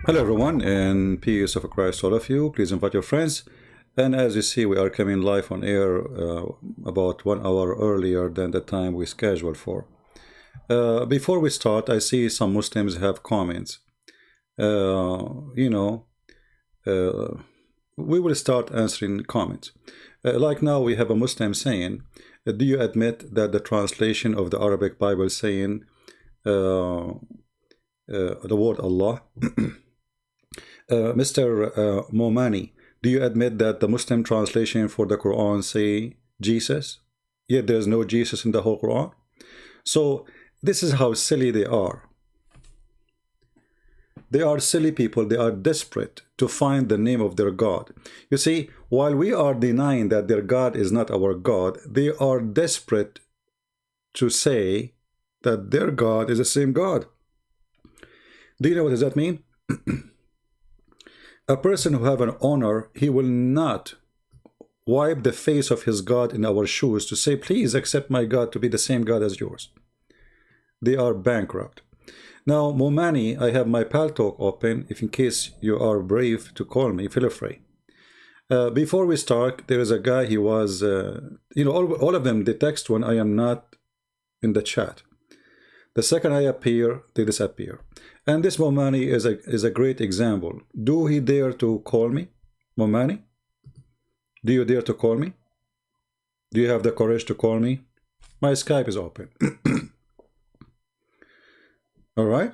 Hello, everyone, and peace of Christ, all of you. Please invite your friends. And as you see, we are coming live on air about 1 hour earlier than the time we scheduled for. Before we start, I see some Muslims have comments. You know, we will start answering comments. Like now, we have a Muslim saying, do you admit that the translation of the Arabic Bible saying the word Allah? Mr. Momani, do you admit that the Muslim translation for the Quran say Jesus? Yet there's no Jesus in the whole Quran. So this is how silly they are. They are silly people. They are desperate to find the name of their God. You see, while we are denying that their God is not our God, they are desperate to say that their God is the same God. Do you know what does that mean? A person who have an honor, he will not wipe the face of his God in our shoes to say, please accept my God to be the same God as yours. They are bankrupt. Now, Momani, I have my Paltalk open. If in case you are brave to call me, feel free. Before we start, there is a guy, he was, all of them, they text when I am not in the chat. The second I appear, they disappear. And this Momani is a great example. Do he dare to call me? Momani? Do you dare to call me? Do you have the courage to call me? My Skype is open. All right?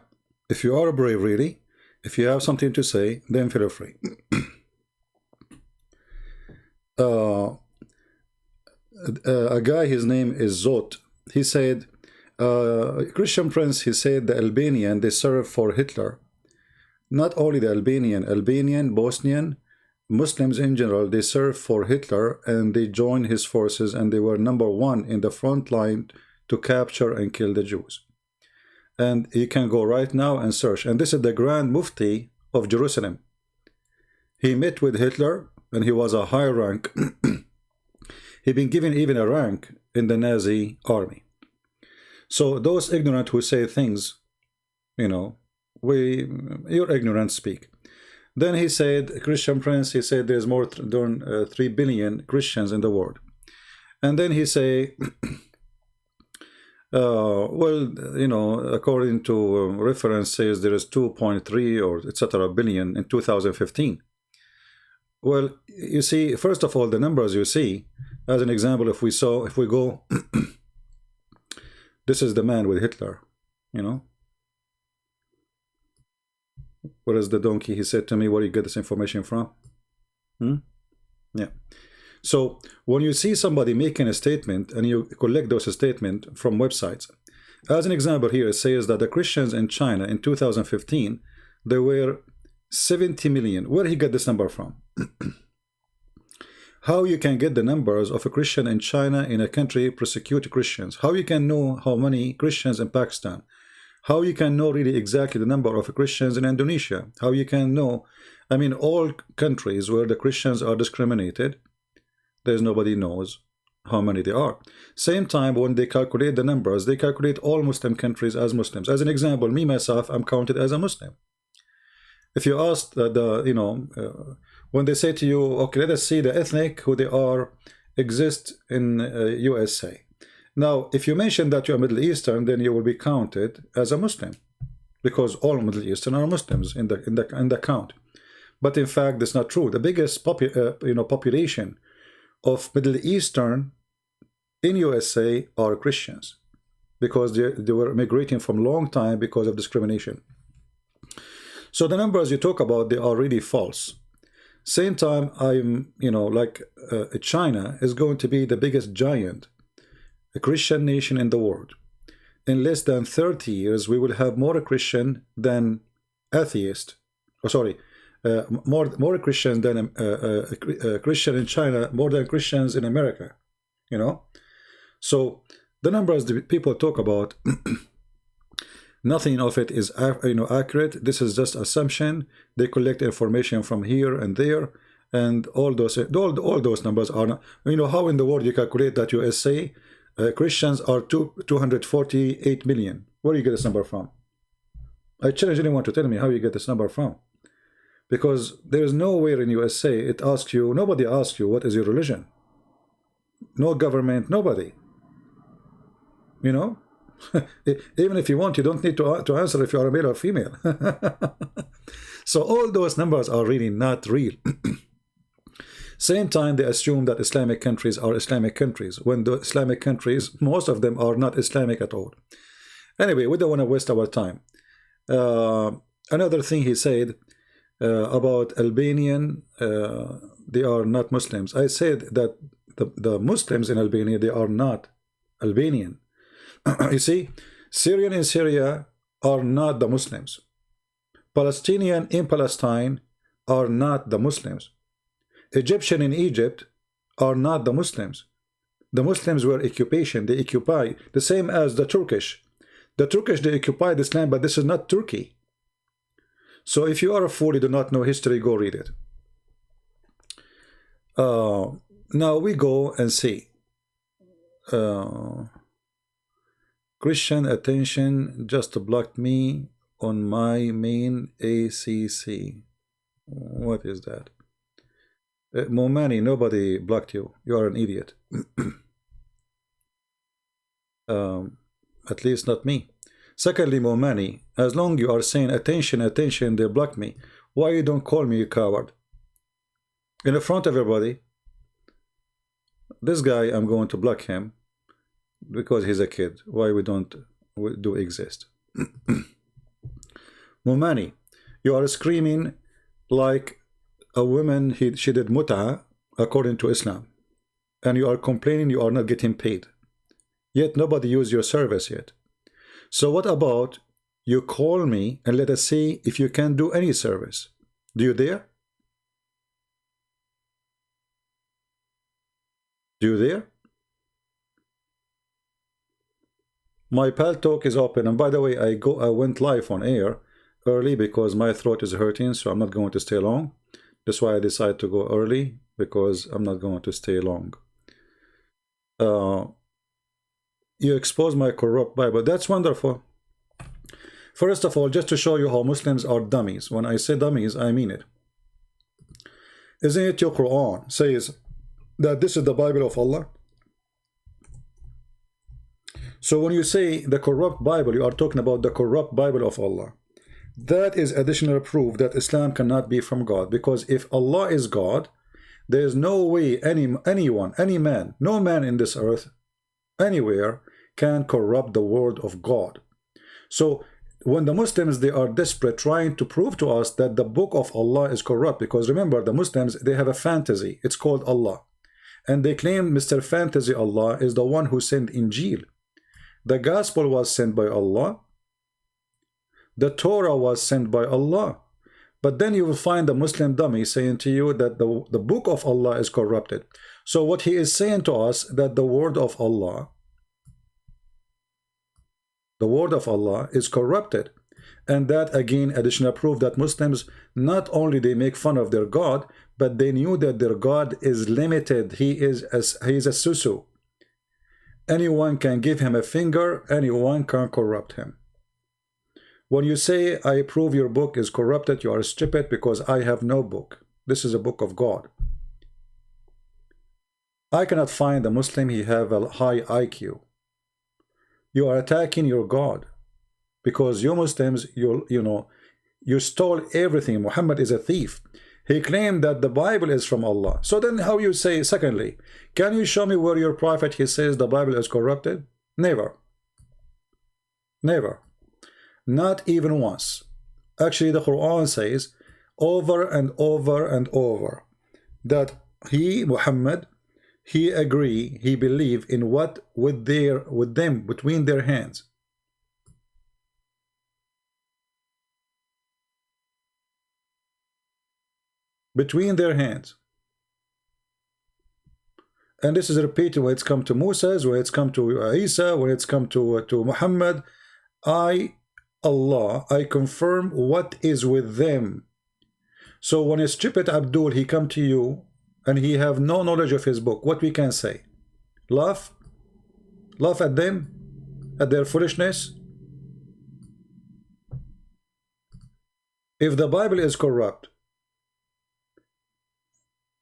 If you are brave, really, if you have something to say, then feel free. A guy, his name is Zot. He said, Christian Prince, he said the Albanian, they serve for Hitler. Not only the Albanian, Bosnian, Muslims in general, they serve for Hitler and they joined his forces and they were #1 in the front line to capture and kill the Jews. And you can go right now and search. And this is the Grand Mufti of Jerusalem. He met with Hitler and he was a high rank. He'd been given even a rank in the Nazi army. So those ignorant who say things, you're ignorant speak. Then he said, Christian Prince, he said there's more than 3 billion Christians in the world. And then he say, according to reference says there is 2.3 or etc. billion in 2015. Well, you see, first of all, the numbers you see, as an example, if we go, this is the man with Hitler, Where is the donkey? He said to me, where do you get this information from? Yeah. So when you see somebody making a statement and you collect those statements from websites, as an example here, it says that the Christians in China in 2015, there were 70 million. Where did he get this number from? How you can get the numbers of a Christian in China in a country persecute Christians? How you can know how many Christians in Pakistan? How you can know really exactly the number of Christians in Indonesia? How you can know, all countries where the Christians are discriminated, there's nobody knows how many there are. Same time, when they calculate the numbers, they calculate all Muslim countries as Muslims. As an example, me, myself, I'm counted as a Muslim. If you ask when they say to you, okay, let us see the ethnic who they are exist in USA. Now, if you mention that you're Middle Eastern, then you will be counted as a Muslim, because all Middle Eastern are Muslims in the count. But in fact, that's not true. The biggest population of Middle Eastern in USA are Christians, because they were migrating from a long time because of discrimination. So the numbers you talk about, they are really false. Same time, China is going to be the biggest giant, a Christian nation in the world. In less than 30 years, we will have more Christian than atheist. More Christian than Christian in China, more than Christians in America. So the numbers that people talk about, nothing of it is accurate. This is just assumption. They collect information from here and there, and all those numbers are not. How in the world you calculate that USA Christians are 248 million? Where do you get this number from? I challenge anyone to tell me how you get this number from. Because there is nowhere in USA it asks you, nobody asks you what is your religion. No government, nobody. You know, even if you want, you don't need to answer if you are a male or female. So all those numbers are really not real. Same time, they assume that Islamic countries are Islamic countries, when the Islamic countries, most of them are not Islamic at all. Anyway, we don't want to waste our time. Another thing he said about Albanian, they are not Muslims. I said that the Muslims in Albania, they are not Albanian. You see, Syrian in Syria are not the Muslims. Palestinian in Palestine are not the Muslims. Egyptian in Egypt are not the Muslims. The Muslims were occupation, they occupy, the same as the Turkish. The Turkish, they occupy this land, but this is not Turkey. So if you are a fool, you do not know history, go read it. Now we go and see. Christian attention just blocked me on my main ACC. What is that? Momani, nobody blocked you. You are an idiot. At least not me. Secondly, Momani, as long you are saying attention, attention, they block me. Why you don't call me, you coward? In the front of everybody. This guy, I'm going to block him because he's a kid. Why we don't do exist? Momani, you are screaming like a woman, she did mut'a according to Islam, and you are complaining you are not getting paid, yet nobody used your service yet. So what about you call me and let us see if you can do any service? Do you dare? Do you dare? My Pal Talk is open, and by the way, I went live on air early because my throat is hurting, so I'm not going to stay long. That's why I decided to go early, because I'm not going to stay long. You expose my corrupt Bible. That's wonderful. First of all, just to show you how Muslims are dummies. When I say dummies, I mean it. Isn't it your Quran says that this is the Bible of Allah? So when you say the corrupt Bible, you are talking about the corrupt Bible of Allah. That is additional proof that Islam cannot be from God, because if Allah is God, there is no way anyone, any man, no man in this earth, anywhere, can corrupt the word of God. So when the Muslims, they are desperate trying to prove to us that the book of Allah is corrupt, because remember, the Muslims, they have a fantasy, it's called Allah, and they claim Mr. Fantasy Allah is the one who sent Injil. The gospel was sent by Allah. The Torah was sent by Allah. But then you will find a Muslim dummy saying to you that the book of Allah is corrupted. So what he is saying to us, that the word of Allah is corrupted. And that again, additional proof that Muslims, not only they make fun of their God, but they knew that their God is limited. He is a susu. Anyone can give him a finger, anyone can corrupt him. When you say, I prove your book is corrupted, you are stupid, because I have no book. This is a book of God. I cannot find a Muslim, he have a high IQ. You are attacking your God, because you Muslims, you stole everything. Muhammad is a thief. He claimed that the Bible is from Allah. So then how you say, secondly, can you show me where your prophet, he says the Bible is corrupted? Never. Never. Not even once. Actually, the Quran says over and over and over that he, Muhammad, he agree, he believe in what with them between their hands. Between their hands. And this is repeated when it's come to Moses, when it's come to Isa, when it's come to Muhammad. Allah, I confirm what is with them. So when a stupid Abdul, he come to you and he have no knowledge of his book, what we can say? Laugh? Laugh at them? At their foolishness? If the Bible is corrupt,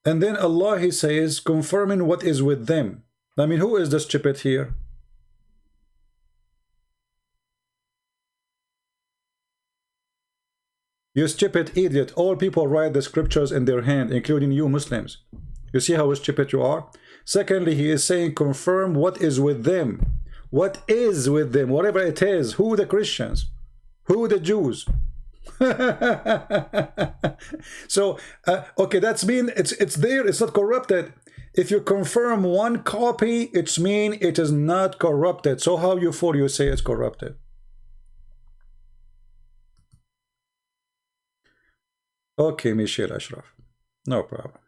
And then Allah, he says, confirming what is with them. I mean, who is the stupid here? You stupid idiot. All people write the scriptures in their hand, including you Muslims. You see how stupid you are? Secondly, he is saying confirm what is with them. What is with them? Whatever it is. Who the Christians? Who the Jews? So, okay, that's mean it's there. It's not corrupted. If you confirm one copy, it's mean it is not corrupted. So how you say it's corrupted? Okay, Michelle Ashraf. No problem.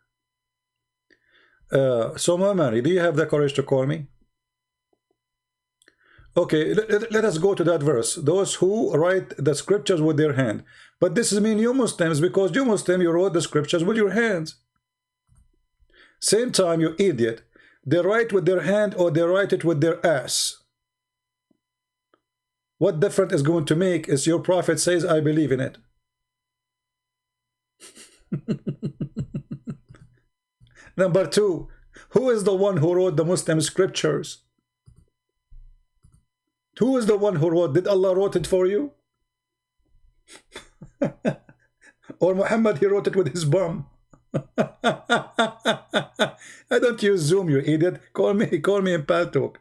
So, Mamani, do you have the courage to call me? Okay, let us go to that verse. Those who write the scriptures with their hand. But this is mean you Muslims, because you Muslim, you wrote the scriptures with your hands. Same time, you idiot. They write with their hand or they write it with their ass. What difference is going to make is your prophet says, I believe in it. Number two, who is the one who wrote the Muslim scriptures? Who is the one who wrote? Did Allah wrote it for you? Or Muhammad, he wrote it with his bum? I don't use Zoom, you idiot. Call me in Paltalk.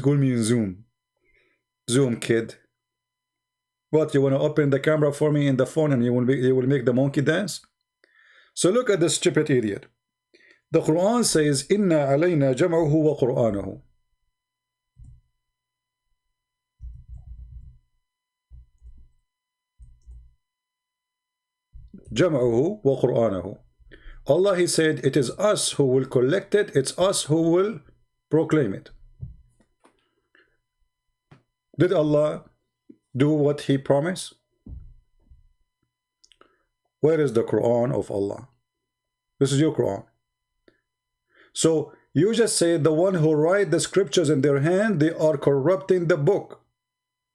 Call me in Zoom. Zoom, kid. What, you want to open the camera for me in the phone and you will make the monkey dance? So look at this stupid idiot. The Quran says, Inna alayna jam'uhu wa Qur'anahu. Jam'uhu wa Qur'anahu. Allah, he said, it is us who will collect it, it's us who will proclaim it. Did Allah do what he promised? Where is the Quran of Allah? This is your Quran. So you just say the one who write the scriptures in their hand, they are corrupting the book.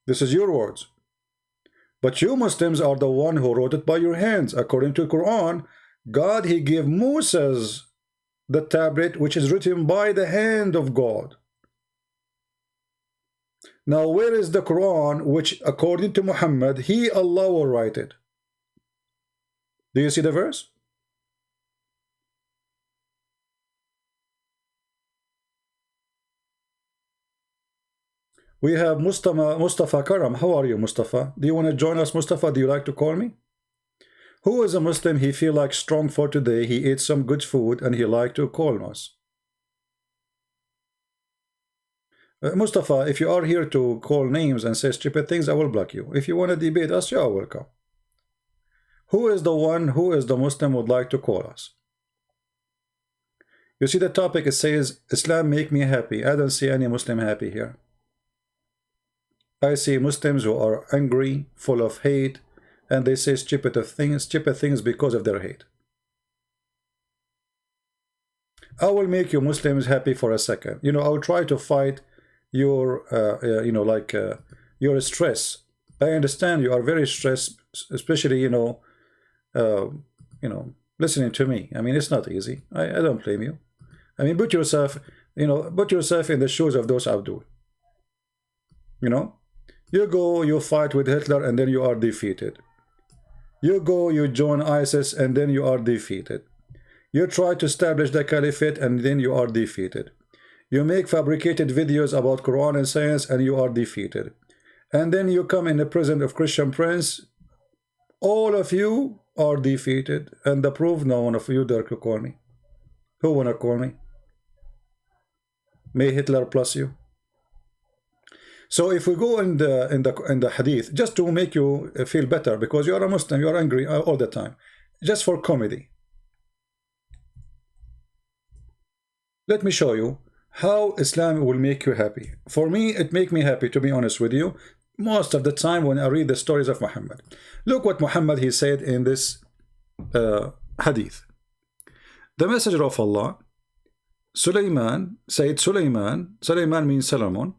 This is your words. But you Muslims are the one who wrote it by your hands. According to Quran, God, he gave Moses the tablet which is written by the hand of God. Now where is the Quran which according to Muhammad, he, Allah, will write it? Do you see the verse? We have Mustafa Karam. How are you, Mustafa? Do you want to join us, Mustafa? Do you like to call me? Who is a Muslim? He feel like strong for today. He ate some good food and he like to call us. Mustafa, if you are here to call names and say stupid things, I will block you. If you want to debate us, you are welcome. Who is the one, who is the Muslim would like to call us? You see the topic, it says, Islam make me happy. I don't see any Muslim happy here. I see Muslims who are angry, full of hate, and they say stupid things because of their hate. I will make you Muslims happy for a second. You know, I will try to fight your, your stress. I understand you are very stressed, especially, listening to me. I mean, it's not easy. I don't blame you. I mean, put yourself in the shoes of those Abdul. You go, you fight with Hitler, and then you are defeated. You go, you join ISIS, and then you are defeated. You try to establish the caliphate, and then you are defeated. You make fabricated videos about Quran and science, and you are defeated. And then you come in the prison of Christian Prince. All of you are defeated. And the proof, no one of you dare to call me. Who wanna call me? May Hitler plus you. So if we go in the hadith, just to make you feel better, because you are a Muslim, you are angry all the time, just for comedy. Let me show you how Islam will make you happy. For me, it make me happy, to be honest with you, most of the time when I read the stories of Muhammad. Look what Muhammad, he said in this hadith. The messenger of Allah, Sulaiman, Sulaiman means Solomon,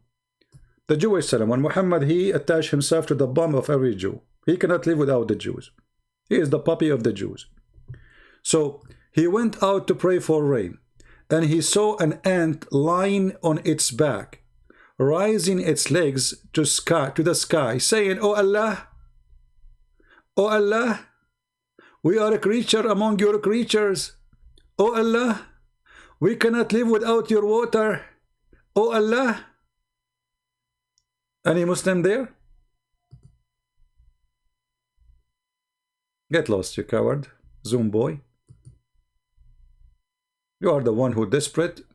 the Jewish Solomon. Muhammad, he attached himself to the bum of every Jew. He cannot live without the Jews. He is the puppy of the Jews. So He went out to pray for rain, and he saw an ant lying on its back, raising its legs to the sky, saying, "O Allah, O Allah, we are a creature among your creatures. O Allah, we cannot live without your water. O Allah." Any Muslim there? Get lost, you coward. Zoom boy. You are the one who desperate.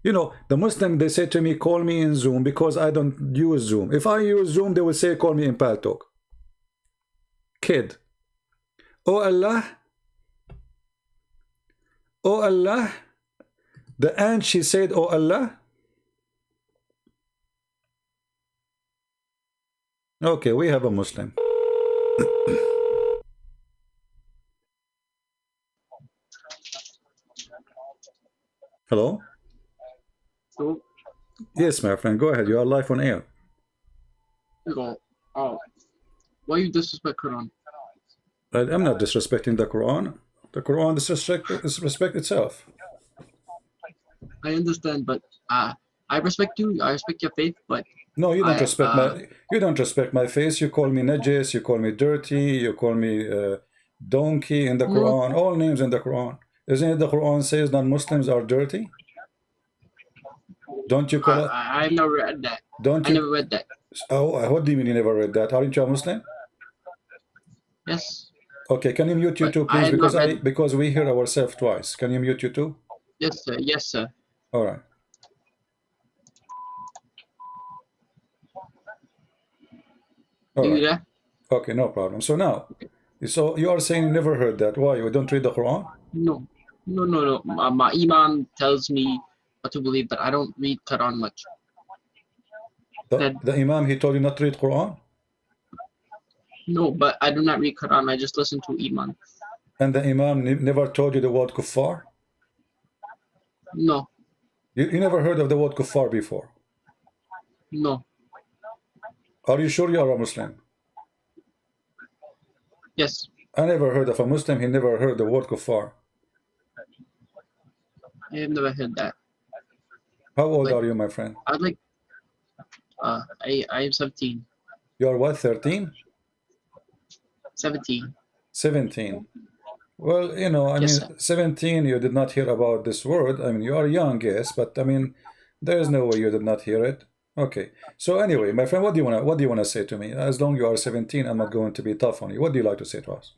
You know, the Muslim, they say to me, call me in Zoom because I don't use Zoom. If I use Zoom, they will say, call me in Paltalk. Kid. Oh Allah. Oh Allah. The ant, she said, oh Allah. Okay, we have a Muslim. Hello? So, Yes, my friend, go ahead. You are live on air. why you disrespect Quran? I'm not disrespecting the Quran. The Quran disrespect itself. I understand, but I respect you. I respect your faith, but No, you don't respect my face. You call me najis, you call me dirty, you call me donkey in the Quran, all names in the Quran. Isn't it the Quran says non-Muslims are dirty? Don't you call it? I've never read that. Don't I you? never read that. Oh, what do you mean you never read that? Aren't you a Muslim? Yes. Okay, can you mute you too, please? Because we hear ourselves twice. Can you mute you too? Yes, sir. Yes, sir. All right. All right. Yeah. Okay, no problem. So now, so you are saying you never heard that. Why? You don't read the Quran? No. My Imam tells me what to believe, but I don't read Quran much. The Imam, he told you not to read Quran? No, but I do not read Quran. I just listen to Imam. And the Imam never told you the word kuffar? No. You never heard of the word kuffar before? No. Are you sure you are a Muslim? Yes. I never heard of a Muslim, he never heard the word kuffar. I have never heard that. How old are you, my friend? I am 17. You are what, 13? 17. 17. Well, you know, I Yes, mean, sir. 17, you did not hear about this word. I mean, you are young, yes, but I mean, there is no way you did not hear it. Okay. So anyway, my friend, what do you want to say to me? As long as you are 17, I'm not going to be tough on you. What do you like to say to us?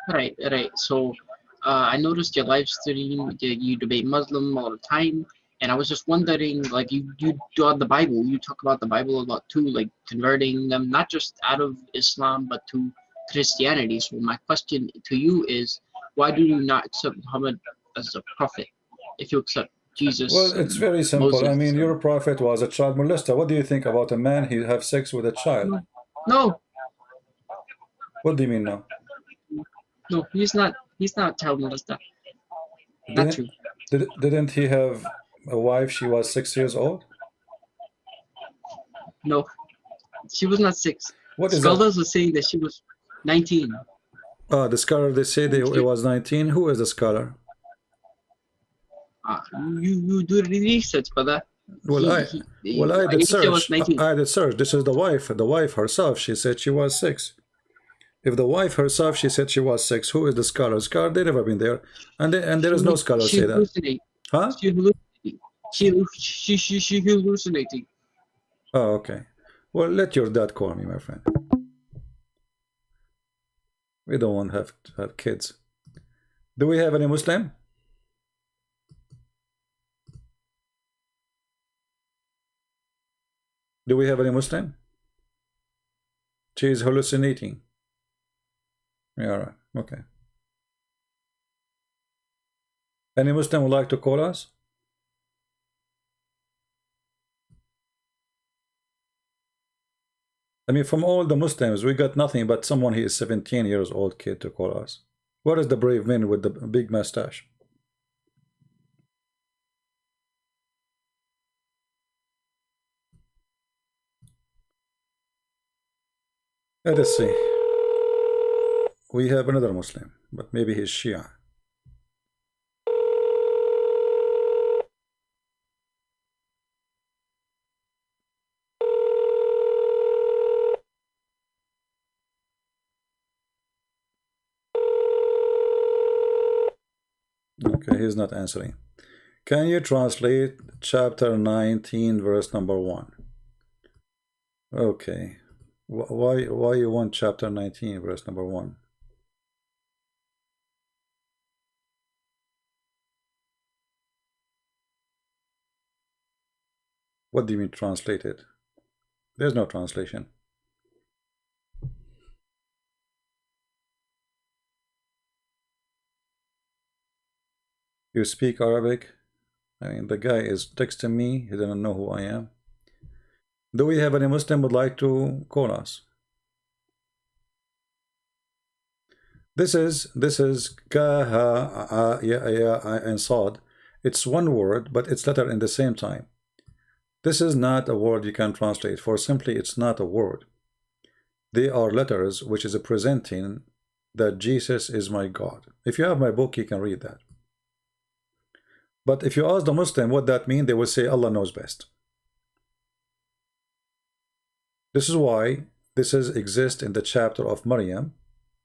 Right. So, I noticed your live stream. You debate Muslim all the time, and I was just wondering, like, you do on the Bible. You talk about the Bible a lot too, like converting them not just out of Islam but to Christianity. So my question to you is, why do you not accept Muhammad as a prophet if you accept Jesus? Well, it's very simple. Moses? I mean, your prophet was a child molester. What do you think about a man who have sex with a child? No. What do you mean no? No, he's not. He's not child molester. Not true. Didn't he have a wife? She was 6 years old. No, she was not 6. What is Scholars that? were saying that she was 19. The scholar, they say it was 19. Who is the scholar? You do the research for that. Well, I did search. I did search. This is the wife. The wife herself, she said she was 6. If the wife herself, she said she was 6, who is the scholar? Scholar, they never been there, and there is no scholar say that. Huh? She hallucinating. Oh, okay. Well, let your dad call me, my friend. We don't want to have kids. Do we have any Muslim? Do we have any Muslim? She is hallucinating. Yeah, all right. Okay. Any Muslim would like to call us? I mean, from all the Muslims, we got nothing but someone who is 17 years old kid to call us. Where is the brave man with the big mustache? Let us see. We have another Muslim, but maybe he's Shia. Okay, he's not answering. Can you translate chapter 19, verse number 1? Okay. Why you want chapter 19, verse number 1? What do you mean translated? There's no translation. You speak Arabic? I mean, the guy is texting me. He doesn't know who I am. Do we have any Muslim would like to call us? This is ka ha ya and sad. It's one word, but it's letter in the same time. This is not a word you can translate, for simply it's not a word. They are letters which is presenting that Jesus is my God. If you have my book, you can read that. But if you ask the Muslim what that means, they will say Allah knows best. This is why this exists in the chapter of Maryam,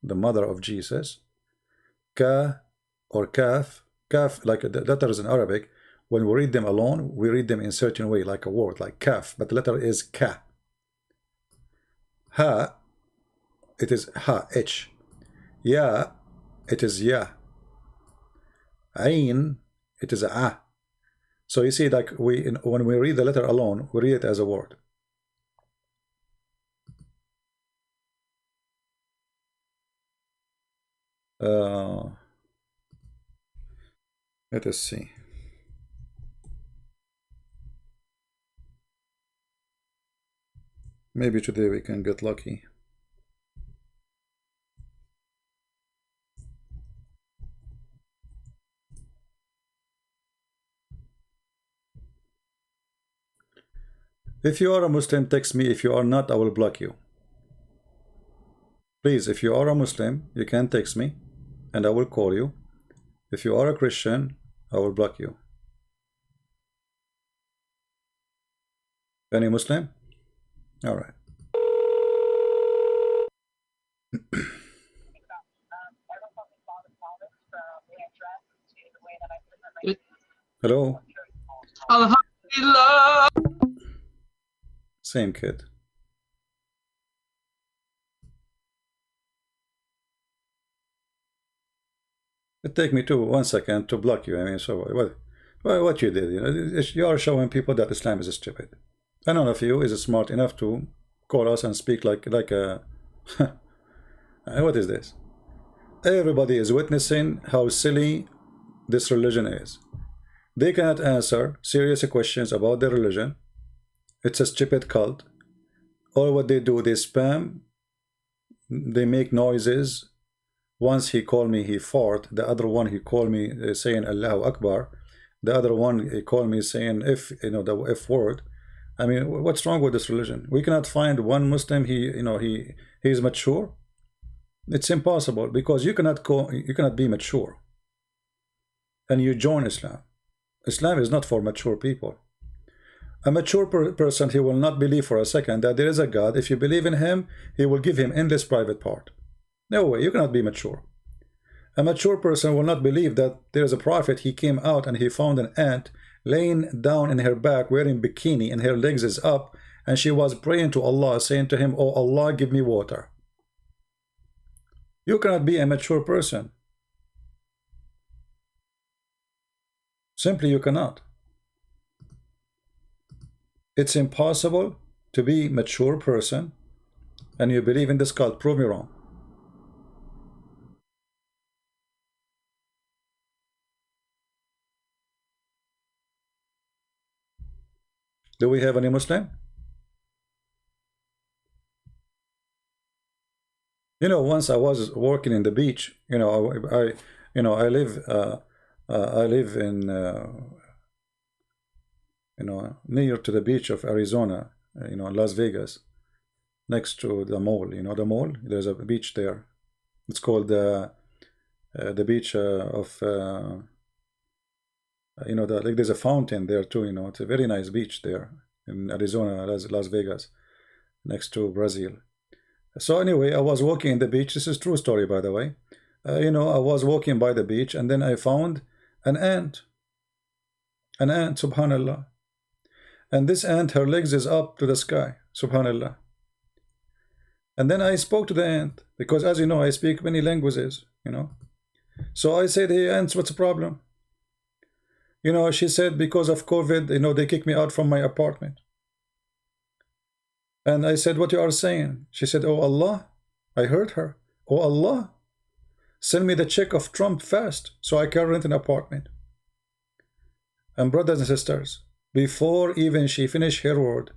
the mother of Jesus. Ka or kaf, kaf like the letters in Arabic. When we read them alone, we read them in a certain way, like a word, like kaf, but the letter is ka. Ha, it is ha, h. Ya, it is ya. Ain, it is a. So you see, like when we read the letter alone, we read it as a word. Let us see. Maybe today we can get lucky. If you are a Muslim, text me. If you are not, I will block you. Please, if you are a Muslim, you can text me and I will call you. If you are a Christian, I will block you. Any Muslim? All right. Hello. Alhamdulillah. Same kid. It take me 1 second to block you. I mean, so what you did, you are showing people that Islam is stupid. And none of you is smart enough to call us and speak like a what is this? Everybody is witnessing how silly this religion is. They cannot answer serious questions about their religion. It's a stupid cult. All what they do, they spam, they make noises. Once he called me, he fart. The other one, he called me saying Allahu Akbar. The other one, he called me saying the F word. I mean, what's wrong with this religion? We cannot find one Muslim. He is mature. It's impossible, because you cannot be mature and you join Islam. Islam is not for mature people. A mature person, he will not believe for a second that there is a God. If you believe in him, he will give him endless private part. No way, you cannot be mature. A mature person will not believe that there is a prophet. He came out and he found an ant laying down in her back wearing bikini and her legs is up, and she was praying to Allah, saying to him, "Oh Allah, give me water." You cannot be a mature person. Simply you cannot. It's impossible to be a mature person and you believe in this cult. Prove me wrong. Do we have any Muslim? Once I was working in the beach. I live in near to the beach of Arizona, Las Vegas, next to the mall. The mall, there's a beach there. It's called the beach of like there's a fountain there too. It's a very nice beach there in Arizona, Las Vegas, next to Brazil. So anyway, I was walking in the beach. This is true story, by the way. I was walking by the beach, and then I found An ant. An ant, subhanallah. And this ant, her legs is up to the sky, subhanallah. And then I spoke to the ant, because as you know, I speak many languages, you know. So I said, hey, ants, what's the problem? You know, she said, because of COVID, you know, they kicked me out from my apartment. And I said, what you are saying? She said, oh Allah. I heard her. Oh Allah, send me the check of Trump fast so I can rent an apartment. And brothers and sisters, before even she finished her word,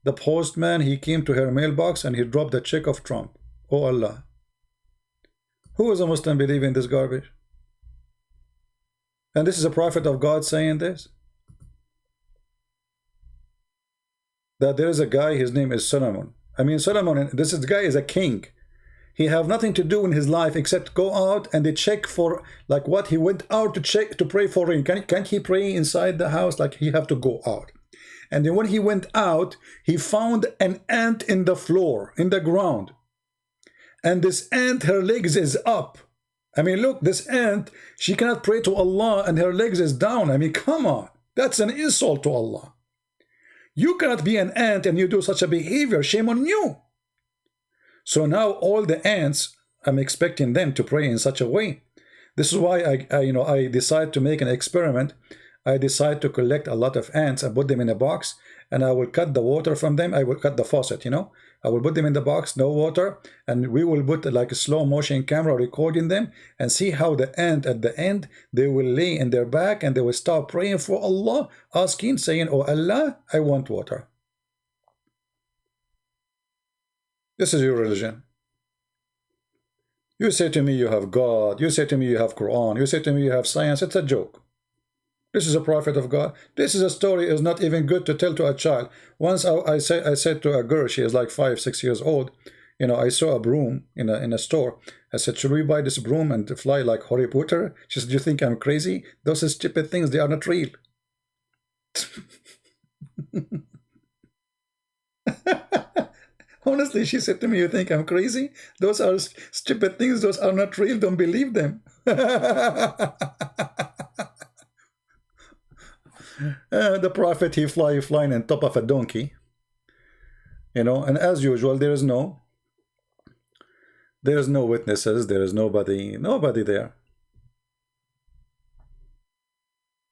the postman, he came to her mailbox and he dropped the check of Trump. Oh Allah. Who is a Muslim believe in this garbage? And this is a prophet of God saying this? That there is a guy, his name is Solomon. I mean, Solomon, this guy is a king. He have nothing to do in his life except go out and they check for, like what he went out to check, to pray for rain. Can't he pray inside the house? Like he have to go out. And then when he went out, he found an ant in the floor, in the ground. And this ant, her legs is up. I mean, look, this ant, she cannot pray to Allah and her legs is down. I mean, come on. That's an insult to Allah. You cannot be an ant and you do such a behavior. Shame on you. So now all the ants, I'm expecting them to pray in such a way. This is why I decide to make an experiment. I decide to collect a lot of ants and put them in a box, and I will cut the water from them. I will cut the faucet, you know. I will put them in the box, no water, and we will put like a slow motion camera recording them and see how the ant at the end, they will lay in their back and they will start praying for Allah, asking, saying, oh Allah, I want water. This is your religion. You say to me you have God, you say to me you have Quran, you say to me you have science. It's a joke. This is a prophet of God. This is a story is not even good to tell to a child. Once I said to a girl, she is like 5, 6 years old, you know, I saw a broom in a store. I said, should we buy this broom and fly like Harry Potter? She said, do you think I'm crazy? Those are stupid things, they are not real. Honestly, she said to me, you think I'm crazy? Those are stupid things, those are not real, don't believe them. The prophet, he flying on top of a donkey, you know, and as usual, there is no witnesses, there is nobody there.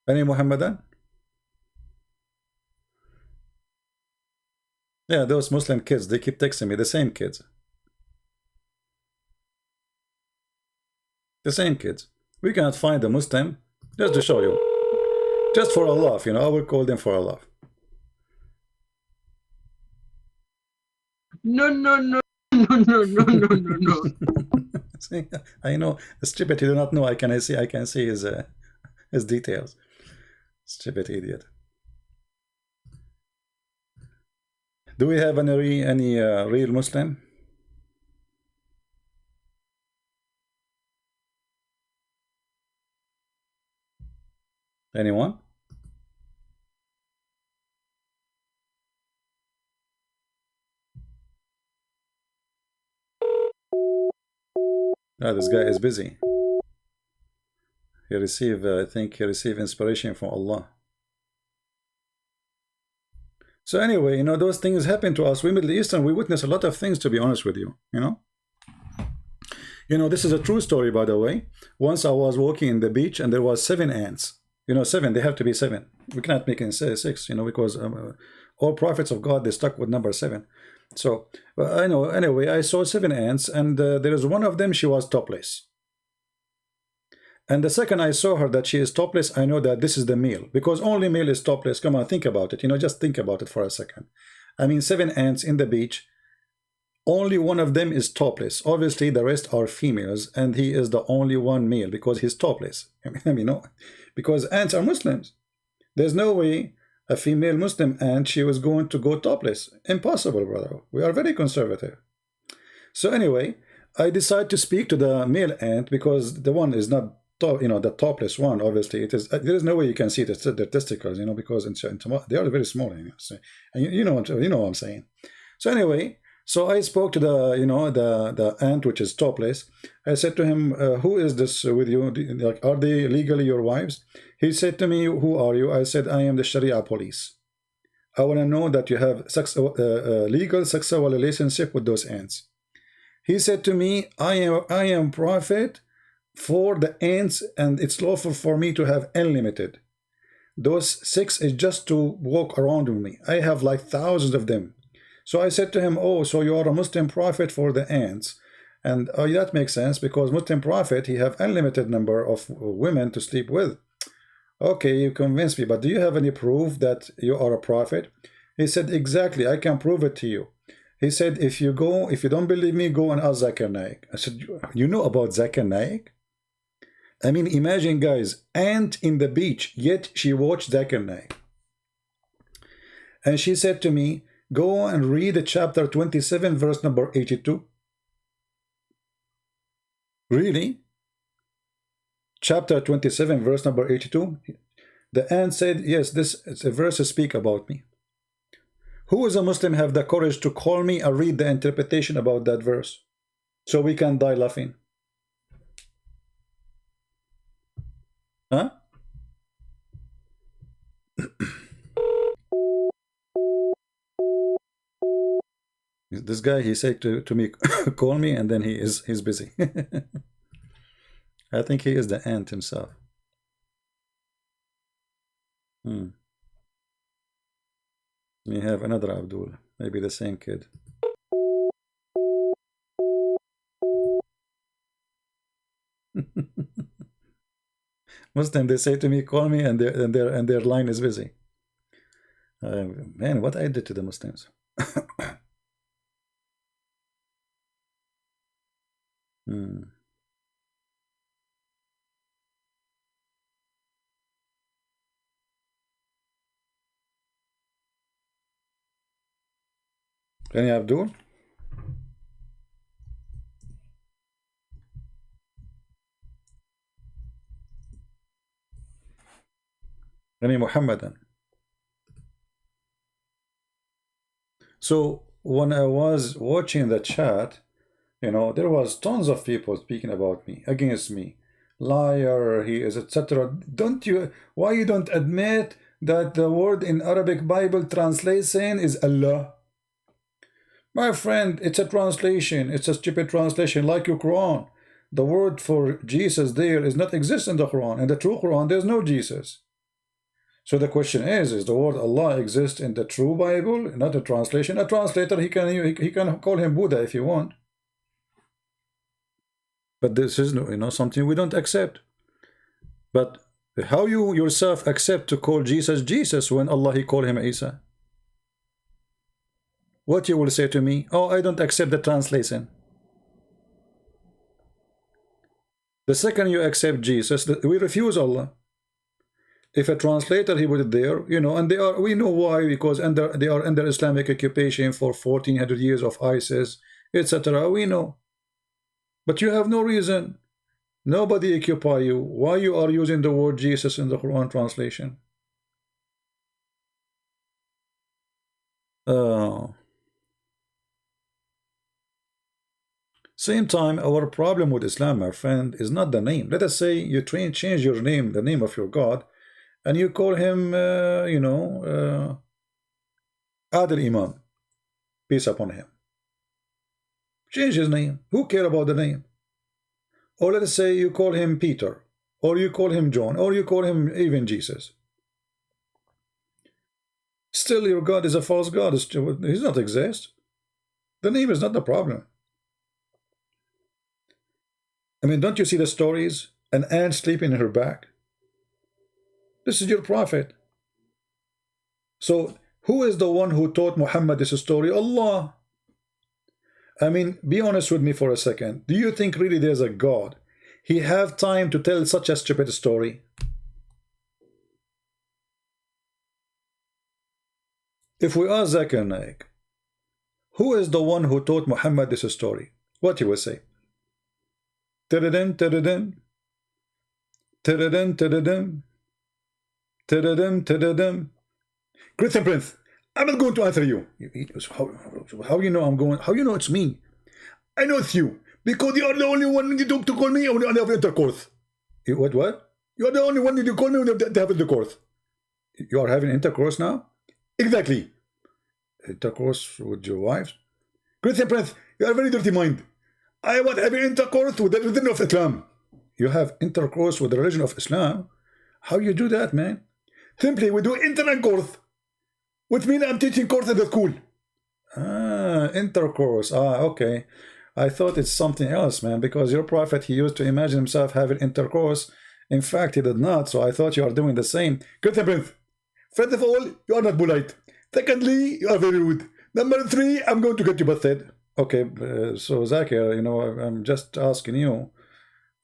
Any Muhammadan? Yeah, those Muslim kids, they keep texting me, the same kids. The same kids. We cannot find a Muslim, just to show you. Just for a laugh, you know, I will call them for a laugh. No. See, I know, stupid, you do not know, I can see his details. Stupid idiot. Do we have any real Muslim? Anyone? Ah, this guy is busy. He received, I think he received inspiration from Allah. So anyway, you know, those things happen to us. We Middle Eastern, we witness a lot of things, to be honest with you, you know. You know, this is a true story, by the way. Once I was walking in the beach and there was 7 ants. You know, 7, they have to be 7. We cannot make it 6, you know, because all prophets of God, they stuck with number 7. So, I know, anyway, I saw 7 ants, and there is one of them, she was topless. And the second I saw her that she is topless, I know that this is the male, because only male is topless. Come on, think about it, you know, just think about it for a second. I mean, 7 ants in the beach, only one of them is topless. Obviously, the rest are females, and he is the only one male because he's topless. I mean, no, because ants are Muslims. There's no way a female Muslim ant, she was going to go topless. Impossible, brother. We are very conservative. So anyway, I decide to speak to the male ant because the one is not, you know, the topless one. Obviously, it is. There is no way you can see the testicles, you know, because they are very small. You know, so, and you know what I'm saying. So anyway, So I spoke to the, the ant which is topless. I said to him, who is this with you? Like, are they legally your wives? He said to me, who are you? I said, I am the Sharia police. I want to know that you have legal sexual relationship with those ants. He said to me, I am prophet for the ants, and it's lawful for me to have unlimited. Those 6 is just to walk around with me. I have like thousands of them. So I said to him, oh, so you are a Muslim prophet for the ants. And that makes sense, because Muslim prophet, he have unlimited number of women to sleep with. Okay, you convinced me, but do you have any proof that you are a prophet? He said, exactly, I can prove it to you. He said, if you don't believe me, go and ask Zakir Naik. I said, you know about Zakir Naik? I mean, imagine, guys, ant in the beach, yet she watched Zakir Naik. And she said to me, go and read chapter 27, verse number 82. Really? Chapter 27, verse number 82. The ant said, yes, this verse speak about me. Who is a Muslim have the courage to call me and read the interpretation about that verse, so we can die laughing? Huh? This guy, he said to me, call me, and then he's busy. I think he is the ant himself. We have another Abdul, maybe the same kid. Muslim, they say to me, call me, and their line is busy. Man, what I did to the Muslims. Any Abdul? Any Muhammadan? So when I was watching the chat, there was tons of people speaking about me, against me. Liar, he is, etc. Why you don't admit that the word in Arabic Bible translation is Allah? My friend, it's a translation. It's a stupid translation, like your Quran. The word for Jesus there is not exist in the Quran. In the true Quran, there's no Jesus. So the question is the word Allah exist in the true Bible, not a translation? A translator, he can call him Buddha if you want. But this is something we don't accept. But how you yourself accept to call Jesus Jesus when Allah he called him Isa? What you will say to me? Oh, I don't accept the translation. The second you accept Jesus, we refuse Allah. If a translator he put it there, and we know why, because they are under Islamic occupation for 1400 years of ISIS, etc. We know. But you have no reason. Nobody occupy you. Why you are using the word Jesus in the Quran translation? Same time, our problem with Islam, my friend, is not the name. Let us say you change your name, the name of your God, and you call him, Adil Imam. Peace upon him. Change his name. Who cares about the name? Or let us say you call him Peter, or you call him John, or you call him even Jesus. Still, your God is a false God. He does not exist. The name is not the problem. I mean, don't you see the stories? An ant sleeping in her back. This is your prophet. So, who is the one who taught Muhammad this story? Allah. I mean, be honest with me for a second. Do you think really there's a God? He have time to tell such a stupid story? If we ask Zakir Naik, who is the one who taught Muhammad this story? What he will say? Tadadam, tadadam, tadadam, tadadam, tadadam, tadadam. Christian Prince, I'm not going to answer you. How you know I'm going? How you know it's me? I know it's you because you are the only one you to call me when I have intercourse. What? What? You are the only one you call me when I have intercourse. You are having intercourse now? Exactly. Intercourse with your wife? Christian Prince, you are very dirty mind. I was having intercourse with the religion of Islam. You have intercourse with the religion of Islam? How you do that, man? Simply, we do intercourse, which means I'm teaching course at the school. Ah, intercourse. Ah, okay. I thought it's something else, man, because your prophet, he used to imagine himself having intercourse. In fact, he did not, so I thought you are doing the same. Christian Prince, first of all, you are not polite. Secondly, you are very rude. Number 3, I'm going to get you busted. Okay, so Zakir, you know, I'm just asking you.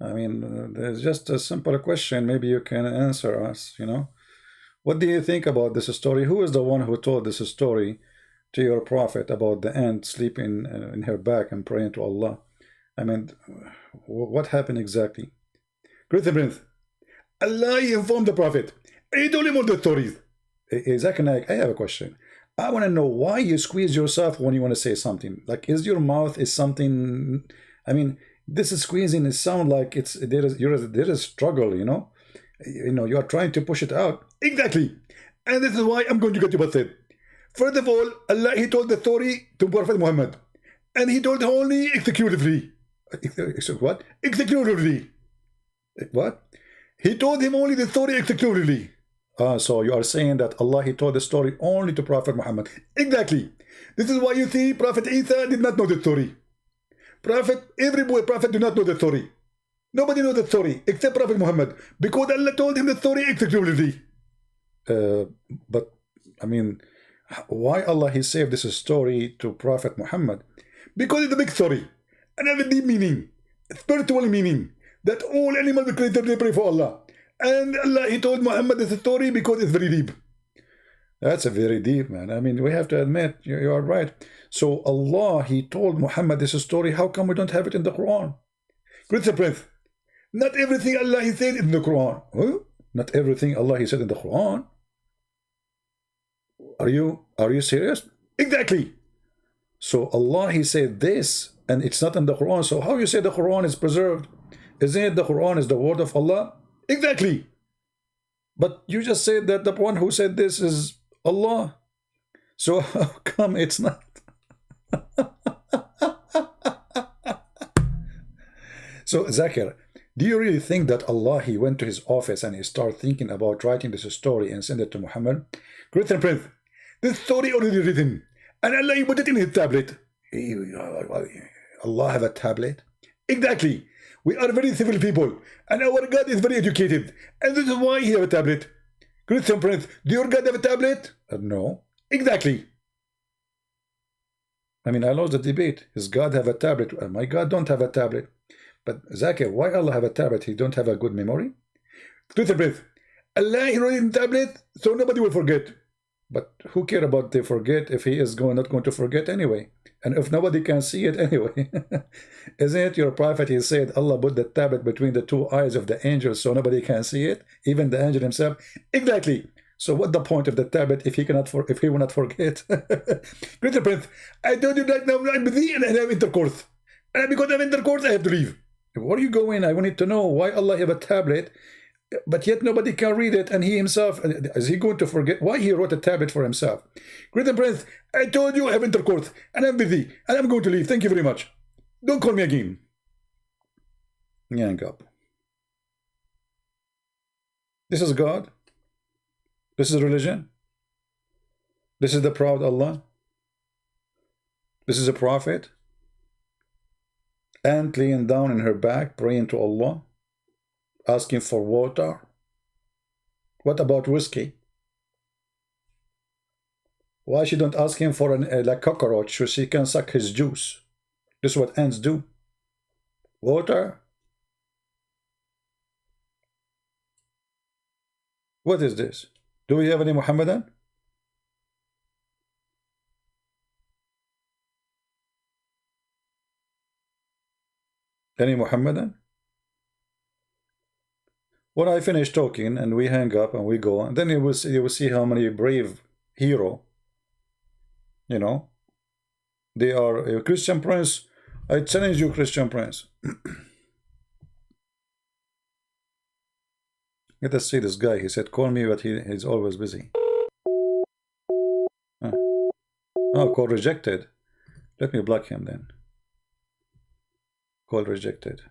I mean, there's just a simple question. Maybe you can answer us, you know. What do you think about this story? Who is the one who told this story to your prophet about the ant sleeping in her back and praying to Allah? I mean, what happened exactly? Christian Prince, Allah informed the prophet. He told him all the stories. Zakir Naik, I have a question. I want to know why you squeeze yourself when you want to say something. Like, is your mouth is something? I mean, this is squeezing. It sounds like it's there is struggle. You know, you are trying to push it out. Exactly, and this is why I'm going to get you busted. First of all, Allah he told the story to Prophet Muhammad, and he told only executively. What? Executively. What? He told him only the story executively. So you are saying that Allah he told the story only to Prophet Muhammad. Exactly. This is why you see Prophet Isa did not know the story. Every prophet did not know the story. Nobody knows the story except Prophet Muhammad because Allah told him the story exclusively. But I mean, why Allah he saved this story to Prophet Muhammad? Because it's a big story and have a deep meaning, spiritual meaning that all animals were created to pray for Allah. And Allah, he told Muhammad this story because it's very deep. That's a very deep, man. I mean, we have to admit, you are right. So Allah, he told Muhammad this story. How come we don't have it in the Quran? Christian Prince, not everything Allah, he said in the Quran. Huh? Not everything Allah, he said in the Quran. Are you serious? Exactly. So Allah, he said this, and it's not in the Quran. So how you say the Quran is preserved? Isn't it the Quran is the word of Allah? Exactly. But you just said that the one who said this is Allah. So how come it's not? So Zakir, do you really think that Allah, he went to his office and he started thinking about writing this story and send it to Muhammad? Christian Prince, this story already written, and Allah, he put it in his tablet. Allah have a tablet? Exactly. We are very civil people, and our God is very educated, and this is why he have a tablet. Christian Prince, do your God have a tablet? No. Exactly. I mean, I lost the debate. Does God have a tablet? My God don't have a tablet. But Zakir, why Allah have a tablet? He don't have a good memory? Christian Prince, Allah he wrote in tablet, so nobody will forget. But who care about they forget if he is not going to forget anyway? And if nobody can see it anyway. Isn't it your prophet, he said, Allah put the tablet between the two eyes of the angels so nobody can see it, even the angel himself? Exactly. So what the point of the tablet if he will not forget? Christian Prince, I told you that now I'm busy and I have intercourse. And because I have intercourse, I have to leave. Where are you going? I need to know why Allah have a tablet, but yet nobody can read it, and he himself, is he going to forget why he wrote a tablet for himself? Christian Prince, I told you I have intercourse, and I'm busy, and I'm going to leave. Thank you very much. Don't call me again. Hang up. This is God. This is religion. This is the proud Allah. This is a prophet. Ant laying down in her back, praying to Allah, asking for water. What about whiskey? Why she don't ask him for like cockroach so she can suck his juice? This is what ants do. Water. What is this? Do we have any Muhammadan? Any Muhammadan? When I finish talking and we hang up and we go, and then you will see how many brave hero You know, they are a Christian Prince. I challenge you, Christian Prince. Let us see this guy. He said, call me, but he's always busy. Oh, call rejected. Let me block him then. Call rejected.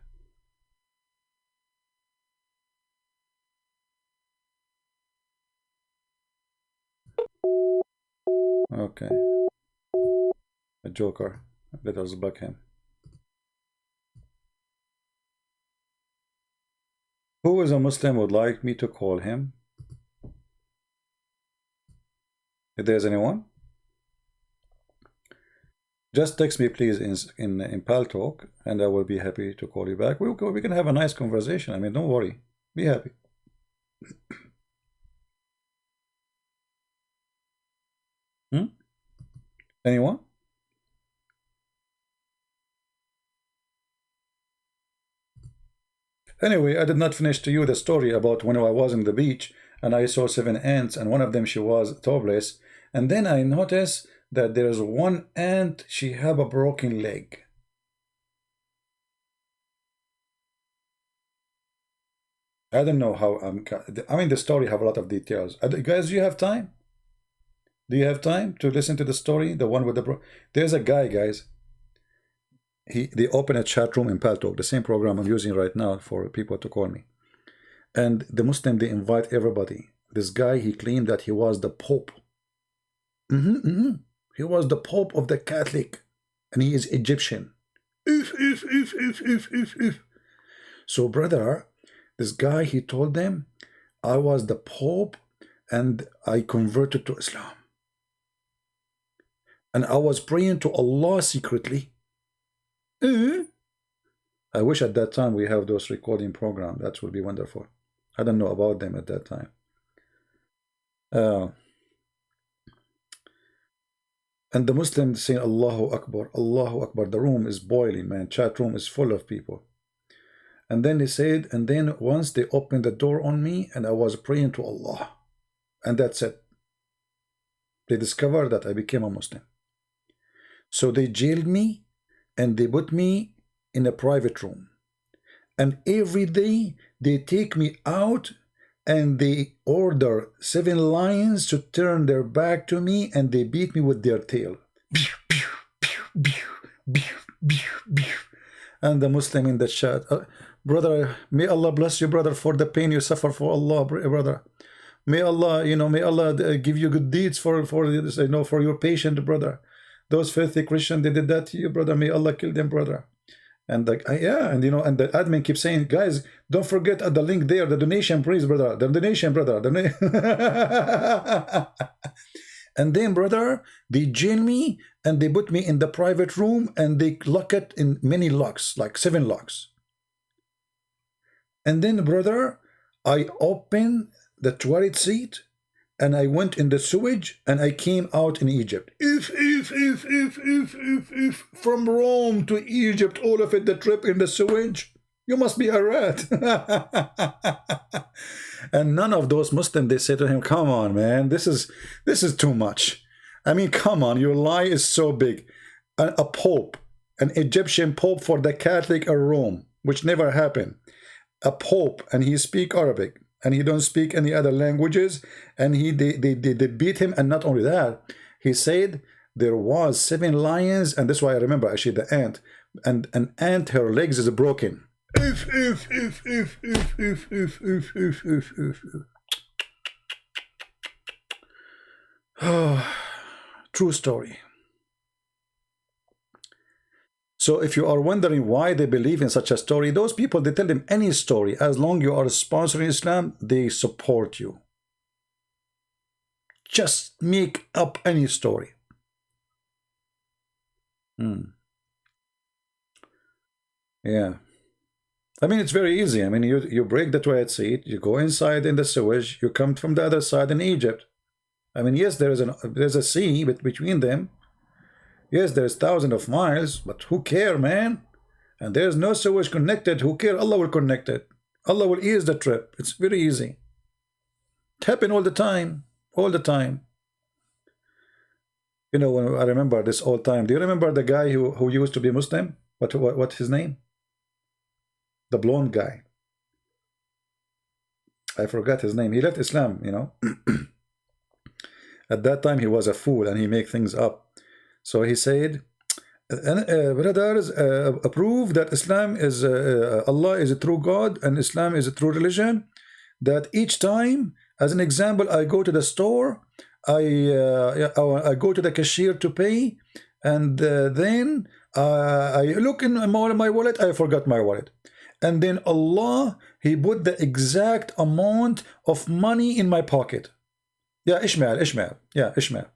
Okay. A joker. Let us block him. Who is a Muslim would like me to call him? If there's anyone, just text me please in Paltalk, and I will be happy to call you back. We can have a nice conversation. I mean, don't worry. Be happy. Anyone? Anyway, I did not finish to you the story about when I was in the beach and I saw 7 ants, and one of them, she was topless, and then I noticed that there's one ant, she have a broken leg. I don't know how. I mean, the story have a lot of details. Guys, do you have time? Do you have time to listen to the story? The one with the there's a guy, guys. They open a chat room in Paltalk, the same program I'm using right now for people to call me. And the Muslim, they invite everybody. This guy, he claimed that he was the Pope. He was the Pope of the Catholic, and he is Egyptian. So, brother, this guy, he told them, I was the Pope, and I converted to Islam. And I was praying to Allah secretly. I wish at that time we have those recording programs. That would be wonderful. I don't know about them at that time. And the Muslims saying Allahu Akbar, Allahu Akbar. The room is boiling, man. Chat room is full of people. And then they said, and then once they opened the door on me, and I was praying to Allah. And that's it. They discovered that I became a Muslim. So they jailed me, and they put me in a private room. And every day they take me out and they order 7 lions to turn their back to me, and they beat me with their tail. And the Muslim in the chat, brother, may Allah bless you, brother, for the pain you suffer for Allah, brother. May Allah, may Allah give you good deeds for this, for your patient, brother. Those filthy Christians, they did that to you, brother. May Allah kill them, brother. And yeah, and and the admin keeps saying, guys, don't forget the link there, the donation, please, brother. The donation, brother. And then, brother, they jail me and they put me in the private room and they lock it in many locks, like 7 locks. And then, brother, I open the toilet seat and I went in the sewage and I came out in Egypt. If from Rome to Egypt, all of it, the trip in the sewage, you must be a rat. And none of those Muslims, they say to him, come on, man, this is too much. I mean, come on, your lie is so big. A pope, an Egyptian pope for the Catholic of Rome, which never happened. A pope, and he speak Arabic. And he don't speak any other languages, and they beat him. And not only that, he said there was 7 lions, and that's why I remember actually the ant, and an ant, her legs is broken. True story. So if you are wondering why they believe in such a story, those people, they tell them any story. As long as you are sponsoring Islam, they support you. Just make up any story. Yeah. I mean, it's very easy. I mean, you break the toilet seat, you go inside in the sewage, you come from the other side in Egypt. I mean, yes, there's a sea between them. Yes, there's thousands of miles, but who care, man? And there's no sewage connected. Who care? Allah will connect it. Allah will ease the trip. It's very easy. It happens all the time. All the time. You know, when I remember this all time. Do you remember the guy who used to be Muslim? What's his name? The blonde guy. I forgot his name. He left Islam, you know. At that time, he was a fool and he made things up. So he said, brothers, prove that Islam is, Allah is a true God and Islam is a true religion. That each time, as an example, I go to the store, I go to the cashier to pay, and then I look in my wallet, I forgot my wallet. And then Allah, He put the exact amount of money in my pocket. Yeah, Ishmael. Yeah, Ishmael.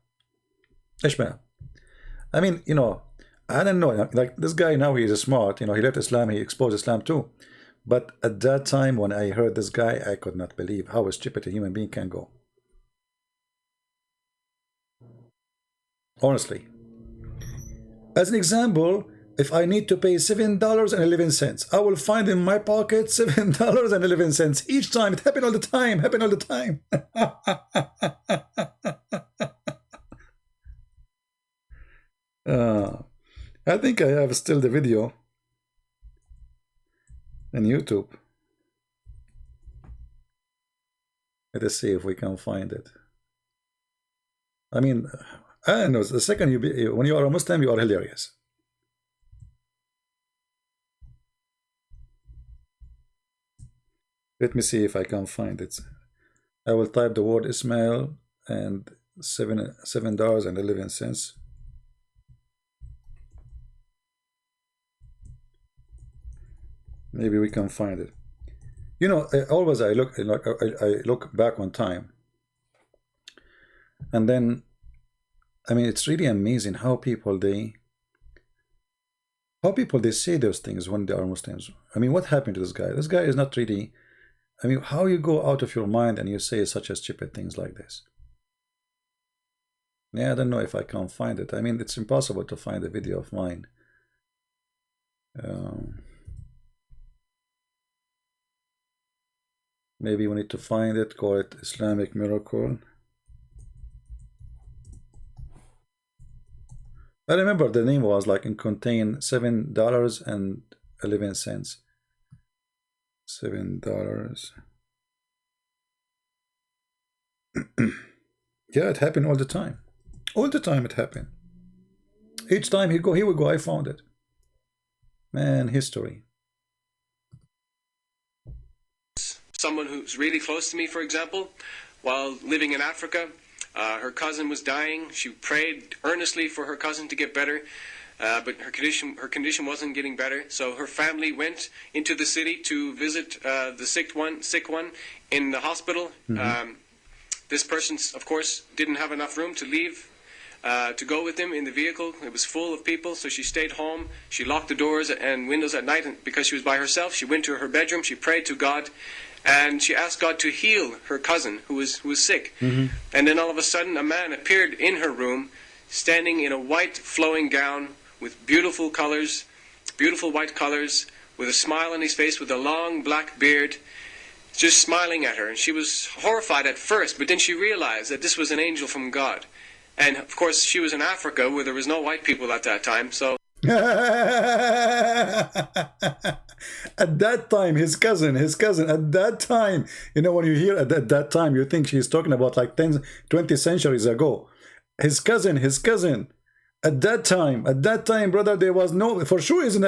I mean, you know, I don't know. Like this guy now, he is smart. You know, he left Islam, he exposed Islam too. But at that time, when I heard this guy, I could not believe how stupid a human being can go. Honestly. As an example, if I need to pay $7.11, I will find in my pocket $7.11 each time. It happened all the time. I think I have still the video on YouTube. Let us see if we can find it. I mean, I don't know. The second when you are a Muslim, you are hilarious. Let me see if I can find it. I will type the word Ismail and $7.11. Maybe we can find it. You know, always I look back on time, and then, I mean, it's really amazing how people they say those things when they are Muslims. I mean, what happened to this guy? This guy is not really. I mean, how you go out of your mind and you say such a stupid things like this? Yeah, I don't know if I can find it. I mean, it's impossible to find a video of mine. Maybe we need to find it, call it Islamic Miracle. I remember the name was like, it contained $7.11. $7. Yeah, it happened all the time. All the time it happened. Each time here we go, I found it. Man, history. Someone who's really close to me, for example, while living in Africa, her cousin was dying. She prayed earnestly for her cousin to get better. But her condition wasn't getting better, so her family went into the city to visit the sick one in the hospital. Mm-hmm. This person, of course, didn't have enough room to leave to go with him in the vehicle. It was full of people, so she stayed home. She locked the doors and windows at night, and because she was by herself, she went to her bedroom. She prayed to God, and she asked God to heal her cousin who was sick. Mm-hmm. And then all of a sudden, a man appeared in her room, standing in a white flowing gown, with beautiful colors, beautiful white colors, with a smile on his face, with a long black beard, just smiling at her. And she was horrified at first, but then she realized that this was an angel from God. And of course, she was in Africa, where there was no white people at that time, so... At that time, his cousin, at that time, you know, when you hear at that time, you think she's talking about like 10, 20 centuries ago. His cousin. At that time, brother, there was no, for sure he's an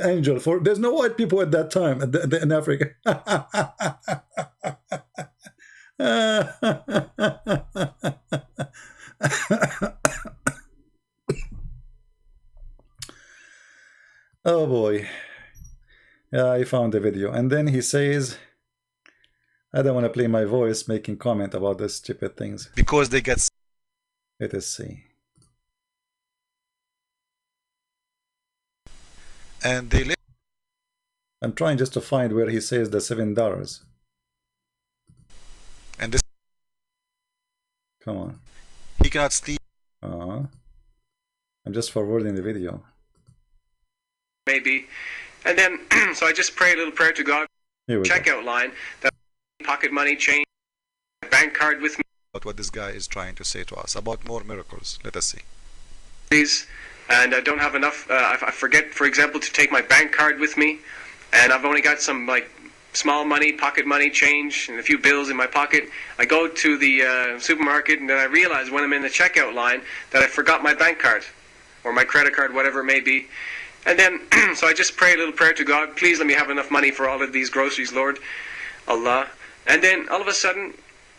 angel. There's no white people at that time in Africa. Oh boy. Yeah, I found the video. And then he says, I don't want to play my voice making comment about these stupid things. Because they get... Let us see. And they live. I'm trying just to find where he says the $7. And this. Come on. He cannot sleep. I'm just forwarding the video. Maybe. And then, so I just pray a little prayer to God. Checkout line. That pocket money, change, bank card with me. About what this guy is trying to say to us about more miracles. Let us see. and I don't have enough. I forget, for example, to take my bank card with me, and I've only got some like small money, pocket money, change, and a few bills in my pocket. I go to the supermarket, and then I realize when I'm in the checkout line that I forgot my bank card or my credit card, whatever it may be. And then, so I just pray a little prayer to God, please let me have enough money for all of these groceries, Lord, Allah. And then all of a sudden,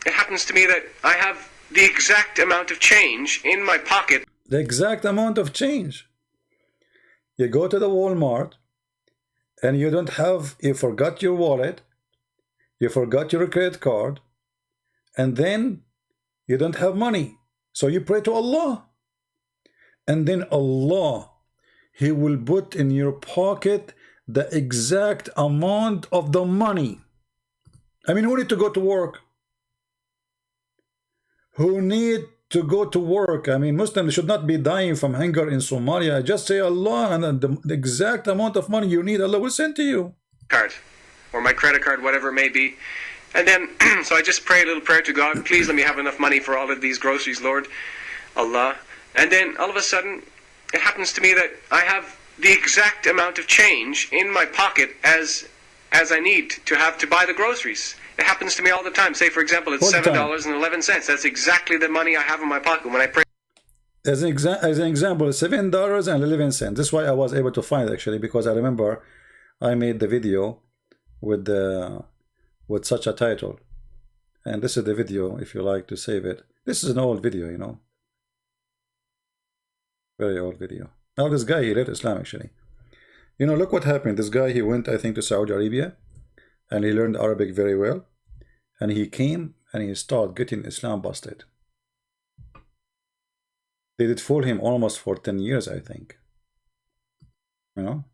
it happens to me that I have the exact amount of change in my pocket. The exact amount of change. You go to the Walmart and you don't have, you forgot your wallet, you forgot your credit card, and then you don't have money. So you pray to Allah. And then Allah, He will put in your pocket the exact amount of the money. I mean, who need to go to work? Who need to go to work? I mean, Muslims should not be dying from hunger in Somalia. Just say Allah, and the exact amount of money you need, Allah will send to you. Card, or my credit card, whatever it may be. And then, so I just pray a little prayer to God, please let me have enough money for all of these groceries, Lord, Allah. And then all of a sudden, it happens to me that I have the exact amount of change in my pocket as I need to have to buy the groceries. It happens to me all the time. Say, for example, it's $7.11. That's exactly the money I have in my pocket when I pray. As an example, $7.11. This is why I was able to find it, actually, because I remember I made the video with such a title. And this is the video, if you like to save it. This is an old video, you know. Very old video. Now this guy, he left Islam, actually. You know, look what happened. This guy, he went, I think, to Saudi Arabia, and he learned Arabic very well. And he came and he started getting Islam busted. They did fool him almost for 10 years, I think. You know?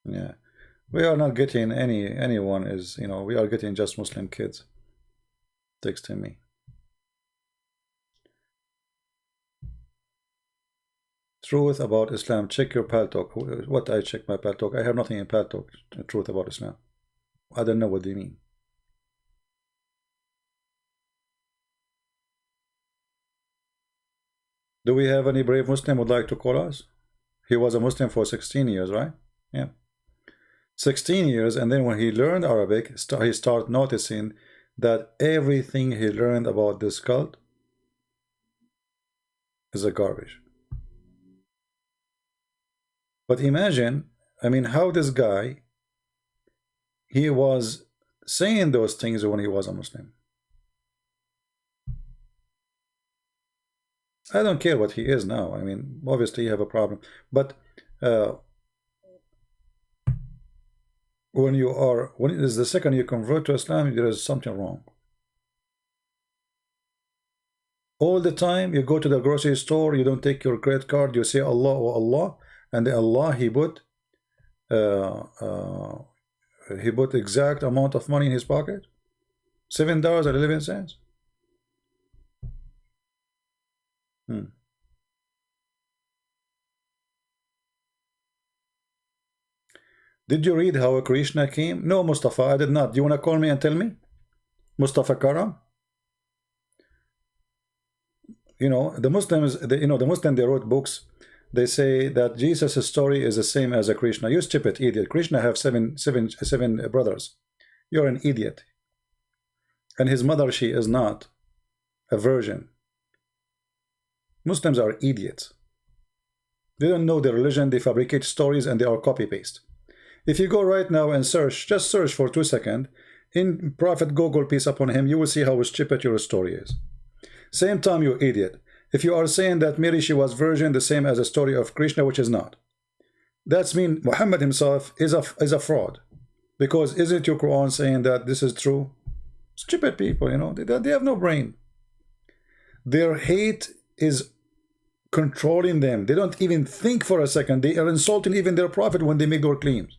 Yeah. We are not getting anyone is, you know, we are getting just Muslim kids texting me. Truth about Islam. Check your Paltalk. What I check my Paltalk? I have nothing in Paltalk. Truth about Islam. I don't know what they mean. Do we have any brave Muslim would like to call us? He was a Muslim for 16 years, right? Yeah. 16 years, and then when he learned Arabic, he started noticing that everything he learned about this cult is a garbage. But imagine, I mean, how this guy, he was saying those things when he was a Muslim. I don't care what he is now. I mean, obviously you have a problem. But when it is the second you convert to Islam, there is something wrong. All the time you go to the grocery store, you don't take your credit card, you say Allah, oh Allah, and the Allah, he put exact amount of money in his pocket, $7.11. Did you read how Krishna came? No, Mustafa, I did not. Do you want to call me and tell me? Mustafa Karam? You know, the Muslims, the Muslims, they wrote books. They say that Jesus' story is the same as a Krishna. You stupid idiot. Krishna have seven brothers. You're an idiot. And his mother, she is not a virgin. Muslims are idiots. They don't know their religion. They fabricate stories and they are copy-paste. If you go right now and search, just search for 2 seconds, in Prophet Google, peace upon him, you will see how stupid your story is. Same time, you idiot. If you are saying that Mary, she was virgin, the same as the story of Krishna, which is not. That's mean Muhammad himself is a fraud. Because isn't your Quran saying that this is true? Stupid people, you know, they have no brain. Their hate is controlling them. They don't even think for a second. They are insulting even their prophet when they make their claims.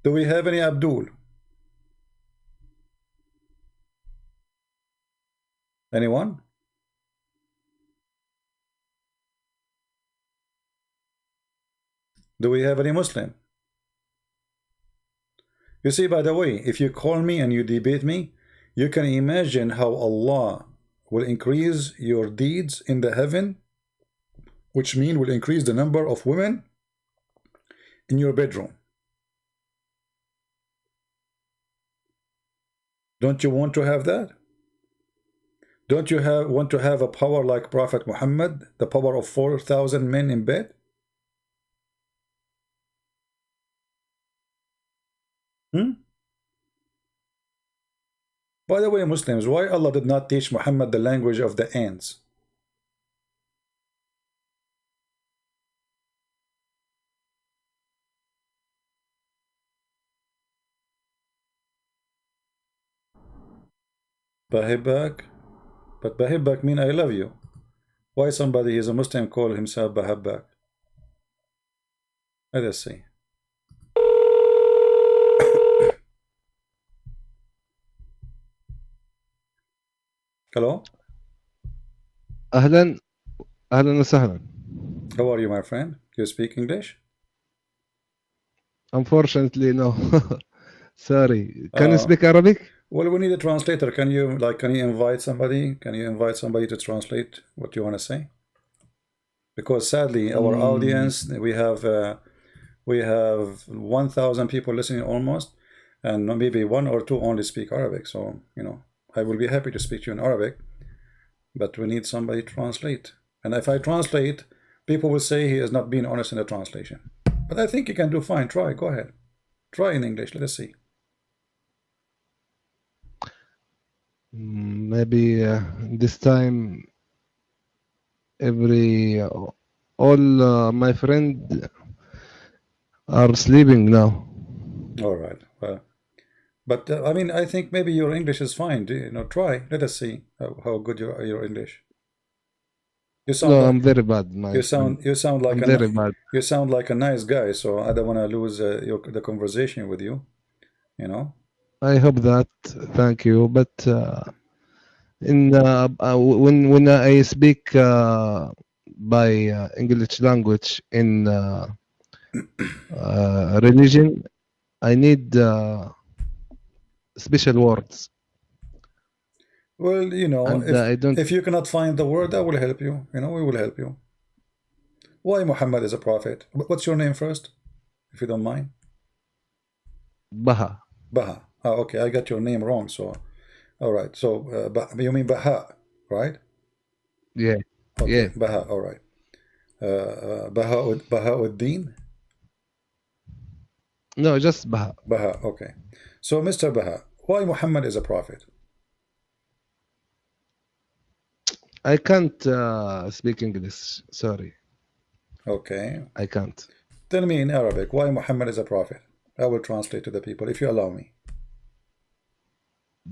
Do we have any Abdul? Anyone? Do we have any Muslim? You see, by the way, if you call me and you debate me, you can imagine how Allah will increase your deeds in the heaven, which means will increase the number of women in your bedroom. Don't you want to have that? Don't you want to have a power like Prophet Muhammad, the power of 4,000 men in bed? By the way, Muslims, why Allah did not teach Muhammad the language of the ants? Bahibak? But Bahibak mean I love you. Why somebody is a Muslim call himself Bahibak? Let us see. Hello? أهلا وسهلا. How are you, my friend? Do you speak English? Unfortunately, no. Sorry. Can you speak Arabic? Well, we need a translator. Can you invite somebody? Can you invite somebody to translate what you want to say? Because sadly, our audience, we have 1,000 people listening almost, and maybe 1 or 2 only speak Arabic. So, you know, I will be happy to speak to you in Arabic, but we need somebody to translate. And if I translate, people will say he is not being honest in the translation. But I think you can do fine. Try. Go ahead. Try in English. Let us see. Maybe this time all my friends are sleeping now. All right. Well, but I mean, I think maybe your English is fine. You know, try. Let us see how good your English. You sound. No, like, I'm very bad. You sound like I'm very bad. You sound like a nice guy. So I don't want to lose the conversation with you. You know. I hope that. Thank you. But when I speak by English language in religion, I need special words. Well, you know, and if you cannot find the word, I will help you. You know, we will help you. Why Muhammad is a prophet? What's your name first, if you don't mind? Baha. Baha. Oh, okay, I got your name wrong. So, all right. So, you mean Baha, right? Yeah. Okay. Yeah. Baha. All right. Baha'uddin? No, just Baha. Baha. Okay. So, Mr. Baha, why Muhammad is a prophet? I can't speak English. Sorry. Okay. I can't. Tell me in Arabic why Muhammad is a prophet. I will translate to the people if you allow me.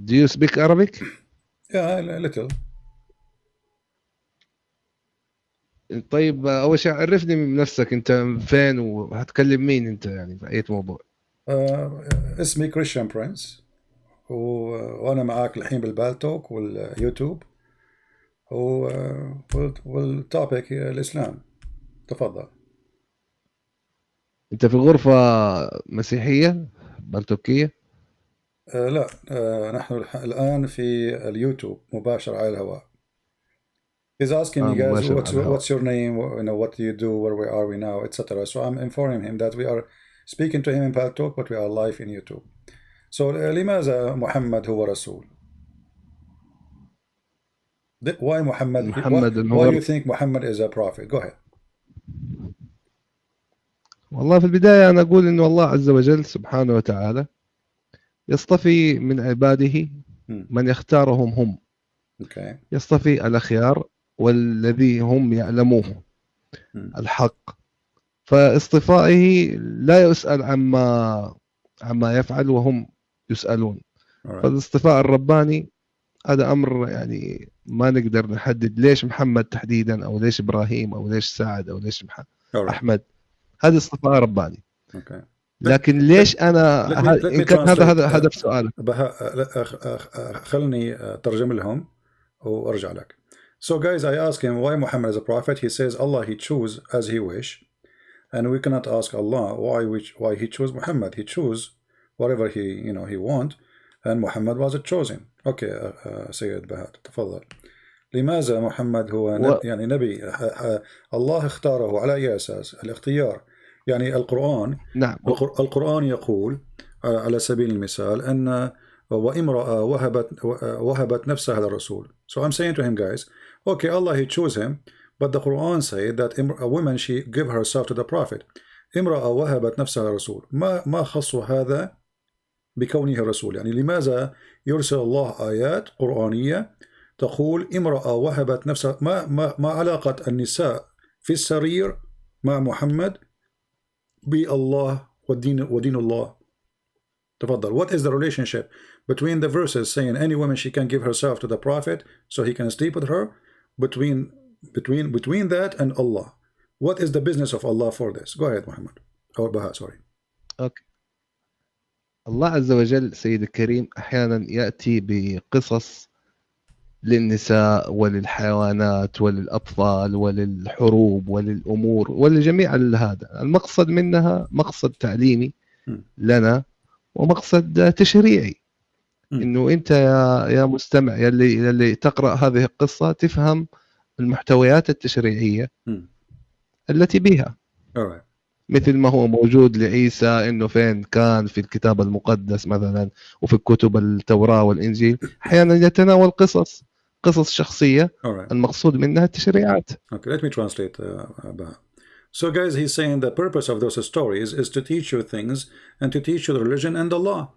Do you speak Arabic? Yeah, a little. طيب أول شيء عرفني من نفسك أنت فين وهتكلم مين أنت يعني في أي موضوع؟ اسمي كريستيان برنس وأنا معاك الحين بالبالتوك واليوتيوب والتوبيك الإسلام. تفضل. أنت في غرفة مسيحية بلتوكية؟ لا نحن الآن في اليوتيوب مباشر على الهواء. He's asking me, guys, what's your name? You know, what do you do? Where are we now, etc. So I'm informing him that we are speaking to him in Paltalk, but we are live in YouTube. So لماذا محمد هو رسول? Why Muhammad? Why do you think Muhammad is a prophet? Go ahead. والله في البداية أنا أقول إنه الله عز وجل سبحانه وتعالى يصطفي من عباده من يختارهم هم. Okay. يصطفي الأخيار والذي هم يعلموه الحق. فاصطفائه لا يسأل عما يفعل وهم يسألون. فالاصطفاء الرباني هذا أمر يعني ما نقدر نحدد ليش محمد تحديدا أو ليش إبراهيم أو ليش سعد أو ليش أحمد. هذا اصطفاء رباني. Okay. لكن ليش أنا إن كان هذا هدف سؤالك. خلني ترجم لهم وأرجع لك. So guys, I ask him why Muhammad is a prophet. He says Allah he choose as he wish, and we cannot ask Allah why he chose Muhammad. He chose whatever he want, and Muhammad was chosen. Okay, سيد بهاء تفضل. لماذا محمد هو يعني نبي الله اختاره على أي أساس؟ الاختيار يعني القرآن. نعم. القرآن يقول على سبيل المثال أن وامرأة وهبت نفسها للرسول. So I'm saying to him, guys, okay, Allah he chose him, but the Quran said that a woman she give herself to the Prophet. امرأة وهبت نفسها للرسول. ما خص هذا بكونه رسول؟ يعني لماذا يرسل الله آيات قرآنية تقول امرأة وهبت نفسها؟ ما علاقة النساء في السرير مع محمد بالله ودين الله؟ تفضل. What is the relationship between the verses saying any woman she can give herself to the Prophet so he can sleep with her, between that and Allah? What is the business of Allah for this? Go ahead, Muhammad. Or Baha, sorry. Okay. الله عز وجل سيد الكريم أحيانا يأتي بقصص للنساء وللحيوانات وللأطفال وللحروب وللأمور ولجميع هذا. المقصد منها مقصد تعليمي لنا ومقصد تشريعي. إنه أنت يا مستمع يلي تقرأ هذه القصة تفهم المحتويات التشريعية التي بها. مثل ما هو موجود لعيسى إنه فين كان في الكتاب المقدس مثلا وفي كتب التوراة والإنجيل أحيانا يتناول قصص شخصية المقصود منها التشريعات. Okay, let me translate. So guys, he's saying the purpose of those stories is to teach you things and to teach you the religion and the law.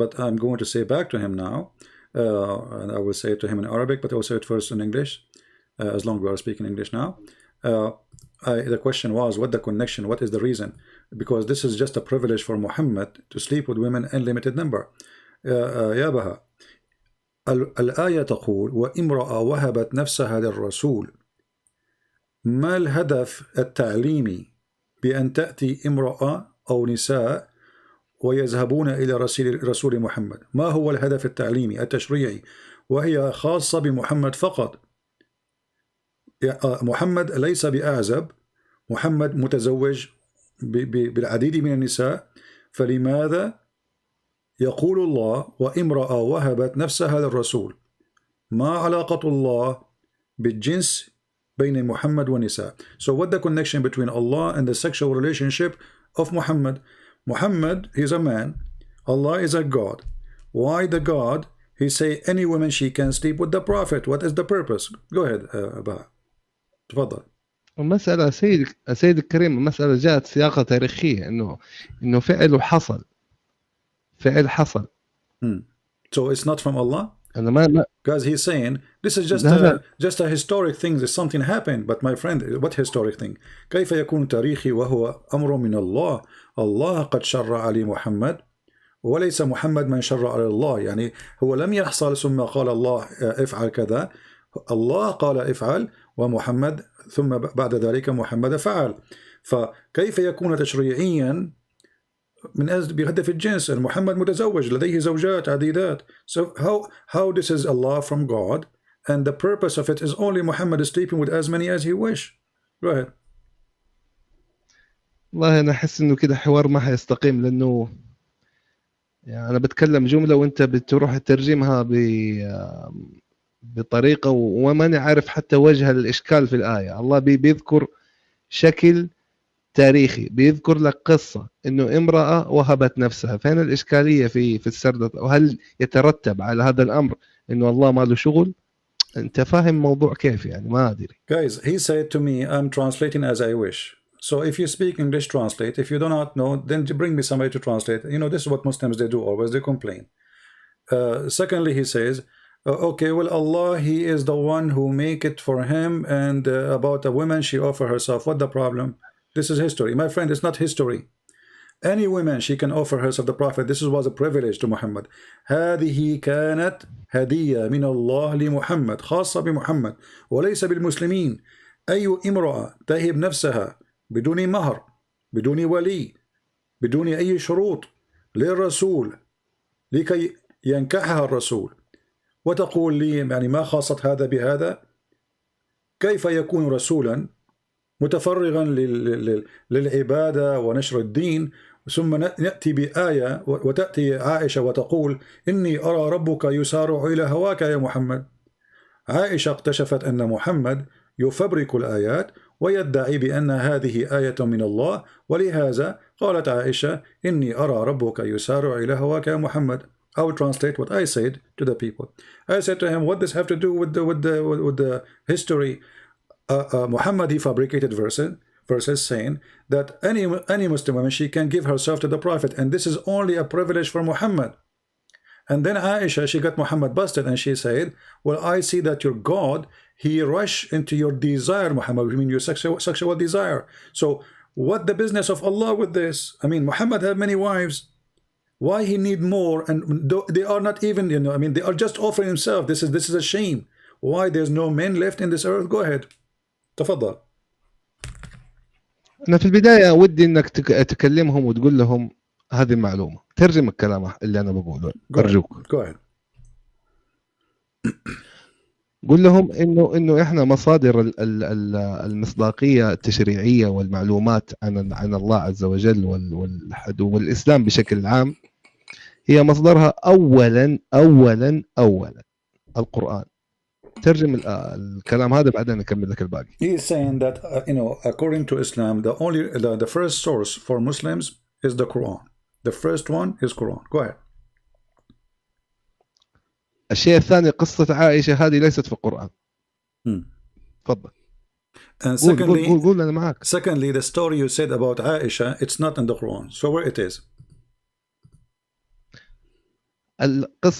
But I'm going to say back to him now, and I will say it to him in Arabic, but I will say it first in English, as long as we are speaking English now. The question was, what the connection, what is the reason? Because this is just a privilege for Muhammad to sleep with women in limited number. يا بها الآية تقول وامرأة وهبت نفسها للرسول. ما الهدف التعليمي بأن تأتي امرأة أو نساء ويذهبون إلى رسول محمد؟ ما هو الهدف التعليمي التشريعي؟ وهي خاصة بمحمد فقط. محمد ليس بأعزب، محمد متزوج بالعديد من النساء، فلماذا يقول الله وامرأة وهبت نفسها للرسول؟ ما علاقة الله بالجنس بين محمد والنساء؟ So what the connection between Allah and the sexual relationship of Muhammad? Muhammad, he's a man. Allah is a God. Why the God? He say any woman she can sleep with the Prophet. What is the purpose? Go ahead, Baha. تفضل. المسألة سيد الكريم، المسألة جاءت سياقة تاريخية إنه فعل حصل. So it's not from Allah? أنا ما Guys, he's saying this is just a historic thing. That something happened. But my friend, what historic thing? كيف يكون تاريخي وهو أمر من الله؟ الله قد شرع لمحمد وليس محمد من شرع على الله. يعني هو لم يحصل ثم قال الله افعل كذا. الله قال افعل ومحمد ثم بعد ذلك محمد فعل. فكيف يكون تشريعيا من أجل بهدف الجنس؟ محمد متزوج لديه زوجات عديدات. So how this is Allah from God and the purpose of it is only Muhammad is sleeping with as many as he wish. Go ahead. والله أنا أحس إنه كده حوار ما حيستقيم، لأنه يعني أنا بتكلم جملة وأنت بتروح تترجمها بطريقة وما نعرف حتى وجه الإشكال في الآية. الله بيذكر شكل تاريخي، بيذكر لك قصة إنه امرأة وهبت نفسها. فين الإشكالية في السرد؟ وهل يترتب على هذا الأمر إنه الله ما له شغل؟ أنت فاهم موضوع كيف؟ يعني ما أدري. Guys, he said to me, I'm translating as I wish. So if you speak English, translate. If you do not know, then bring me somebody to translate. You know, this is what Muslims they do always. They complain. Secondly, he says, okay, well, Allah, he is the one who make it for him, and about a woman, she offer herself. What the problem? This is history. My friend, it's not history. Any woman, she can offer herself the Prophet. This was a privilege to Muhammad. هذه كانت هدية من الله لمحمد خاصة بمحمد وليس بالمسلمين. أي امرأة تهب نفسها بدون مهر بدون ولي بدون أي شروط للرسول لكي ينكحها الرسول، وتقول لي يعني ما خاصة هذا بهذا؟ كيف يكون رسولا متفرغا للعبادة ونشر الدين، ثم نأتي بآية وتأتي عائشة وتقول إني أرى ربك يسارع إلى هواك يا محمد. عائشة اكتشفت أن محمد يفبرك الآيات ويدعي بأن هذه آية من الله، ولهذا قالت عائشة إني أرى ربك يسارع إلى هواك يا محمد. I will translate what I said to the people. I said to him, what does have to do with the history? Muhammad, he fabricated verses saying that any Muslim woman, she can give herself to the Prophet, and this is only a privilege for Muhammad. And then Aisha, she got Muhammad busted, and she said, well, I see that your God, he rushed into your desire, Muhammad, I mean your sexual desire. So what the business of Allah with this? I mean, Muhammad had many wives. Why he need more? And they are not even, you know, I mean, they are just offering himself. This is a shame. Why there's no men left in this earth? Go ahead. تفضل. أنا في البداية ودي إنك تكلمهم وتقول لهم هذه المعلومة، ترجم الكلام اللي أنا بقوله أرجوك. Go ahead. قول لهم إنه إحنا مصادر المصداقية التشريعية والمعلومات عن الله عز وجل والإسلام بشكل عام هي مصدرها أولا القرآن. ترجم الكلام هذا بعدين نكمل لك الباقي. He is saying that according to Islam, the first source for Muslims is the Quran. The first one is Quran. Go ahead. الشيء الثاني قصة عائشة هذه ليست في القرآن. تفضل. And secondly, قول أنا معك. Secondly, the story you said about Aisha, it's not in the Quran. So where it is?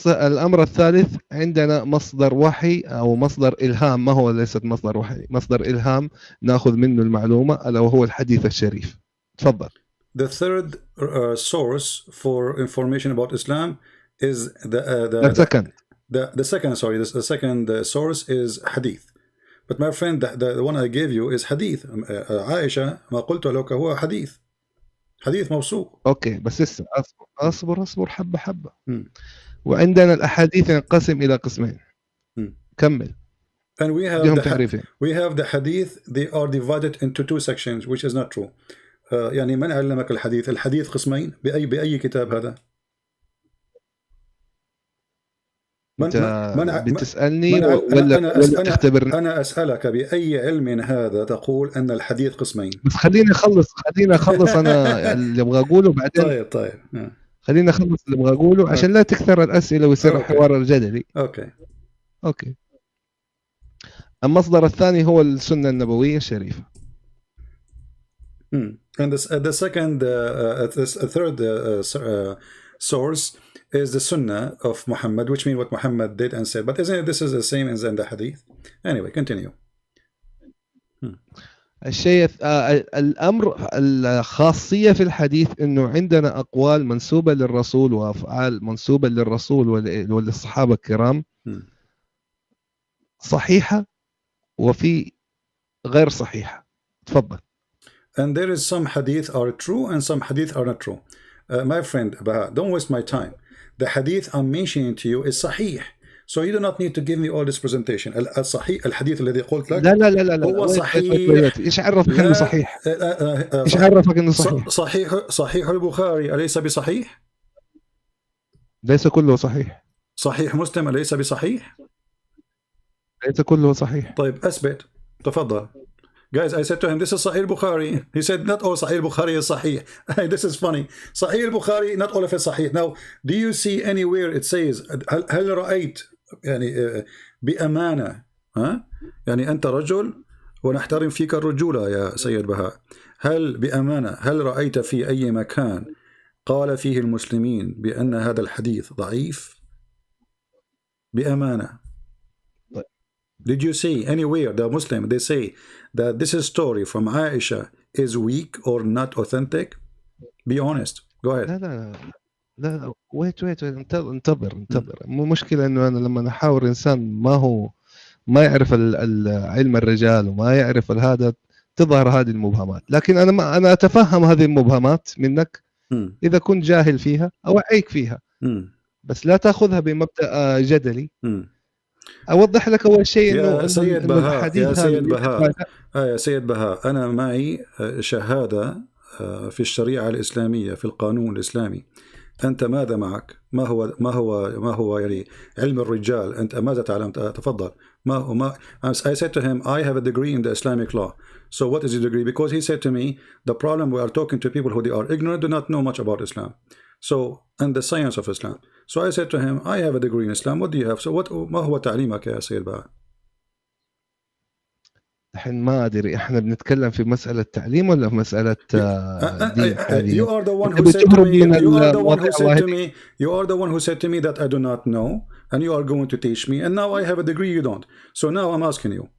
الأمر الثالث عندنا مصدر وحي أو مصدر إلهام، ما هو ليست مصدر وحي، مصدر إلهام نأخذ منه المعلومة ألا وهو الحديث الشريف. تفضل. The third source for information about Islam is the second. The second source is hadith. But my friend, the one I gave you is hadith. عائشة ما قلت لك هو حديث موثوق. اوكي بس اصبر حبة. وعندنا الاحاديث ينقسم الى قسمين. كمل. And we have the hadith, they are divided into two sections, which is not true. يعني من علمك الحديث قسمين بأي كتاب هذا؟ بتسألني ولا تختبرني؟ أنا أسألك بأي علم هذا تقول أن الحديث قسمين؟ بس خليني أخلص أنا اللي أبغى أقوله بعدين. طيب. خليني أخلص اللي أبغى أقوله عشان لا تكثر الأسئلة ويصير الحوار الجدلي. أوكي. المصدر الثاني هو السنة النبوية الشريفة. And the third source is the Sunnah of Muhammad, which means what Muhammad did and said. But isn't it this is the same as in the Hadith? Anyway, continue. الشيء الأمر الخاصية في الحديث إنه عندنا أقوال منسوبة للرسول وأفعال منسوبة للرسول وللصحابة الكرام صحيحة وفي غير صحيحة. تفضل. And there is some hadith are true and some hadith are not true. My friend, don't waste my time. The hadith I'm mentioning to you is sahih. So you do not need to give me all this presentation. الصحيح الحديث الذي قلت لك لا هو صحيح. ايش عرفك انه صحيح؟ ايش عرفك انه صحيح؟ صحيح البخاري أليس بصحيح؟ ليس كله صحيح. صحيح مسلم أليس بصحيح؟ ليس كله صحيح. طيب أثبت. تفضل. Guys, I said to him, this is Sahih Bukhari. He said, not all Sahih Bukhari is Sahih. This is funny. Sahih Bukhari, not all of it Sahih. Now, do you see anywhere it says, هل رأيت يعني بأمانة يعني أنت رجل ونحترم فيك الرجولة يا سيد بهاء، هل بأمانة هل رأيت في أي مكان قال فيه المسلمين بأن هذا الحديث ضعيف؟ بأمانة. Did you see anywhere the Muslim they say that this story from Aisha is weak or not authentic? Be honest. Go ahead. لا wait انتظر. مو مشكلة انه انا لما احاور انسان ما يعرف علم الرجال وما يعرف هذا تظهر هذه المبهمات، لكن انا اتفهم هذه المبهمات منك اذا كنت جاهل فيها اوعيك فيها، بس لا تاخذها بمبدأ جدلي. اوضح لك اول شيء يا سيد بهاء، يا الحديث هذا سيد اللي بهاء، يا سيد بهاء، أنا معي شهادة في الشريعة الإسلامية، في القانون الإسلامي. أنت ماذا معك؟ ما هو يعني علم الرجال؟ أنت ماذا تعلم؟ تفضل. ما I said to him, I have a degree in the Islamic law. So what is your degree? Because he said to me, the problem we are talking to people who they are ignorant, do not know much about Islam. So and the science of Islam. So I said to him, I have a degree in Islam. What do you have? So ما هو تعليمك يا سيد بهاء؟ الحين ما ادري احنا بنتكلم في مساله تعليم ولا في مساله دين حاليا. You are the one انت who said to بتهرب me. من You are the one المواضيع. who said to me. You are the one who said to me that I do not know, and you are going to teach me. And now I have a degree, you don't. So now I'm asking you,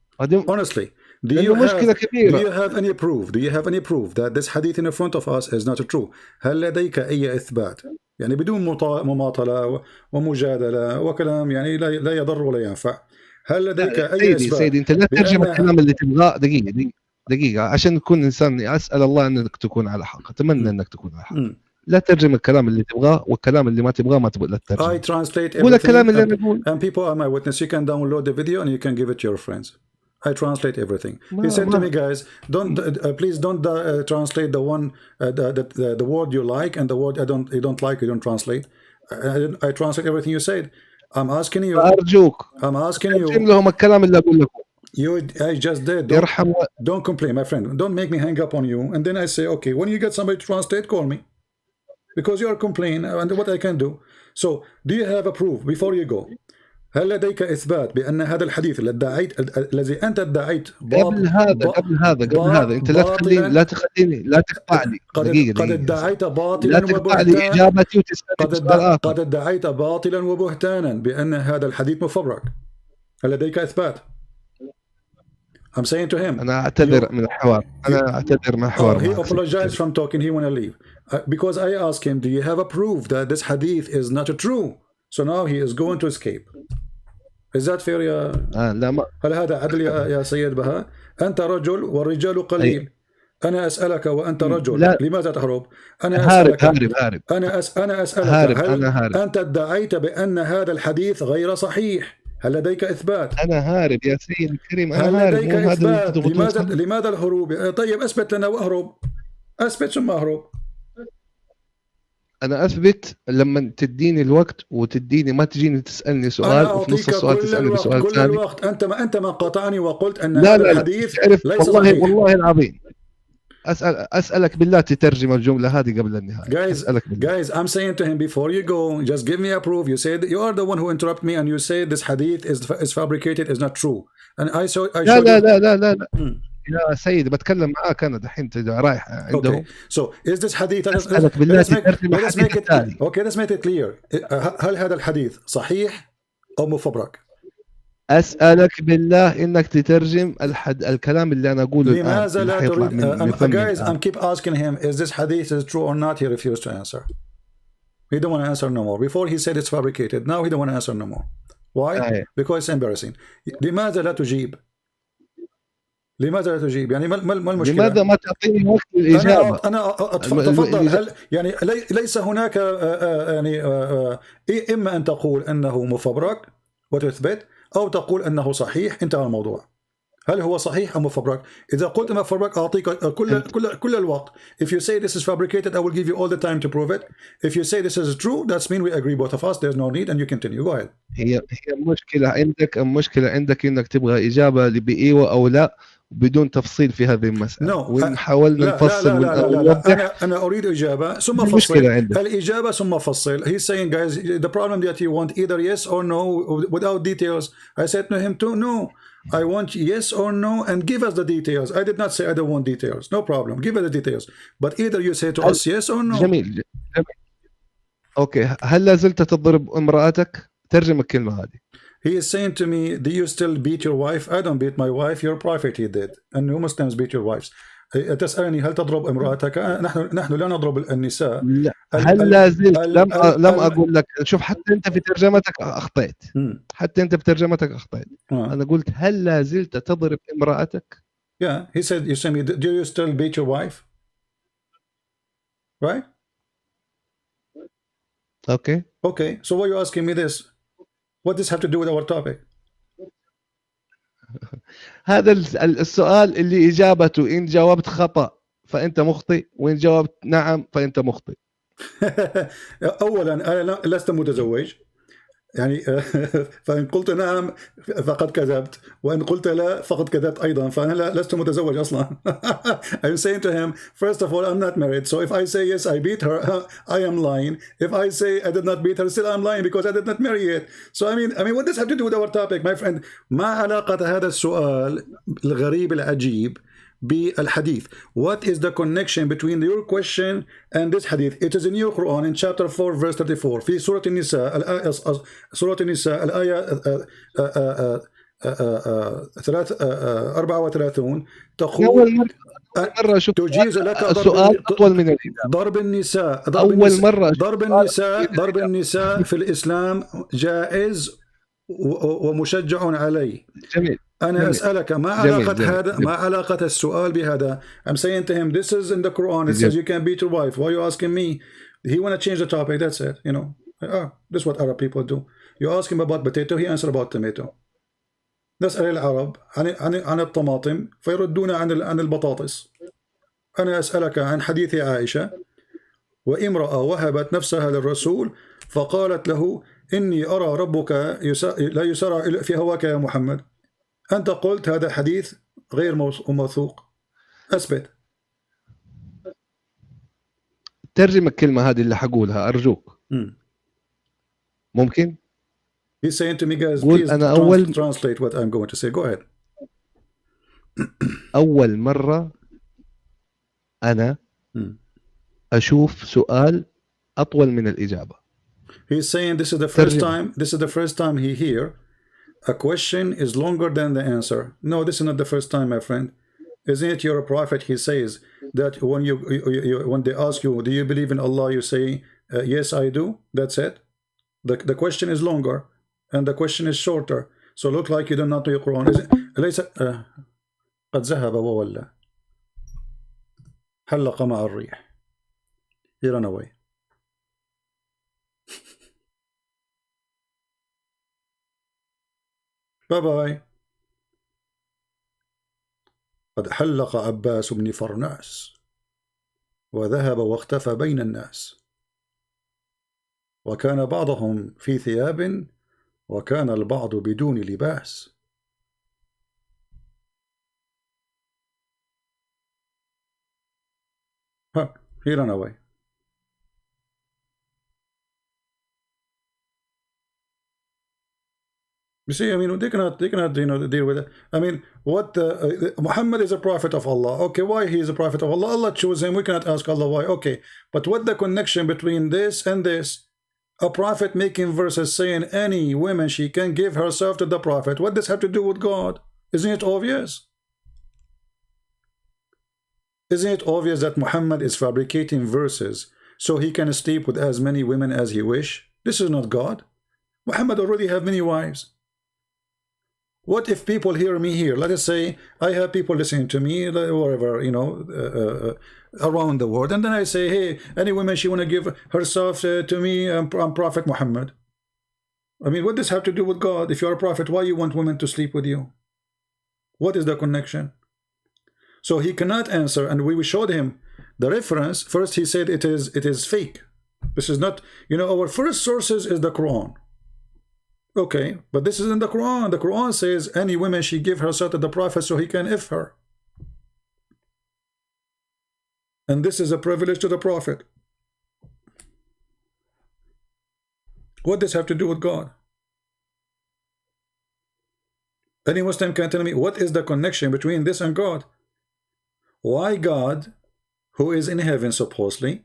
honestly, do you مشكله كبيره. have any proof? Do you have any proof that this hadith in front of us is not true? هل لديك أي إثبات؟ يعني بدون مماطلة ومجادلة وكلام يعني لا يضر ولا ينفع. هل لديك أي إثبات؟ سيدي انت لا ترجم الكلام اللي تبغاه. دقيقه عشان نكون انسان. اسال الله انك تكون على حق. اتمنى انك تكون على حق. لا ترجم الكلام اللي تبغاه، والكلام اللي ما تبغاه ما تبغى لا ترجم. I translate قول الكلام اللي everything, انا اقول. and people are my witness. You can download the video and you can give it to your friends. I translate everything. He said to me, guys, please don't translate the one the word you like, and the word you don't like, you don't translate. I translate everything you said. I'm asking you. أرجوك I'm asking ترجم you. لهم الكلام اللي أقول لكم. I just did. Don't complain, my friend. Don't make me hang up on you. And then I say, okay, when you get somebody to translate, call me. Because you are complaining, and what I can do. So, do you have a proof before you go? هل لديك إثبات بأن هذا الحديث الذي أنت ادعيت قبل هذا أنت لا تخليني لا تقطع لي. قد ادعيت باطلا وبهتانا. قد ادعيت باطلا وبهتانا بأن هذا الحديث مفبرك. هل لديك إثبات؟ I'm saying to him. أنا أعتذر من الحوار. He apologized from talking. He want to leave because I asked him, do you have a proof that this hadith is not true? So now he is going to escape. Is that fair يا لا ما. هل هذا عدل يا سيد بهاء؟ أنت رجل والرجال قليل. أنا أسألك وأنت رجل. لا. لماذا تهرب؟ أنا أسألك. أنا أسألك هل أنت ادعيت بأن هذا الحديث غير صحيح؟ هل لديك إثبات؟ أنا هارب يا سيدي الكريم. هل لديك إثبات؟ لماذا الهروب؟ طيب أثبت لنا وأهرب. أثبت ثم أهرب. أنا أثبت لما تديني الوقت وتديني، ما تجيني تسألني سؤال وفي نص السؤال تسألني سؤال ثاني. كل الوقت أنت ما قاطعني وقلت أن هذا الحديث ليس صحيح. والله العظيم أسألك بالله تترجم الجملة هذه قبل النهاية. Guys, I'm saying to him before you go, just give me a proof. You said you are the one who interrupted me, and you say this hadith is fabricated, is not true. And I showed لا. يا سيد بتكلم معاك أنا دحين رايح عندهم. So is this hadith? أسألك بالله تترجم الحديث التالي. Okay, let's make it clear. هل هذا الحديث صحيح أو مفبرك؟ أسألك بالله إنك تترجم الكلام اللي أنا أقوله الآن. لماذا لا تريد؟ Guys, I'm keep asking him, is this hadith is true or not? He refused to answer. He don't want to answer no more. Before he said it's fabricated. Now he don't want to answer no more. Why? Because it's embarrassing. لماذا لا تجيب؟ يعني ما المشكلة؟ لماذا ما تعطيني وقت الإجابة؟ أنا تفضل. هل يعني ليس هناك يعني إما أن تقول أنه مفبرك وتثبت، أو تقول أنه صحيح، انتهى الموضوع. هل هو صحيح أم مفبرك؟ إذا قلت مفبرك أعطيك كل الوقت. If you say this is fabricated, I will give you all the time to prove it. If you say this is true, that's mean we agree both of us. There's no need, and you continue. Go ahead. هي المشكلة عندك إنك تبغى إجابة بإيوة أو لا بدون تفصيل في هذه المسألة. وإن حاولنا نفصل ونوضح. أنا أريد إجابة ثم فصل. الإجابة ثم فصل. He's saying, guys, the problem that you want either yes or no without details. I said to him too, no. I want yes or no, and give us the details. I did not say I don't want details. No problem. Give us the details. But either you say to us yes or no. جميل. أوكي. هل لازلت تضرب امرأتك؟ ترجم الكلمة هذه. He is saying to me, do you still beat your wife? I don't beat my wife. Your prophet he did. And you Muslims beat your wives. تسألني هل تضرب امرأتك؟ نحن لا نضرب النساء. لا. هل لازلت؟ لم أقول لك. شوف حتى أنت في ترجمتك أخطأت. أنا قلت هل لازلت تضرب امرأتك؟ Yeah, he said, you say me, do you still beat your wife? Right? Okay. So why are you asking me this? What does this have to do with our topic? هذا السؤال اللي إجابته إن جاوبت خطأ فأنت مخطئ، وإن جاوبت نعم فأنت مخطئ. أولا أنا لست متزوج يعني فإن قلت نعم فقد كذبت، وإن قلت لا فقد كذبت أيضا، فأنا لست متزوج أصلا. I'm saying to him, first of all, I'm not married, so if I say yes I beat her, I am lying. If I say I did not beat her, still I'm lying because I did not marry yet. So I mean what does this have to do with our topic, my friend? ما علاقة هذا السؤال الغريب العجيب بالحديث? What is the connection between your question and this hadith? It is in your Quran in chapter 4 verse 34 في سورة النساء سورة النساء الآية 34 تقول أول مرة أشوف تجيز لك سؤال أطول من ضرب النساء. أول مرة ضرب النساء في الإسلام جائز ومشجع عليه. جميل. أنا أسألك ما علاقة هذا ما علاقة السؤال بهذا؟ I'm saying to him this is in the Quran, it says you can beat your wife. Why are you asking me? He want to change the topic, that's it, you know. This is what Arab people do. You ask him about potato, he answer about tomato. نسأل العرب عن الطماطم فيردون عن البطاطس. أنا أسألك عن حديث عائشة وامرأة وهبت نفسها للرسول فقالت له إني أرى ربك لا يسارع في هواك يا محمد. أنت قلت هذا حديث غير موثوق. أثبت. ترجم الكلمة هذه اللي حقولها أرجوك. ممكن؟ He's saying to me, guys, please translate what I'm going to say. Go ahead. أول مرة أنا أشوف سؤال أطول من الإجابة. He's saying this is the first time he hear a question is longer than the answer. No, this is not the first time, my friend. Isn't it you're a prophet? He says that when when they ask you, do you believe in Allah? You say, yes, I do. That's it. The question is longer and the question is shorter. So look like you do not know your Quran. ليس قد ذهب وولى حلق مع الريح. He ran away. باي باي. قد حلق عباس بن فرناس وذهب واختفى بين الناس وكان بعضهم في ثياب وكان البعض بدون لباس. He ran away. You see, I mean, they cannot deal with it. I mean, what Muhammad is a prophet of Allah. Okay, why he is a prophet of Allah? Allah chose him. We cannot ask Allah why. Okay, but what the connection between this and this? A prophet making verses saying any woman she can give herself to the prophet. What does have to do with God? Isn't it obvious? Isn't it obvious that Muhammad is fabricating verses so he can sleep with as many women as he wish? This is not God. Muhammad already have many wives. What if people hear me here? Let us say I have people listening to me, wherever, you know, around the world, and then I say, hey, any woman she want to give herself to me, I'm Prophet Muhammad. I mean, what does this have to do with God? If you're a prophet, why you want women to sleep with you? What is the connection? So he cannot answer, and we showed him the reference. First he said it is fake. This is not, you know, our first sources is the Quran. Okay, but this is in the Quran. The Quran says any woman she give herself to the prophet so he can if her. And this is a privilege to the prophet. What does this have to do with God? Any Muslim can tell me what is the connection between this and God? Why God, who is in heaven supposedly,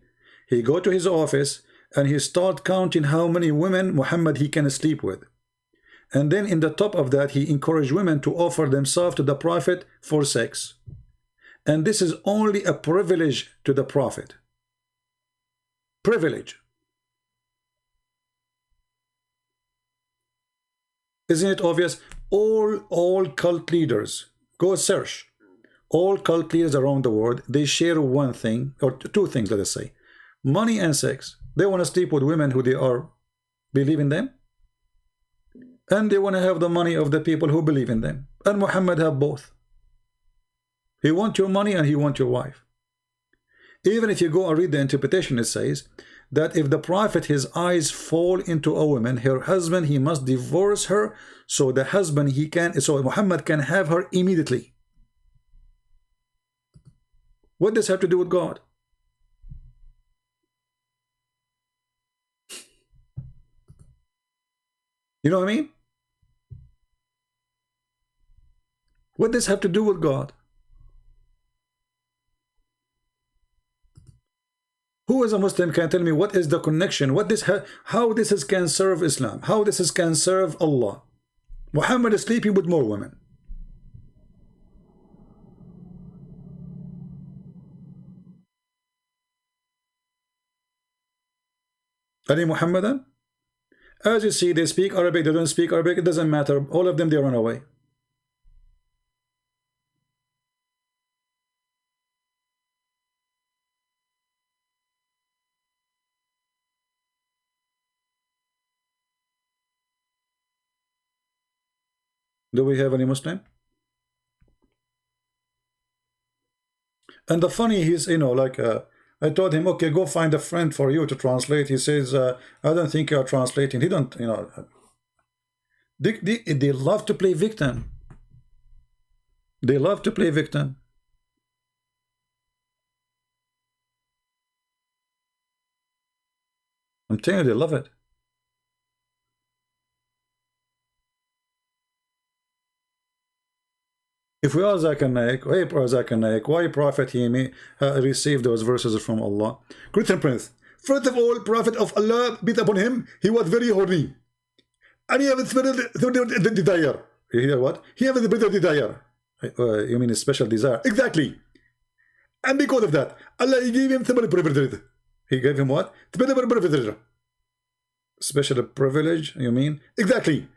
he go to his office and he start counting how many women Muhammad he can sleep with. And then in the top of that, he encouraged women to offer themselves to the prophet for sex. And this is only a privilege to the prophet. Privilege. Isn't it obvious? All cult leaders, go search. All cult leaders around the world, they share one thing, or two things, let us say. Money and sex. They want to sleep with women who they are believe in them. And they want to have the money of the people who believe in them. And Muhammad have both. He wants your money and he wants your wife. Even if you go and read the interpretation, it says that if the prophet, his eyes fall into a woman, her husband, he must divorce her, so the husband, so Muhammad can have her immediately. What does this have to do with God? You know what I mean? What does this have to do with God? Who is a Muslim can tell me what is the connection? How this can serve Islam? How this can serve Allah? Muhammad is sleeping with more women. Any Muhammadan? As you see, they speak Arabic, they don't speak Arabic, it doesn't matter. All of them, they run away. Do we have any Muslim? And the funny is, you know, like I told him, okay, go find a friend for you to translate. He says, I don't think you're translating. He don't, you know. They love to play victim. They love to play victim. I'm telling you, they love it. If we are Zakir Naik, hey, Zakir Naik, why Prophet he may receive those verses from Allah? Christian Prince, first of all, Prophet of Allah, be upon him, he was very horny. And he have a special desire. You hear what? He have a special desire. You mean a special desire? Exactly. And because of that, Allah he gave him special privilege. He gave him what? Special privilege. Special privilege, you mean? Exactly.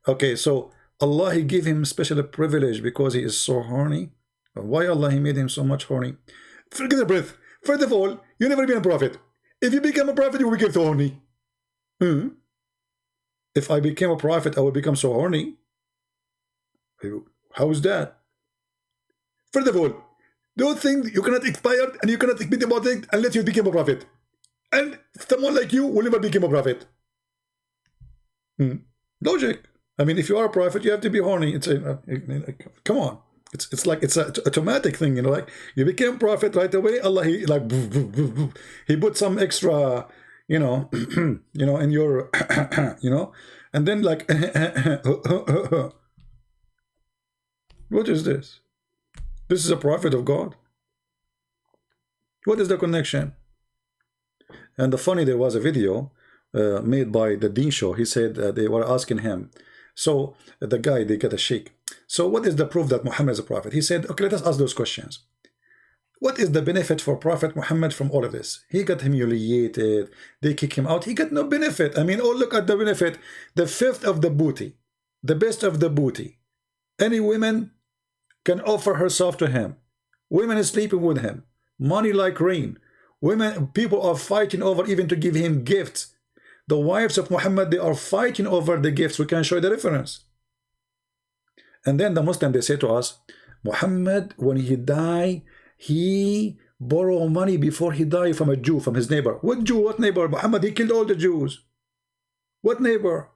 Okay, so Allah he gave him special privilege because he is so horny. Why Allah he made him so much horny? Forget the breath. First of all, you never been a prophet. If you become a prophet, you will become so horny. If I became a prophet, I will become so horny. How is that? First of all, those things you cannot expire and you cannot speak about it unless you become a prophet. And someone like you will never become a prophet. Logic. I mean, if you are a prophet, you have to be horny. It's come on. It's like it's an automatic thing, you know. Like you became prophet right away. Allah, he like he put some extra, you know, you know, in your, you know, and then like, what is this? This is a prophet of God. What is the connection? And the funny, there was a video made by the Deen Show. He said they were asking him. So the guy, they get a sheikh. So what is the proof that Muhammad is a prophet? He said, okay, let us ask those questions. What is the benefit for Prophet Muhammad from all of this? He got humiliated. They kick him out. He got no benefit. I mean, oh, look at the benefit. The fifth of the booty. The best of the booty. Any woman can offer herself to him. Women are sleeping with him. Money like rain. Women, people are fighting over even to give him gifts. The wives of Muhammad, they are fighting over the gifts. We can show you the reference. And then the Muslim, they say to us, Muhammad, when he died, he borrowed money before he died from a Jew, from his neighbor. What Jew? What neighbor? Muhammad, he killed all the Jews. What neighbor?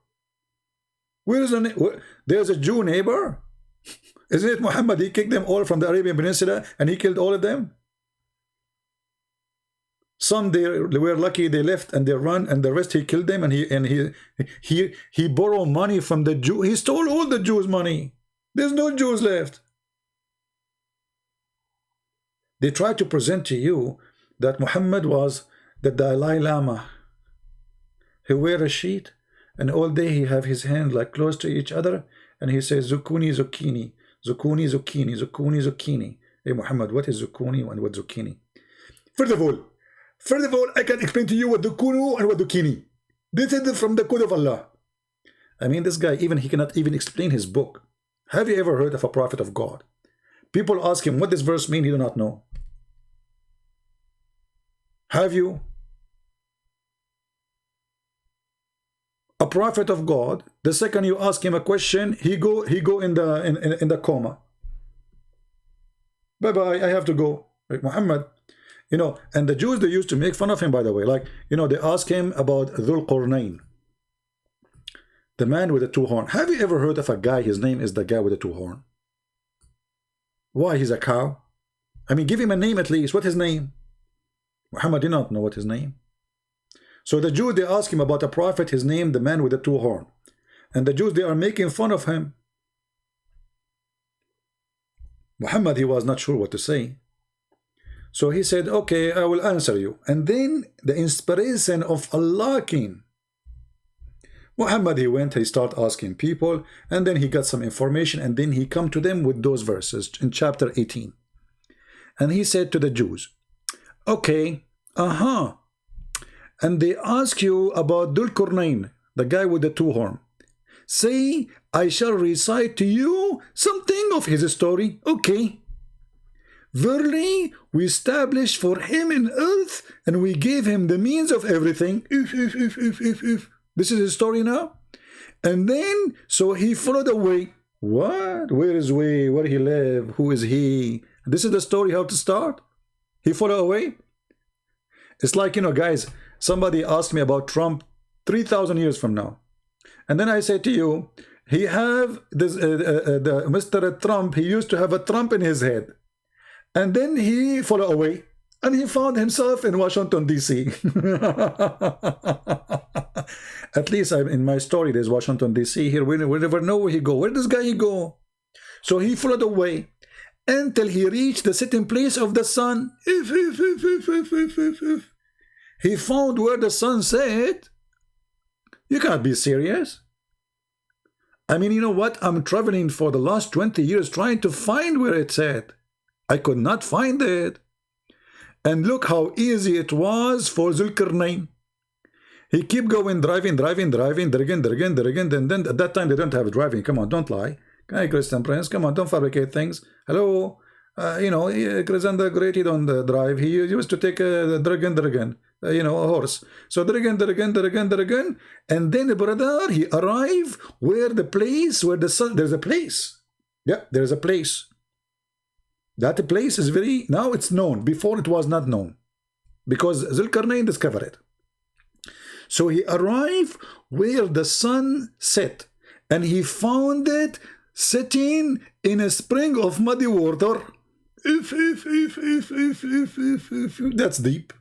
Where is there's a Jew neighbor? Isn't it Muhammad? He kicked them all from the Arabian Peninsula and he killed all of them. Some they were lucky, they left and they run, and the rest he killed them, and he borrowed money from the Jew. He stole all the Jews' money. There's no Jews left. They try to present to you that Muhammad was the Dalai Lama. He wear a sheet, and all day he have his hand like close to each other, and he says zucchini, zucchini, zucchini, zucchini, zucchini, zucchini. Hey Muhammad, what is zucchini and what zucchini? First of all, I can explain to you what zucchini and what zucchini. This is from the code of Allah. I mean, this guy, even he cannot even explain his book. Have you ever heard of a prophet of God? People ask him what this verse means, he do not know. Have you? A prophet of God. The second you ask him a question, he go in the coma. Bye bye, I have to go. Like Muhammad, you know. And the Jews, they used to make fun of him, by the way. Like, you know, they ask him about Dhul Qarnayn, the man with the two horn. Have you ever heard of a guy, his name is the guy with the two horn? Why, he's a cow? I mean, give him a name at least. What's his name? Muhammad did not know what his name. So the Jews, they ask him about a prophet, his name, the man with the two horn. And the Jews, they are making fun of him. Muhammad, he was not sure what to say. So he said, okay, I will answer you. And then the inspiration of Allah came. Muhammad, he went, he started asking people, and then he got some information, and then he come to them with those verses in chapter 18. And he said to the Jews, okay, and they ask you about Dhul Qarnayn, the guy with the two horn. Say, I shall recite to you something of his story. Okay. Verily, we established for him in earth, and we gave him the means of everything. This is his story now. And then, so he followed the way. What? Where is we? Where he live? Who is he? This is the story, how to start. He followed away. It's like, you know, guys, somebody asked me about Trump 3,000 years from now. And then I say to you, he have this, Mr. Trump, he used to have a Trump in his head. And then he followed away. And he found himself in Washington, D.C. At least in my story, there's Washington, D.C. Here. We never know where he go. Where does guy go? So he followed away until he reached the sitting place of the sun. He found where the sun set. You can't be serious. I mean, you know what? I'm traveling for the last 20 years trying to find where it's at. I could not find it. And look how easy it was for Zulkarnain. He kept going, driving, and then at that time they don't have driving. Come on, don't lie. Hi, Christian Prince, come on, don't fabricate things. Hello, you know, Christian the Great, he don't drive. He used to take a dragon, you know, a horse. So dragon, and then the brother, he arrived where the place, where the sun, there's a place. Yeah, there's a place. That place is very, now it's known. Before it was not known. Because Zulkarnain discovered it. So he arrived where the sun set. And he found it sitting in a spring of muddy water. That's deep.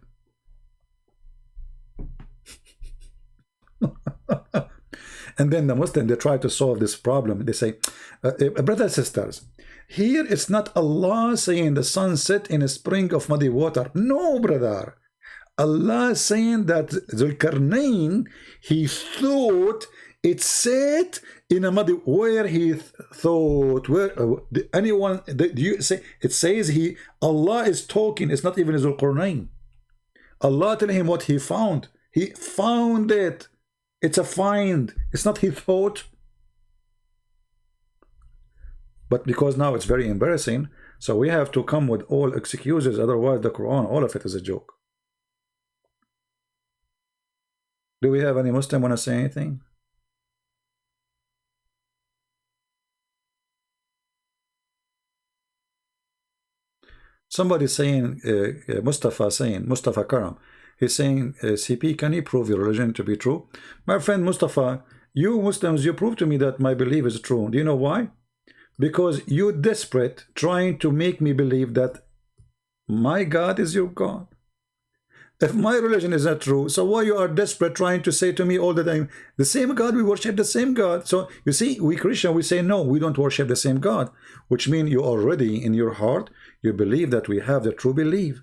And then the Muslims, they try to solve this problem. They say, brothers and sisters, here it's not Allah saying the sun set in a spring of muddy water. No, brother. Allah is saying that Zulkarnain, he thought it set in a muddy, where he thought, where anyone, do you say, it says Allah is talking, it's not even Zulkarnain. Allah telling him what he found. He found it. It's a find. It's not he thought. But because now it's very embarrassing, so we have to come with all excuses, otherwise the Quran, all of it is a joke. Do we have any Muslim want to say anything? Somebody saying, Mustafa Karam, he's saying, CP, can you prove your religion to be true? My friend Mustafa, you Muslims, you prove to me that my belief is true. Do you know why? Because you're desperate trying to make me believe that my God is your God. If my religion is not true, so why you are desperate trying to say to me all the time, the same God, we worship the same God. So you see, we Christian, we say no, we don't worship the same God, which means you already in your heart, you believe that we have the true belief.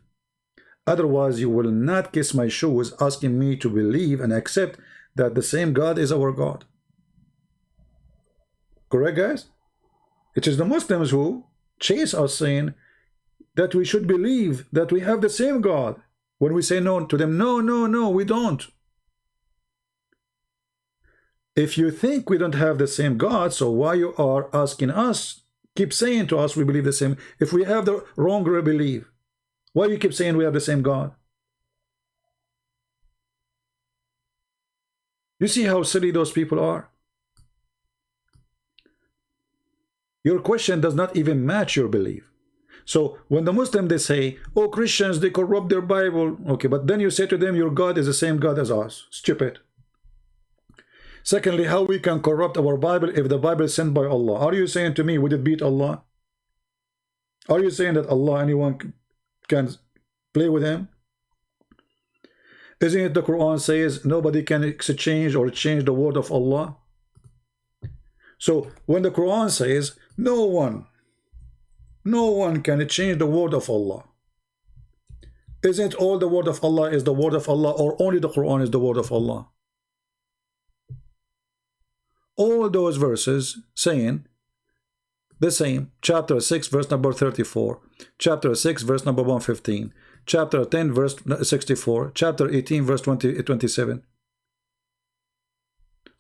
Otherwise, you will not kiss my shoes asking me to believe and accept that the same God is our God. Correct, guys? It is the Muslims who chase us saying that we should believe that we have the same God. When we say no to them, no, we don't. If you think we don't have the same God, so why you are asking us, keep saying to us we believe the same, if we have the wrong belief, why you keep saying we have the same God? You see how silly those people are? Your question does not even match your belief. So when the Muslim, they say, oh, Christians, they corrupt their Bible. Okay, but then you say to them, your God is the same God as us. Stupid. Secondly, how we can corrupt our Bible if the Bible is sent by Allah? Are you saying to me, would it beat Allah? Are you saying that Allah, anyone can play with him? Isn't it the Quran says nobody can exchange or change the word of Allah? So when the Quran says no one can change the word of Allah, isn't all the word of Allah is the word of Allah, or only the Quran is the word of Allah? All those verses saying the same. Chapter 6 verse number 34, chapter 6 verse number 115, chapter 10 verse 64, chapter 18 verse 27.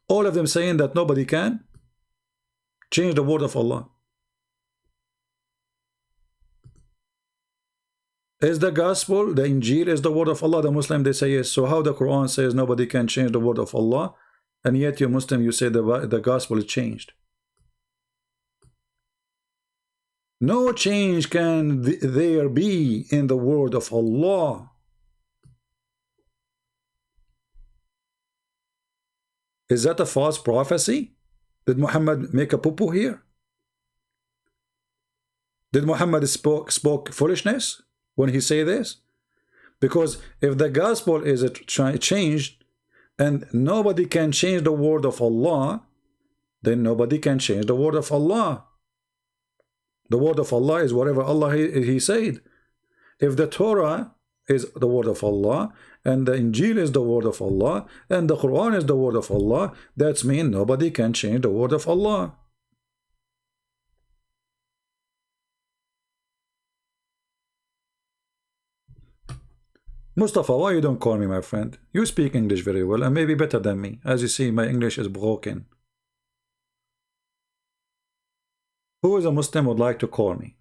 All of them saying that nobody can change the word of Allah. Is the gospel, the Injil is the word of Allah? The Muslim, they say yes. So how the Quran says nobody can change the word of Allah, and yet you Muslim, you say the gospel is changed? No change can there be in the word of Allah. Is that a false prophecy? Did Muhammad make a poo-poo here? Did Muhammad spoke foolishness when he say this? Because if the gospel is changed and nobody can change the word of Allah, then nobody can change the word of Allah. The word of Allah is whatever Allah he said. If the Torah is the word of Allah, and the Injil is the word of Allah, and the Quran is the word of Allah, that means nobody can change the word of Allah. Mustafa, why you don't call me my friend? You speak English very well, and maybe better than me. As you see, my English is broken. Who is a Muslim would like to call me?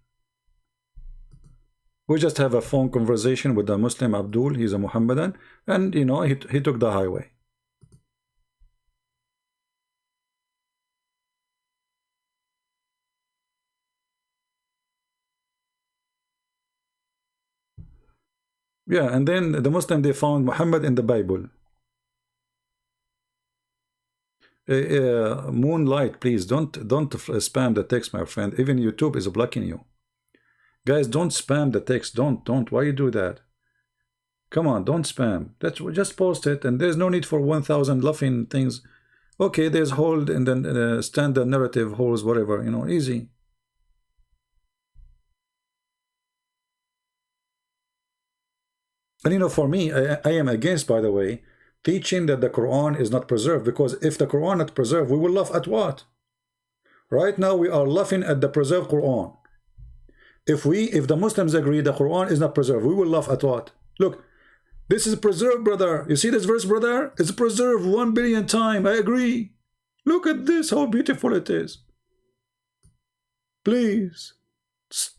We just have a phone conversation with the Muslim Abdul. He's a Muhammadan, and you know, he took the highway. Yeah, and then the Muslim, they found Muhammad in the Bible. Moonlight, please don't spam the text, my friend. Even YouTube is blocking you. Guys, don't spam the text. Don't. Why you do that? Come on, don't spam. Just post it, and there's no need for 1,000 laughing things. Okay, there's hold, and then standard narrative holds, whatever, you know, easy. And you know, for me, I am against, by the way, teaching that the Quran is not preserved, because if the Quran not preserved, we will laugh at what? Right now we are laughing at the preserved Quran. If the Muslims agree the Quran is not preserved, we will laugh at what? Look, this is preserved, brother. You see this verse, brother? It's preserved 1 billion times. I agree. Look at this, how beautiful it is. Please,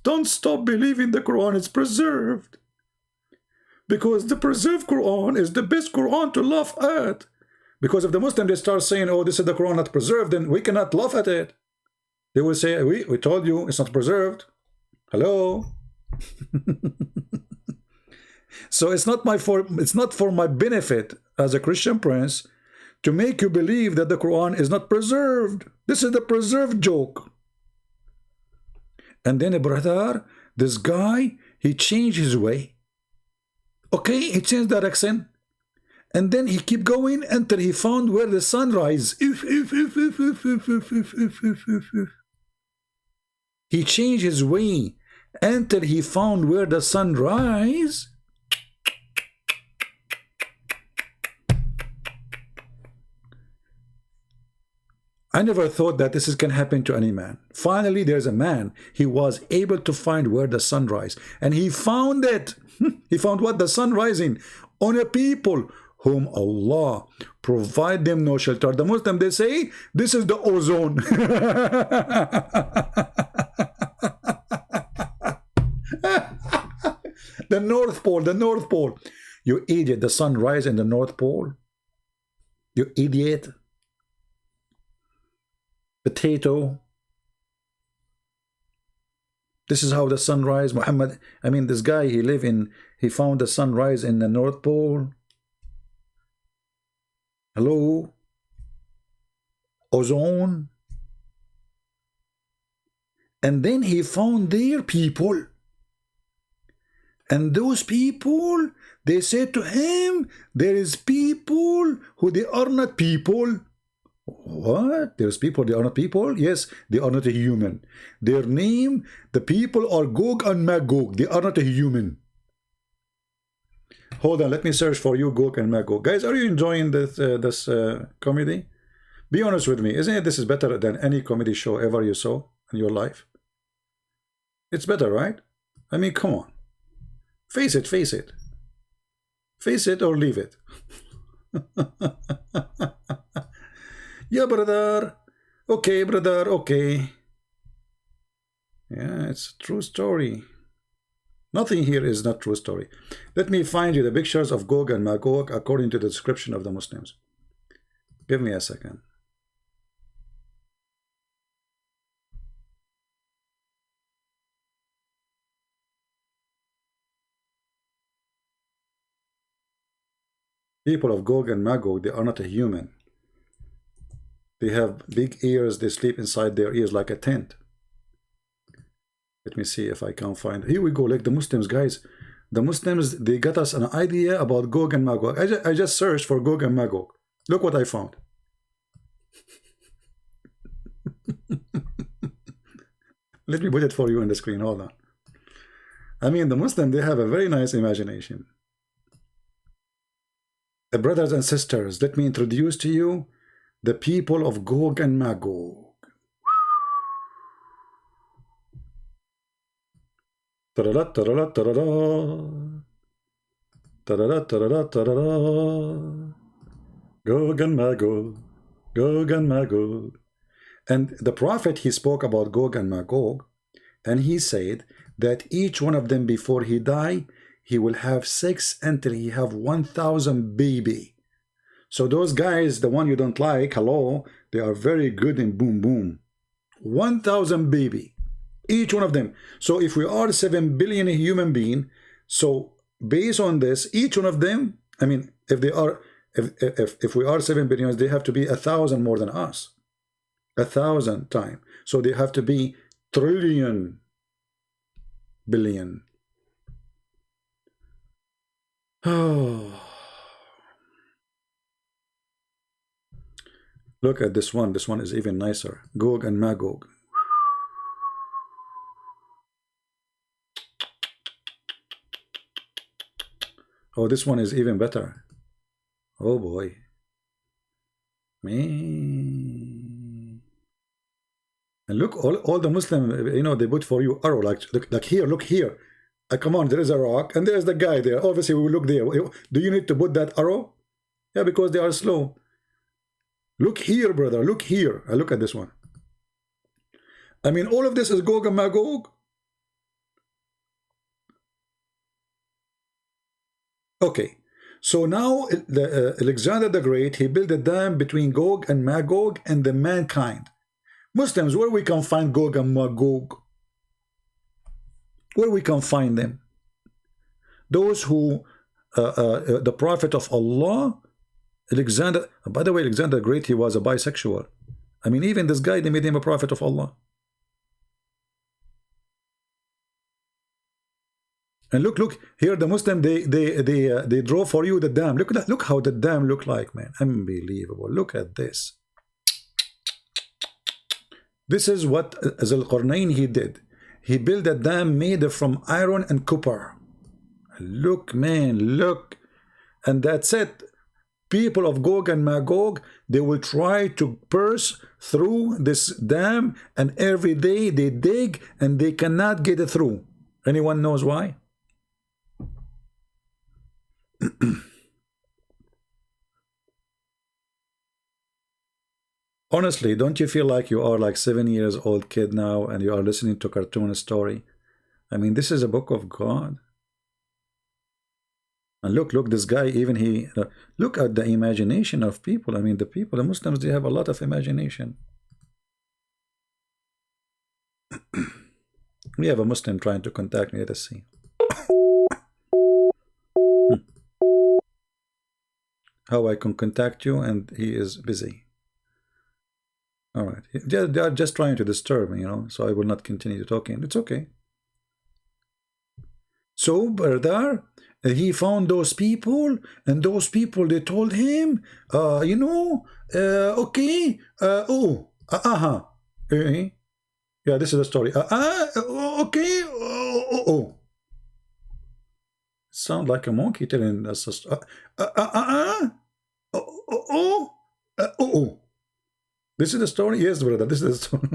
don't stop believing the Quran is preserved. Because the preserved Quran is the best Quran to laugh at. Because if the Muslim, they start saying, oh, this is the Quran not preserved, then we cannot laugh at it. They will say, we told you it's not preserved. Hello? So it's not for my benefit as a Christian prince to make you believe that the Quran is not preserved. This is the preserved joke. And then, brother, this guy, he changed his way. Okay, he changed direction, and then he keep going until he found where the sun rises. He changed his way until he found where the sun rises. I never thought that this can happen to any man. Finally, there's a man. He was able to find where the sun rises, and he found it. He found what? The sun rising on a people whom Allah provide them no shelter. The Muslim, they say, this is the ozone. The North Pole. You idiot, the sun rises in the North Pole. You idiot. Potato. This is how the sunrise, Muhammad. I mean, this guy, he found the sunrise in the North Pole. Hello? Ozone. And then he found their people. And those people, they said to him, there is people who they are not people. What? There's people, they are not people? Yes, they are not a human. Their name, the people are Gog and Magog. They are not a human. Hold on, let me search for you, Gog and Magog. Guys, are you enjoying this comedy? Be honest with me. Isn't it this is better than any comedy show ever you saw in your life? It's better, right? I mean, come on. Face it, face it. Face it or leave it. Yeah, brother. Okay, brother, okay. Yeah, it's a true story. Nothing here is not true story. Let me find you the pictures of Gog and Magog according to the description of the Muslims. Give me a second. People of Gog and Magog, they are not a human. They have big ears, they sleep inside their ears like a tent. Let me see if I can find. Here we go, like the Muslims, guys. The Muslims, they got us an idea about Gog and Magog. I just searched for Gog and Magog. Look what I found. Let me put it for you on the screen, hold on. I mean, the Muslims, they have a very nice imagination. Brothers and sisters, let me introduce to you the people of Gog and Magog. Ta-da-da, ta-da-da, ta-da-da. Ta-da-da, ta-da-da, ta-da-da. Gog and Magog, Gog and Magog. And the prophet, he spoke about Gog and Magog, and he said that each one of them before he die, he will have 6 until he have 1,000 baby. So those guys, the one you don't like, hello, they are very good in boom boom. 1,000 baby, each one of them. So if we are 7 billion human being, so based on this, each one of them, I mean, if they are, if we are 7 billion, they have to be 1,000 more than us, 1,000 times. So they have to be trillion, billion. Oh. Look at this one. This one is even nicer. Gog and Magog. Oh, this one is even better. Oh boy. Man. And look, all the Muslim, you know, they put for you arrow, like here, look here. Come on, there is a rock, and there's the guy there. Obviously, we will look there. Do you need to put that arrow? Yeah, because they are slow. Look here, brother. Look here. I look at this one. I mean, all of this is Gog and Magog. Okay. So now, Alexander the Great, he built a dam between Gog and Magog and the mankind. Muslims, where we can find Gog and Magog? Where we can find them? Those who, the Prophet of Allah, Alexander, by the way, Alexander the Great, he was a bisexual. I mean, even this guy, they made him a prophet of Allah. And look, here the Muslim, they draw for you the dam. Look at that, look how the dam look like, man. Unbelievable. Look at this. This is what Zulqarnain he did. He built a dam made from iron and copper. Look, man, look. And that's it. People of Gog and Magog, they will try to burst through this dam, and every day they dig and they cannot get it through. Anyone knows why? Honestly, don't you feel like you are like 7 years old kid now and you are listening to cartoon story? I mean, this is a book of God. And look, this guy, even he, look at the imagination of people. I mean, the people, the Muslims, they have a lot of imagination. We have a Muslim trying to contact me. Let us see. How I can contact you, and he is busy. All right. They are just trying to disturb me, you know, so I will not continue talking. It's okay. So, brother, he found those people, and those people, they told him, you know, okay, yeah, this is the story. Okay, sound like a monkey telling us a story. This is the story? Yes, brother, this is the story.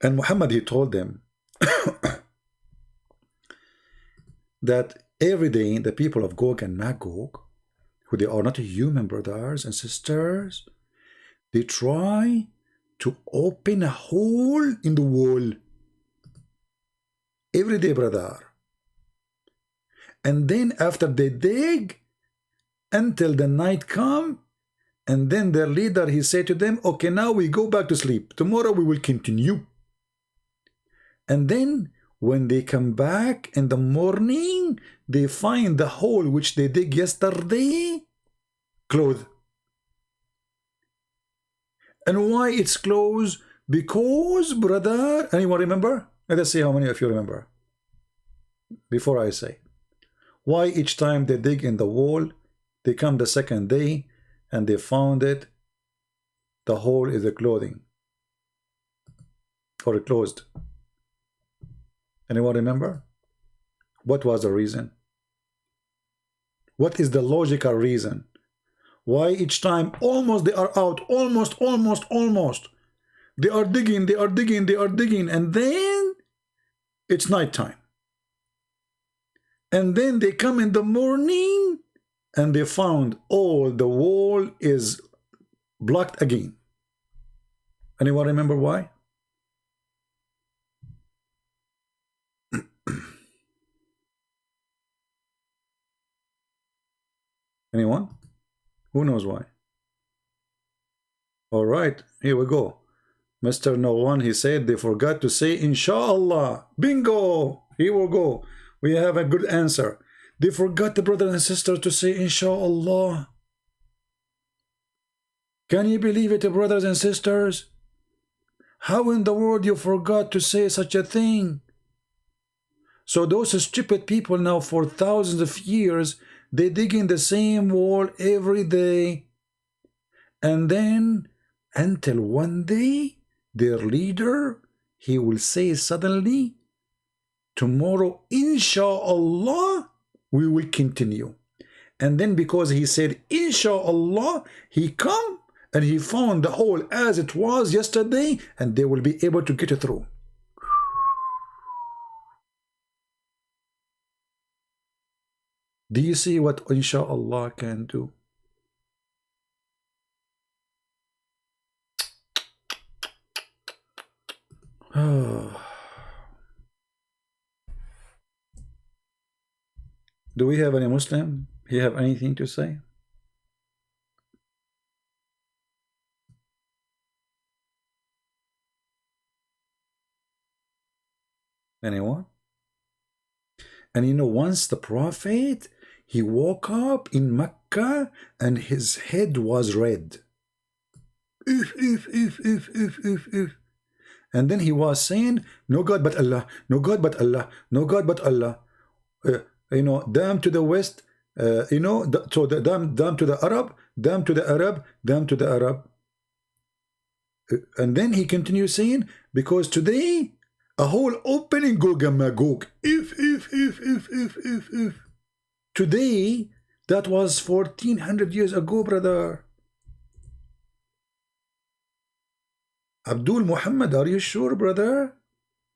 And Muhammad, he told them that every day the people of Gog and Magog, who they are not human brothers and sisters, they try to open a hole in the wall. Every day, brother. And then after they dig until the night come, and then their leader, he said to them, okay, now we go back to sleep. Tomorrow we will continue. And then when they come back in the morning, they find the hole which they dig yesterday closed. And why it's closed? Because, brother, anyone remember? Let us see how many of you remember before I say. Why each time they dig in the wall, they come the second day and they found it, the hole is a clothing or closed. Anyone remember? What was the reason? What is the logical reason? Why each time almost they are out, almost. They are digging, and then it's nighttime. And then they come in the morning and they found all the wall is blocked again. Anyone remember why? Anyone? Who knows why? All right, here we go. Mr. No One, he said they forgot to say Inshallah. Bingo! Here we go. We have a good answer. They forgot, the brother and sister, to say Inshallah. Can you believe it, brothers and sisters? How in the world you forgot to say such a thing? So those stupid people now for thousands of years, they dig in the same wall every day. And then until one day, their leader, he will say suddenly, tomorrow, Inshallah, we will continue. And then because he said, Inshallah, he come and he found the hole as it was yesterday, and they will be able to get it through. Do you see what Inshallah can do? Do we have any Muslim? Do you have anything to say? Anyone? And you know, once the Prophet, he woke up in Mecca and his head was red. And then he was saying, no God but Allah, no God but Allah, no God but Allah. You know, damn to the West, you know, so the damn to the Arab, damn to the Arab, damn to the Arab. And then he continues saying, because today, a whole opening Gog and Magog. If. Today, that was 1400 years ago, brother. Abdul Muhammad, are you sure, brother?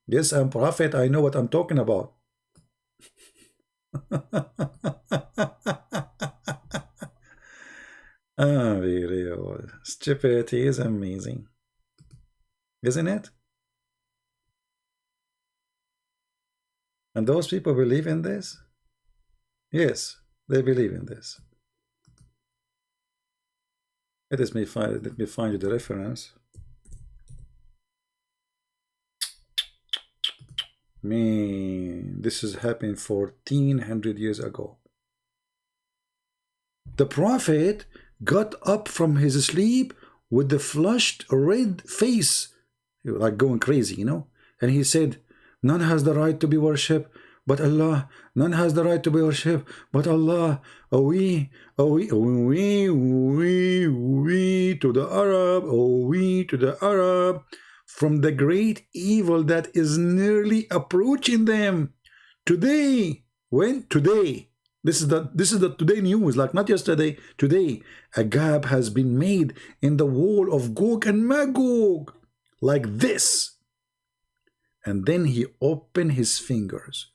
Yes, I'm prophet. I know what I'm talking about. Unbelievable. Stupidity is amazing. isn't it? And those people believe in this? Yes, they believe in this. Let me find you the reference. Man, this is happened 1400 years ago. The prophet got up from his sleep with the flushed red face, like going crazy, you know, and he said, none has the right to be worshipped but Allah. None has the right to be worshipped but Allah. We to the Arab, we to the Arab, from the great evil that is nearly approaching them. Today, this is the today news, like not yesterday, today, a gap has been made in the wall of Gog and Magog, like this. And then he opened his fingers.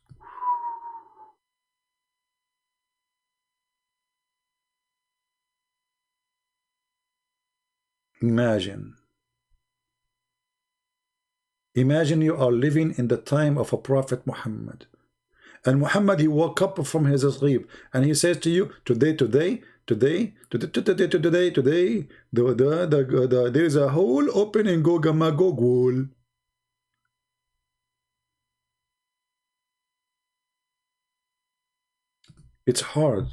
Imagine you are living in the time of a prophet Muhammad. And Muhammad, he woke up from his sleep and he says to you, today, there is a hole open in Gog and Magog wall. It's hard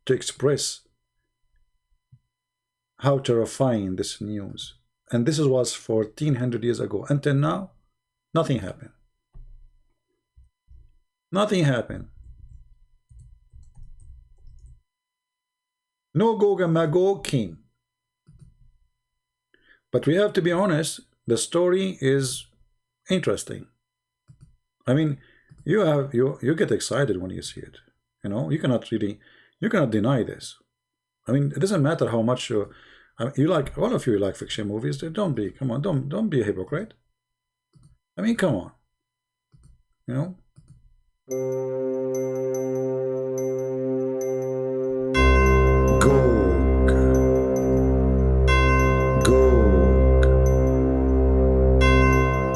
to express how terrifying this news. And this was 1400 years ago. Until now, nothing happened. Nothing happened. No Gog and Magog came. But we have to be honest, the story is interesting. I mean, you get excited when you see it. You know, you cannot deny this. I mean, it doesn't matter how much you like. All of you like fiction movies. Don't be a hypocrite. I mean, come on. You know. Gog,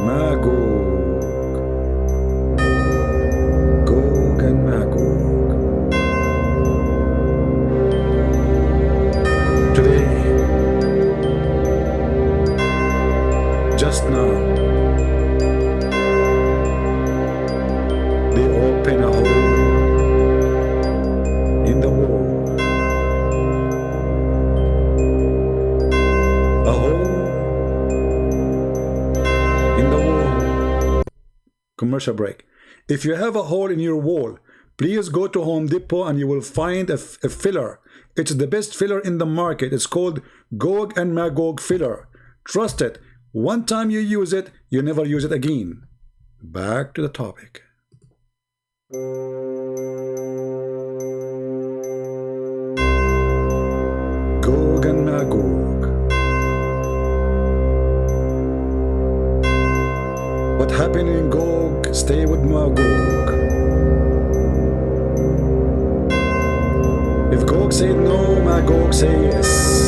Magog, Gog and Magog. Today, just now, they open a hole in the wall. A hole in the wall. Commercial break. If you have a hole in your wall, please go to Home Depot and you will find a filler. It's the best filler in the market. It's called Gog and Magog filler. Trust it. One time you use it, you never use it again. Back to the topic. Gog and Magog. What happened in Gog, stay with Magog. If Gog said no, Magog say yes.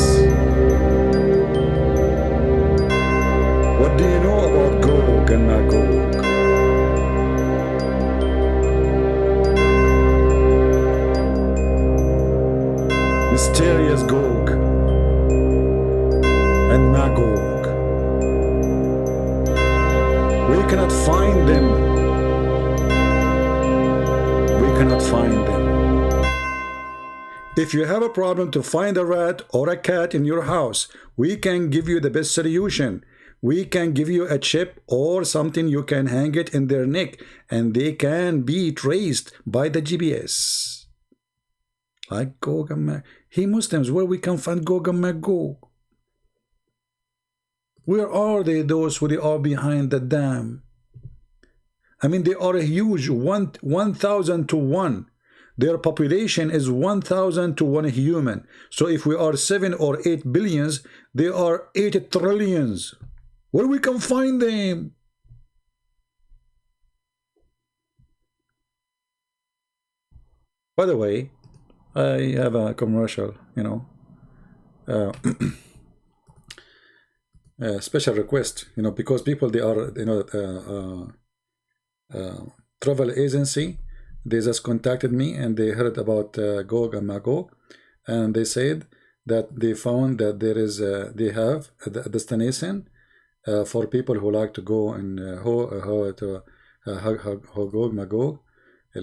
What do you know about Gog and Magog? Mysterious Gog and Magog. We cannot find them. We cannot find them. If you have a problem to find a rat or a cat in your house, we can give you the best solution. We can give you a chip or something you can hang it in their neck and they can be traced by the GPS. Like Gog and Magog. Hey Muslims, where we can find Gog and Magog? Where are they, those who they are behind the dam? I mean, they are a huge 1,000 to 1. Their population is 1,000 to 1 human. So if we are 7 or 8 billions, they are 8 trillions. Where we can find them? By the way, I have a commercial, you know. special request, you know, because people, they are, you know, travel agency, they just contacted me and they heard about Gog and Magog, and they said that they found that there is they have a destination for people who like to go and Gog Magog, you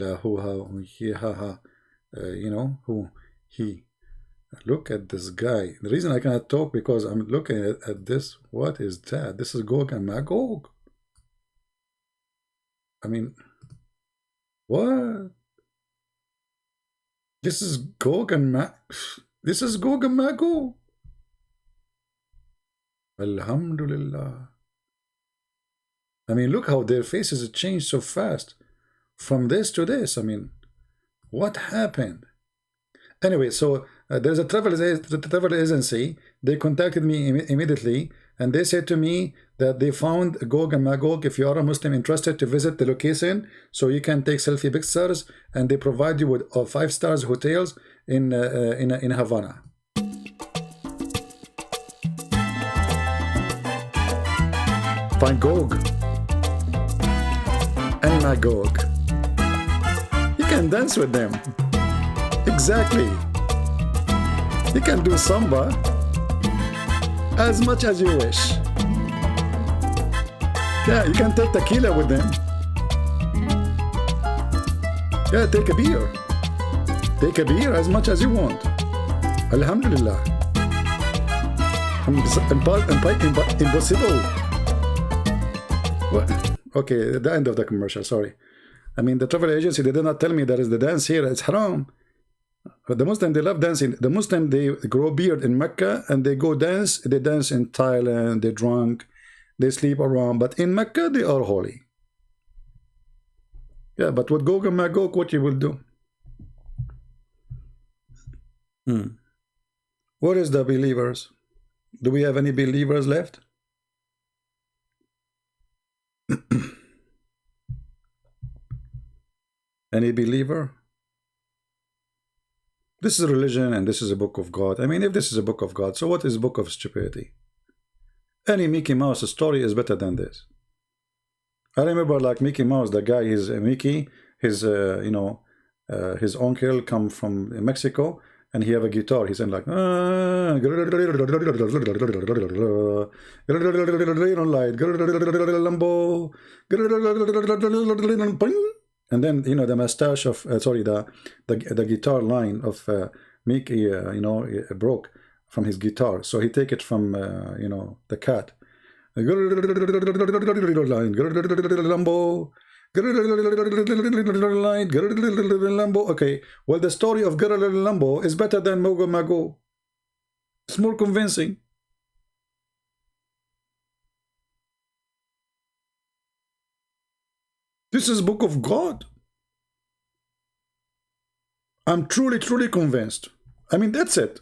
know, who he. Look at this guy. The reason I cannot talk because I'm looking at this. What is that? This is Gog and Magog. I mean, what? This is Gog and This is Gog and Magog. Alhamdulillah. I mean, look how their faces changed so fast from this to this. I mean, what happened? Anyway, so there's a travel agency. They contacted me immediately, and they said to me that they found Gog and Magog. If you are a Muslim interested to visit the location, so you can take selfie pictures, and they provide you with 5-star hotels in Havana. Find Gog and Magog. You can dance with them. Exactly. You can do samba as much as you wish. Yeah, you can take tequila with them. Yeah, take a beer. Take a beer as much as you want. Alhamdulillah. Impossible. What? Okay, the end of the commercial, sorry. I mean, the travel agency, they did not tell me there is the dance here. It's haram. But the Muslim, they love dancing. The Muslim, they grow beard in Mecca and they go dance. They dance in Thailand. They drunk. They sleep around. But in Mecca, they are holy. Yeah, but with Gog and Magog, what you will do? Where is the believers? Do we have any believers left? Any believer? This is a religion and this is a book of God. I mean, if this is a book of God, so what is book of stupidity? Any Mickey Mouse story is better than this. I remember, like, Mickey Mouse, the guy is Mickey, his you know, his uncle come from Mexico, and he have a guitar. He's in like Lambo, and then, you know, the mustache of sorry, the guitar line of Mickey, you know, broke from his guitar, so he take it from you know, the cat. Lambo. Okay, well, the story of Lambo is better than Gog and Magog. It's more convincing. This is book of God. I'm truly convinced. I mean, that's it.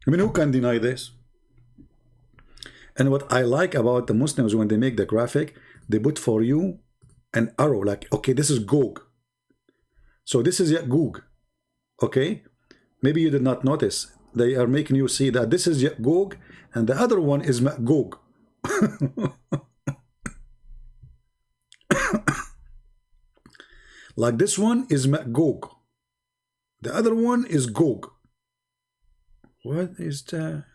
I mean, who can deny this? And what I like about the Muslims, when they make the graphic, they put for you an arrow, like, okay, this is Gog. So this is Gog. Okay? Maybe you did not notice. They are making you see that this is Gog, and the other one is Magog. Like, this one is Magog. The other one is Gog. What is that?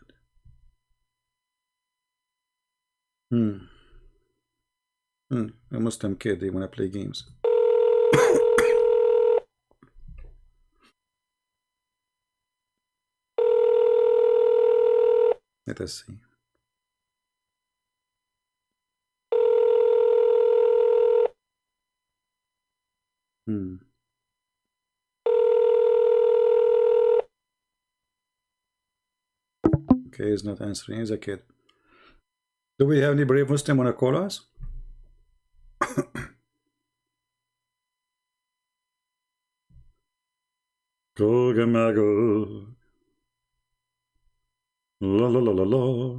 A Muslim kid, they want to play games. Let us see. Okay, he's not answering. He's a kid. Do we have any brave Muslim want to call us? Gog and Magog. La la la la la.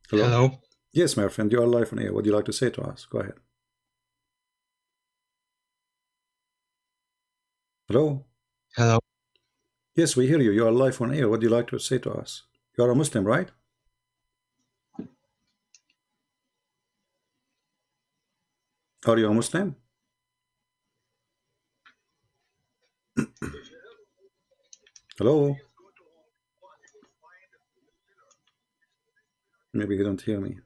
Hello. Yes, my friend, you are live on air. What do you like to say to us? Go ahead. Hello? Hello. Yes, we hear you. You are live on air. What do you like to say to us? You are a Muslim, right? Are you a Muslim? Hello? Maybe you don't hear me.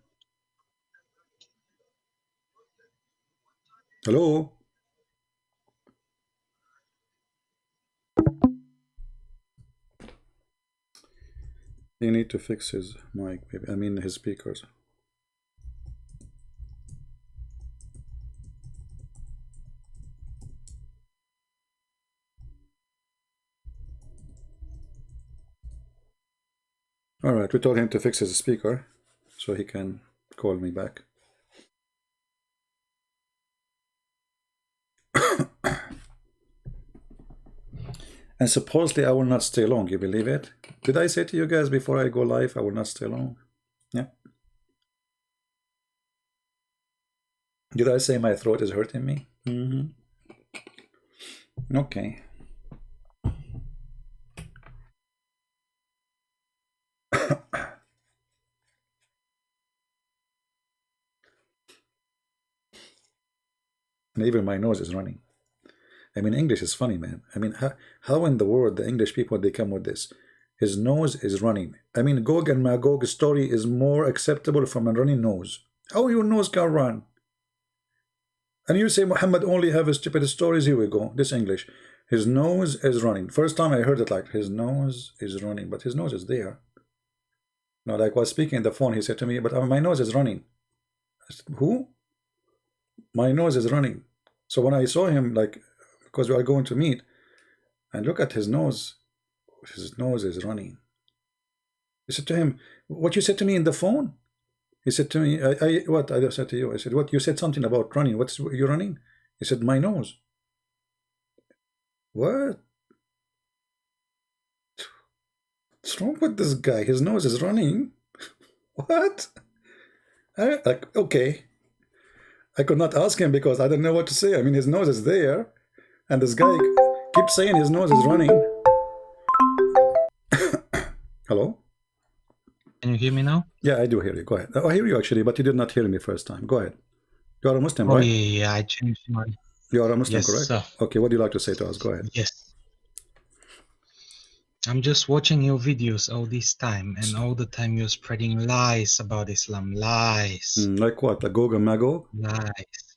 Hello? You need to fix his mic, maybe. I mean his speakers. All right, we told him to fix his speaker so he can call me back. And supposedly I will not stay long, you believe it? Did I say to you guys before I go live I will not stay long? Yeah. Did I say my throat is hurting me? Okay. And even my nose is running. I mean, English is funny, man. I mean, how in the world the English people, they come with this? His nose is running. I mean, Gog and Magog's story is more acceptable from a running nose. How your nose can run? And you say Muhammad only have stupid stories. Here we go. This English. His nose is running. First time I heard it, like, his nose is running. But his nose is there. Now, like I was speaking on the phone, he said to me, but my nose is running. I said, who? My nose is running. So when I saw him, like, because we are going to meet, and look at his nose is running. I said to him, what you said to me in the phone? He said to me, what I said to you? I said, what? You said something about running. What's you running? He said, my nose. What? What's wrong with this guy? His nose is running. What? Like, okay. I could not ask him because I didn't know what to say. I mean, his nose is there, and this guy keeps saying his nose is running. Hello? Can you hear me now? Yeah, I do hear you. Go ahead. I hear you actually, but you did not hear me first time. Go ahead. You are a Muslim, Oh, right? yeah, I changed my... You are a Muslim, Yes, correct? sir. Okay, what do you like to say to us? Go ahead. Yes. I'm just watching your videos all this time, and all the time you're spreading lies about Islam. Lies. Like what? Like Gog and Magog? Lies.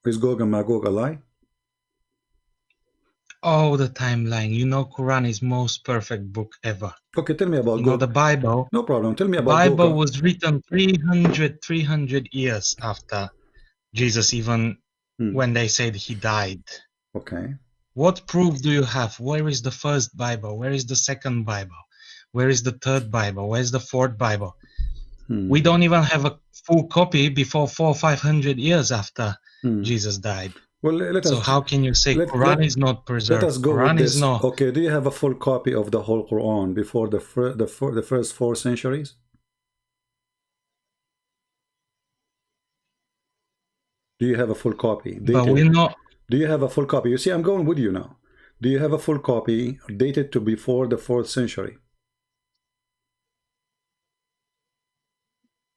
Is Gog and Magog a lie? All the time lying. You know Quran is most perfect book ever. Okay, tell me about You know Gog. the Bible. No problem. Tell me The about Bible Gog. was written 300 years after Jesus, even when they said he died. Okay. What proof do you have? Where is the first Bible? Where is the second Bible? Where is the third Bible? Where's the fourth Bible? We don't even have a full copy before 400 or 500 years after Jesus died. Well, let So us how can you say Quran is not preserved? let us go Quran with is this. not. Okay, do you have a full copy of the whole Quran before the first 4 centuries? Do you have a full copy? But we're not. Do you have a full copy? You see, I'm going with you now. Do you have a full copy dated to before the 4th century?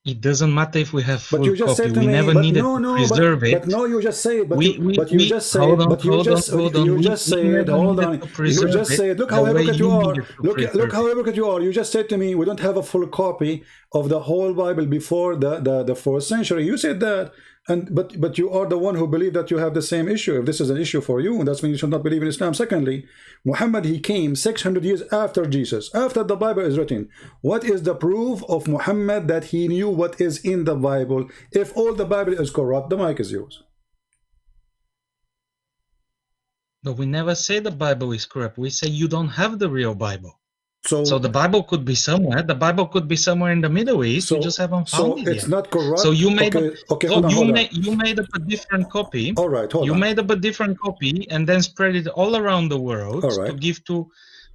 It doesn't matter if we have full But you just copy. said to We me, never but needed no, to no, preserve it. but no, you just say it. But We you just say hold it. on, But you hold just on, hold on. you just say it. never Hold needed on. to You preserve just say it. Look how the way hypocrite you are. needed to Look preserve how it. hypocrite you are. You just said to me, we don't have a full copy of the whole Bible before the 4th century. You said that. And but you are the one who believe that you have the same issue. If this is an issue for you, that's when you should not believe in Islam. Secondly, Muhammad, he came 600 years after Jesus, after the Bible is written. What is the proof of Muhammad that he knew what is in the Bible? If all the Bible is corrupt, the mic is yours. But we never say the Bible is corrupt. We say you don't have the real Bible. So the Bible could be somewhere. The Bible could be somewhere in the Middle East. You just haven't found it it's yet. not corrupt. So you made you made up a different copy. All right, hold you on. made up a different copy and then spread it all around the world All right. to give to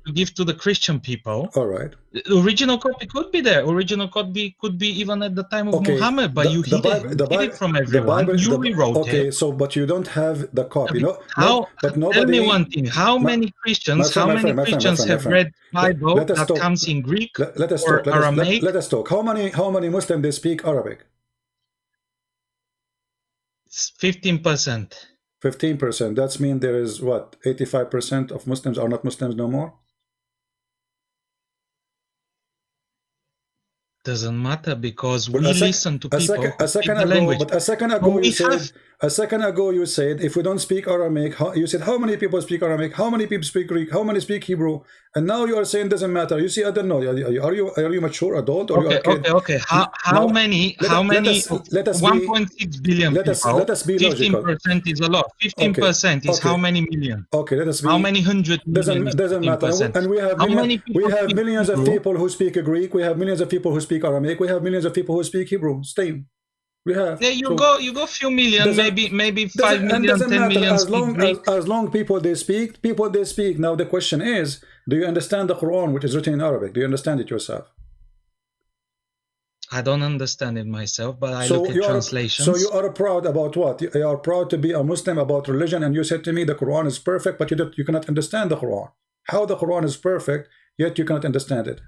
to give to the Christian people. All right. The original copy could be there. Original copy could be even at the time of Okay. Muhammad, but you hid it from everyone. You rewrote okay, it. so but you don't have the copy. No, How? but Tell nobody. me one thing. How many Christians? friend, How my many friend, Christians have read Bible Let us that talk. comes in Greek Let us or talk. Aramaic? Let us talk. How many Muslims they speak Arabic? 15%. 15%. That's mean there is what? 85% of Muslims are not Muslims no more. Doesn't matter because But we listen to people who a speak second the ago, language. but a second ago we you said. have- A second ago you said if we don't speak Aramaic, you said how many people speak Aramaic? How many people speak Greek? How many speak Hebrew? And now you are saying doesn't matter. You see, I don't know. Are you mature adult or you are a kid? Okay. How many? Let us 1.6 billion people. Let us be logical. 15% is a lot. 15% is Okay. how many million? Okay, let us be. How many hundred million? Doesn't matter. 15%? And we have How many people we have speak millions of Hebrew? people who speak Greek. We have millions of people who speak Aramaic. We have millions of people who speak Hebrew. Same. We have. Yeah, you go few million, maybe 5 and million, doesn't 10 matter million as long speak Greek. as long people they speak. Now the question is, do you understand the Quran, which is written in Arabic? Do you understand it yourself? I don't understand it myself, but I So look at you are translations. so you are proud about what? You are proud to be a Muslim about religion, and you said to me the Quran is perfect, but you cannot understand the Quran. How the Quran is perfect, yet you cannot understand it?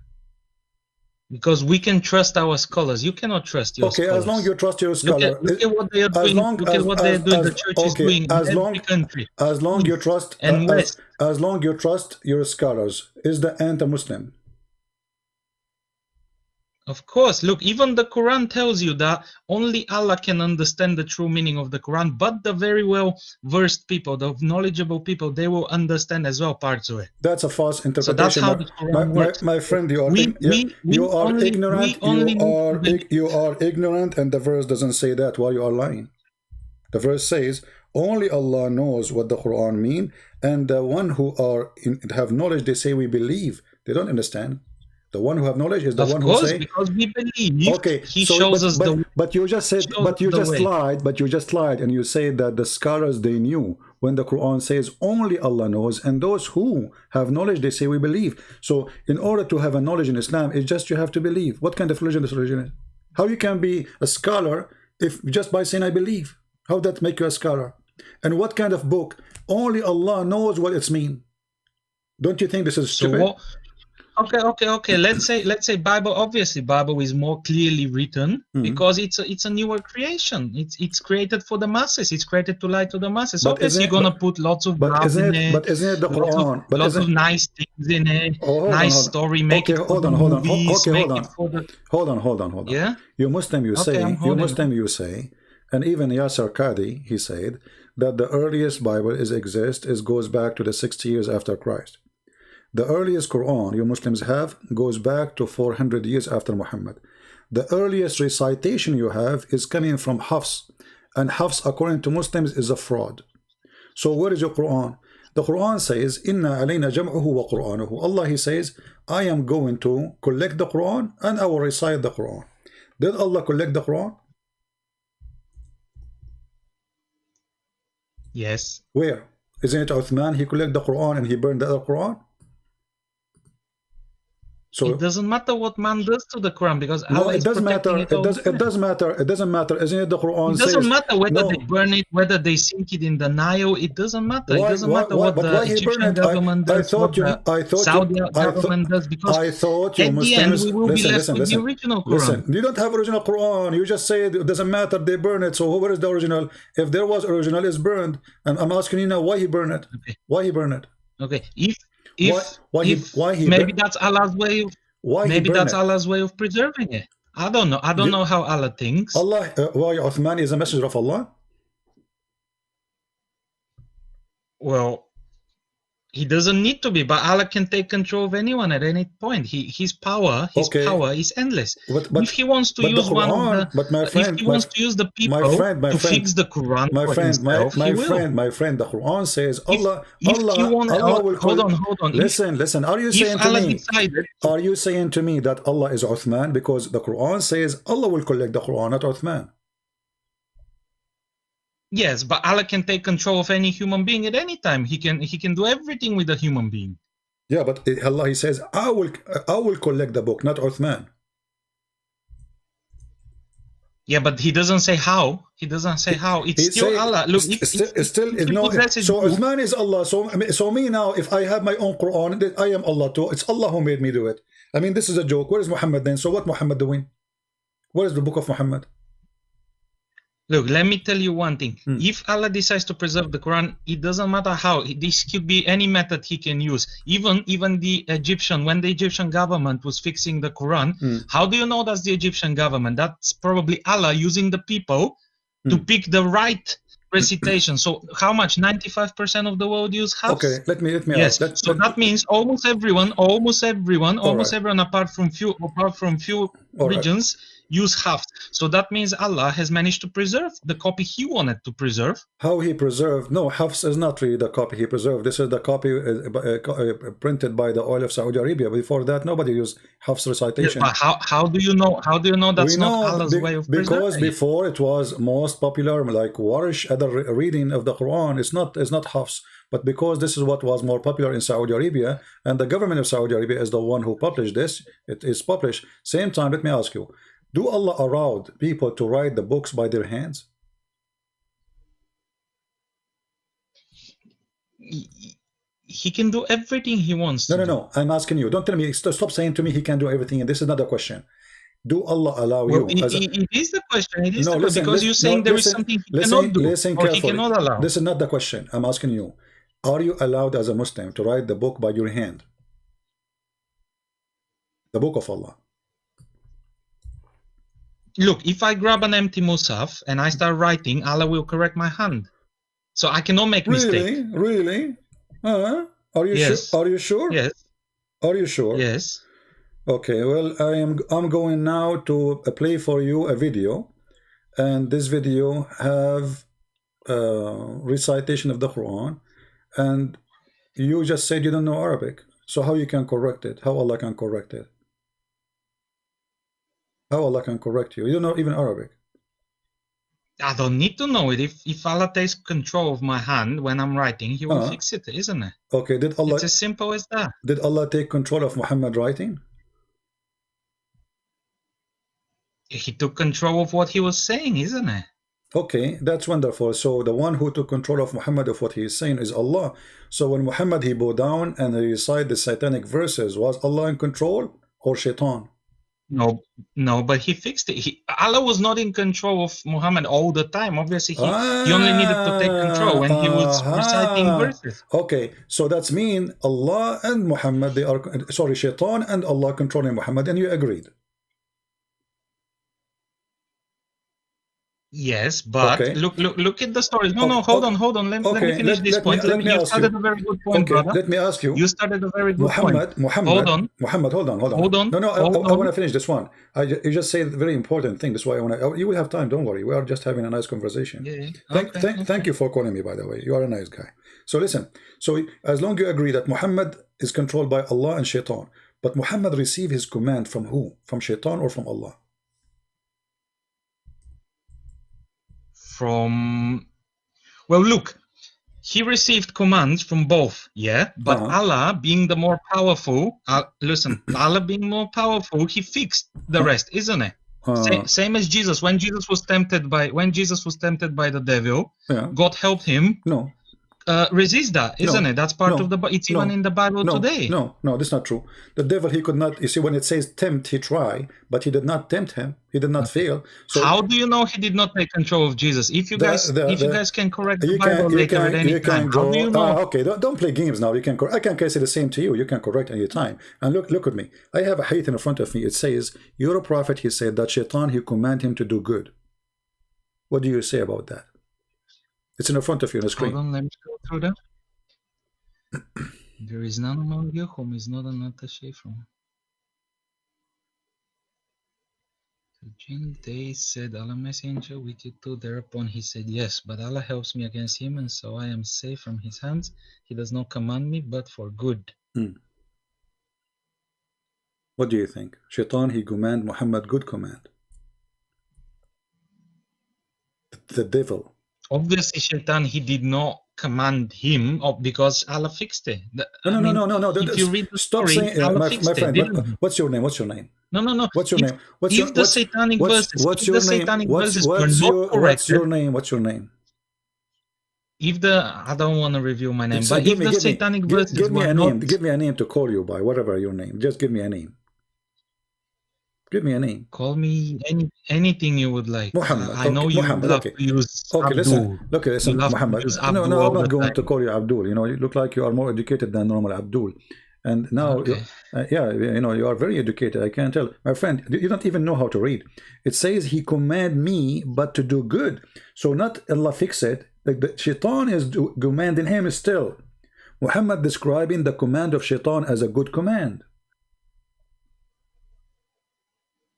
Because we can trust our scholars. You cannot trust your Okay, scholars. as long you trust your scholar. Look at what they are doing. Look at what they are doing. The church is doing in every country. As long you trust And West. as long you trust your scholars, is the anti-Muslim? Of course, look, even the Quran tells you that only Allah can understand the true meaning of the Quran, but the very well versed people, the knowledgeable people, they will understand as well parts of it. That's a false interpretation. So that's how the Quran works. My friend, you are ignorant, and the verse doesn't say that. Why you are lying? The verse says only Allah knows what the Quran mean, and the one who have knowledge, they say we believe. They don't understand. The one who have knowledge is the one who say. Because we believe. Okay, He shows us the. But you just said. But you just lied, and you say that the scholars they knew when the Quran says only Allah knows, and those who have knowledge they say we believe. So in order to have a knowledge in Islam, it's just you have to believe. What kind of religion this religion is? How you can be a scholar if just by saying I believe? How that make you a scholar? And what kind of book? Only Allah knows what it's mean. Don't you think this is stupid? So Okay. Let's say Bible. Obviously, Bible is more clearly written because it's a newer creation. It's created for the masses. It's created to lie to the masses. But obviously, you're gonna put lots of love in it. But isn't it the Quran? Lots of nice things in it. Nice story. Make it. Hold on. Yeah. You Muslim, you say, and even Yasser Qadi, he said that the earliest Bible goes back to the 60 years after Christ. The earliest Quran you Muslims have goes back to 400 years after Muhammad. The earliest recitation you have is coming from Hafs, and Hafs according to Muslims is a fraud. So where is your Quran? The Quran says inna alayna jam'uhu wa qur'anuhu. Allah, he says, I am going to collect the Quran and I will recite the Quran. Did Allah collect the Quran? Yes. Where? Isn't it Uthman? He collected the Quran and he burned the other Quran. So it doesn't matter what man does to the Quran because no, Allah it does matter. It does matter. It doesn't matter. Isn't it the Quran says? It doesn't matter whether no. they burn it, whether they sink it in the Nile. It doesn't matter. It doesn't matter what the Egyptian government does. I thought Saudi government does because I thought you at Muslims, the end we will be left with the original Quran. Listen, you don't have original Quran. You just say it doesn't matter. They burn it. So where is the original? If there was original, it's burned. And I'm asking you now, why he burned it? Okay. Why he burned it? Okay. Why he maybe that's Allah's way of. Maybe that's Allah's way of preserving it. I don't know. I don't know how Allah thinks. Allah, why Uthman is a messenger of Allah? Well, he doesn't need to be, but Allah can take control of anyone at any point. His power is endless. But if he wants to use Quran, one of the, if he wants to use the people to fix the Quran for himself, my friend, the Quran says Allah will hold on. Listen. Are you saying to me that Allah is Uthman? Because the Quran says Allah will collect the Quran, not Uthman. Yes, but Allah can take control of any human being at any time. He can do everything with a human being. Yeah, but Allah, he says, I will collect the book, not Uthman. Yeah, but he doesn't say how. He doesn't say how. It's He still say, Allah. Look, still if he no. possesses So you, Uthman is Allah. So me now, if I have my own Quran, then I am Allah too. It's Allah who made me do it. I mean, this is a joke. Where is Muhammad then? So what Muhammad doing? Where is the book of Muhammad? look, let me tell you one thing. If Allah decides to preserve the Quran, it doesn't matter how. This could be any method he can use. Even the Egyptian, when the Egyptian government was fixing the Quran, how do you know that's the Egyptian government? That's probably Allah using the people to pick the right recitation. So how much? 95% of the world use Hafs? Okay, let me Yes. ask. So that means almost everyone, apart from few regions, use Hafs. So that means Allah has managed to preserve the copy he wanted to preserve. How he preserved? No, Hafs is not really the copy he preserved. This is the copy printed by the oil of Saudi Arabia. Before that, nobody used Hafs recitation. But how do you know? How do you know that's not Allah's way of preserving? Because before it was most popular, like Warish, other reading of the Quran. It's not Hafs, but because this is what was more popular in Saudi Arabia, and the government of Saudi Arabia is the one who published this. It is published. Same time, let me ask you. Do Allah allow people to write the books by their hands? He can do everything he wants. No. I'm asking you. Don't tell me. Stop saying to me he can do everything. And this is not the question. Do Allah allow you? It is the question. It is the question because you're saying there is something he cannot do or he cannot allow. This is not the question. I'm asking you. Are you allowed as a Muslim to write the book by your hand? The book of Allah. Look, if I grab an empty Musaf and I start writing, Allah will correct my hand. So I cannot make mistake. Really? Are you sure? Are you sure? Yes. Are you sure? Yes. Okay, well, I'm going now to play for you a video, and this video have recitation of the Quran, and you just said you don't know Arabic. So how you can correct it? How Allah can correct it? How Allah can correct you? You don't know even Arabic. I don't need to know it. If Allah takes control of my hand when I'm writing, He will fix it, isn't it? Okay, did Allah? It's as simple as that. Did Allah take control of Muhammad writing? He took control of what he was saying, isn't it? Okay, that's wonderful. So the one who took control of Muhammad of what he is saying is Allah. So when Muhammad he bowed down and he recited the satanic verses, was Allah in control or Shaitan? No, but he fixed it. Allah was not in control of Muhammad all the time. Obviously, he only needed to take control when he was reciting verses. Okay, so that's mean Allah and Muhammad, they are, sorry, Shaitan and Allah controlling Muhammad, and you agreed. Yes, but okay. Look at the stories. No, hold on. Let me finish this point. You started a very good point, brother. Let me ask you. You started a very good point. Hold on. No, I want to finish this one. You just say a very important thing. That's why I want to. You will have time. Don't worry. We are just having a nice conversation. Yeah. Thank you for calling me. By the way, you are a nice guy. So listen. So as long as you agree that Muhammad is controlled by Allah and Shaitan, but Muhammad received his command from who? From Shaitan or from Allah? Well, look, he received commands from both, but Allah being the more powerful, Allah being more powerful, he fixed the rest, isn't it? Same as Jesus. When Jesus was tempted by the devil, God helped him resist that, isn't it? That's part of the. It's even in the Bible today. No, that's not true. The devil, he could not. You see, when it says tempt, he tried, but he did not tempt him. He did not fail. So how do you know he did not take control of Jesus? If you guys can correct the Bible later at any time, how do you know? Okay, don't play games now. You can. I can say the same to you. You can correct any time. And look at me. I have a hadith in front of me. It says, "You're a prophet." He said that Shaitan, he command him to do good. What do you say about that? It's in front of you on the screen. Hold on, let me go through that. There is none among you whom is not an attaché from. They said, Allah messenger with you too. Thereupon he said, yes, but Allah helps me against him, and so I am safe from his hands. He does not command me, but for good. What do you think? Shaitan, he command Muhammad good command. The devil. Obviously, Shaitan, he did not command him because Allah fixed it. No. If you read the Stop story, saying, Allah my fixed it, friend. didn't he? What's your name? What's your name? No. What's your name? If the satanic verses, what's if your the name? satanic What's verses were what's not your corrected, your name? What's your name? if I don't want to reveal my name, So but if the satanic verses give me were a not, name. Give me a name to call you by. Whatever your name. Just give me a name. Give me a name. call me anything you would like. Muhammad. I know you Muhammad, love okay. to use Okay, Abdul. listen, You love to Muhammad. use No, Abdul I'm all not the going time. to call you Abdul. You know, you look like you are more educated than normal Abdul. And now, Okay. yeah, you know, you are very educated. I can tell. My friend, you don't even know how to read. It says he command me, but to do good. So not Allah fix it. Like the shaitan is commanding him still. Muhammad describing the command of shaitan as a good command.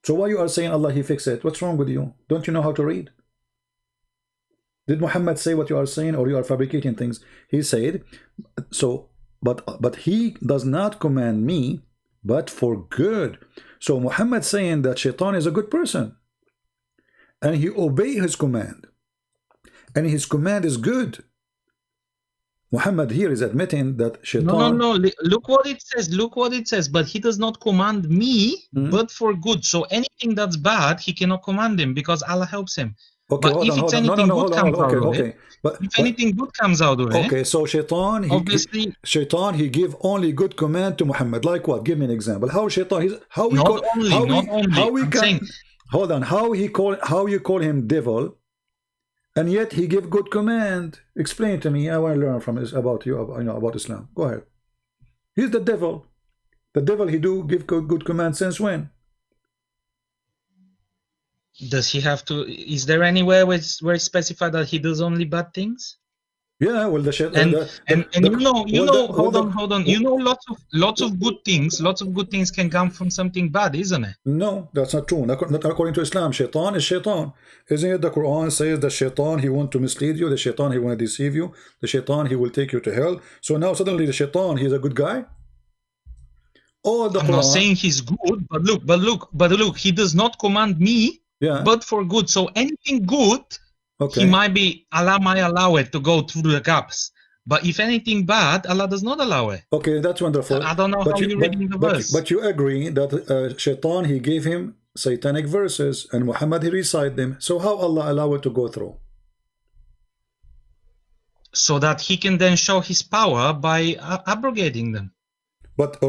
So why you are saying Allah he fix it? What's wrong with you? Don't you know how to read? Did Muhammad say what you are saying, or you are fabricating things? He said, so, but he does not command me, but for good. So Muhammad saying that shaitan is a good person, and he obey his command, and his command is good. Muhammad here is admitting that shaitan... No. Look what it says. Look what it says. But he does not command me, but for good. So anything that's bad, he cannot command him because Allah helps him. Okay, but if it's anything good comes out of it, if anything good comes out of it, okay, so shaitan, obviously, shaitan, he give only good command to Muhammad. Like what? Give me an example. How shaitan? How we not call? only, How not we, only. How we I'm can? saying, Hold on. How you call him devil, and yet he give good command? Explain to me. I want to learn from this about you. You know about Islam. Go ahead. He's the devil. The devil. He do give good command since when? Does he have to? Is there anywhere where it's specified that he does only bad things? Yeah, well, the shit. And you know. Hold on. You know, lots of good things. Lots of good things can come from something bad, isn't it? No, that's not true. Not according to Islam. Shaitan is shaitan. Isn't it the Quran says the shaitan, he want to mislead you, the shaitan, he want to deceive you, the shaitan, he will take you to hell. So now suddenly the shaitan, he's a good guy? Oh, the I'm Quran. not saying he's good, but look, he does not command me, but for good. So anything good, he Allah might allow it to go through the gaps. But if anything bad, Allah does not allow it. Okay, that's wonderful. I don't know how you're reading the verse. But you agree that shaitan, he gave him satanic verses, and Muhammad, he recite them. So how Allah allow it to go through? So that he can then show his power by abrogating them. But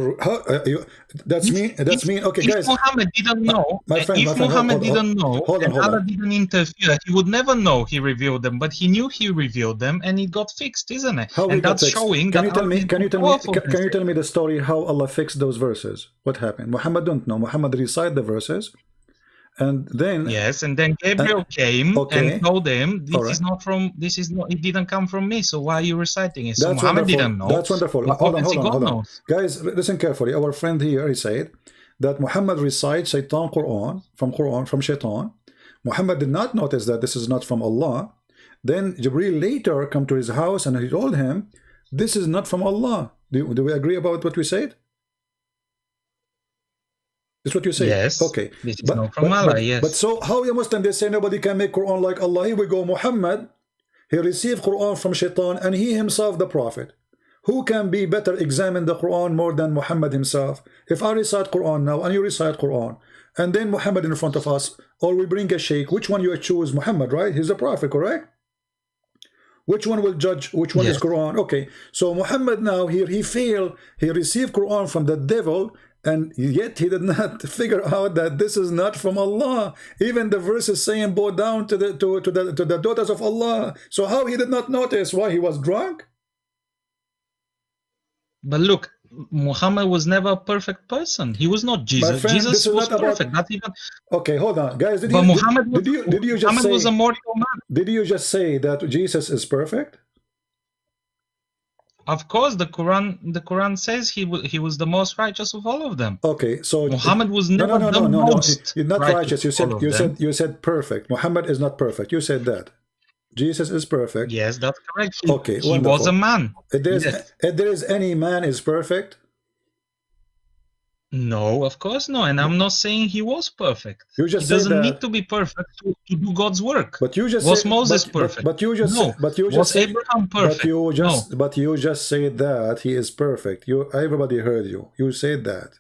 that's me. Okay, if guys. Muhammad didn't know, Muhammad didn't know, and Allah didn't interfere, he would never know he revealed them. But he knew he revealed them, and it got fixed, isn't it? How and that's fixed? showing. Can you tell me the story how Allah fixed those verses? What happened? Muhammad don't know. Muhammad recite the verses, and then and then Gabriel came and told him, "This is not. It didn't come from me. So why are you reciting it?" So Muhammad didn't know. That's wonderful. Hold on. Guys, listen carefully. Our friend here, he said that Muhammad recites Shaitan from Shaitan. Muhammad did not notice that this is not from Allah. Then Jibreel later come to his house and he told him, "This is not from Allah." Do we agree about what we said? That's what you say. Yes. Okay. This is not from Allah. Yes. But so how a Muslim they say nobody can make Quran like Allah? Here we go. Muhammad, he received Quran from Shaitan, and he himself the prophet. Who can be better examine the Quran more than Muhammad himself? If I recite Quran now and you recite Quran, and then Muhammad in front of us, or we bring a sheikh, which one you choose? Muhammad, right? He's the prophet, correct? Which one will judge which one is Quran? Okay. So Muhammad now here he failed. He received Quran from the devil, and yet he did not figure out that this is not from Allah. Even the verse is saying bow down to the daughters of Allah. So how he did not notice? Why, he was drunk? But look, Muhammad was never a perfect person. He was not Jesus. Friend, Jesus was perfect. Not even. Okay, hold on, guys. Did you just say? Was a mortal man. Did you just say that Jesus is perfect? Of course, the Quran says he was the most righteous of all of them. Okay, so Muhammad was never the most. You're not righteous. You said perfect. Muhammad is not perfect. You said that. Jesus is perfect. Yes, that's correct. He was a man. If there is any man is perfect. No, of course no. And I'm not saying he was perfect. You He just said doesn't that. need to be perfect to do God's work. But you just Was said, Moses perfect? But you just No. but you Was just said, Abraham perfect? but you just said that he is perfect. Everybody heard you. You said that.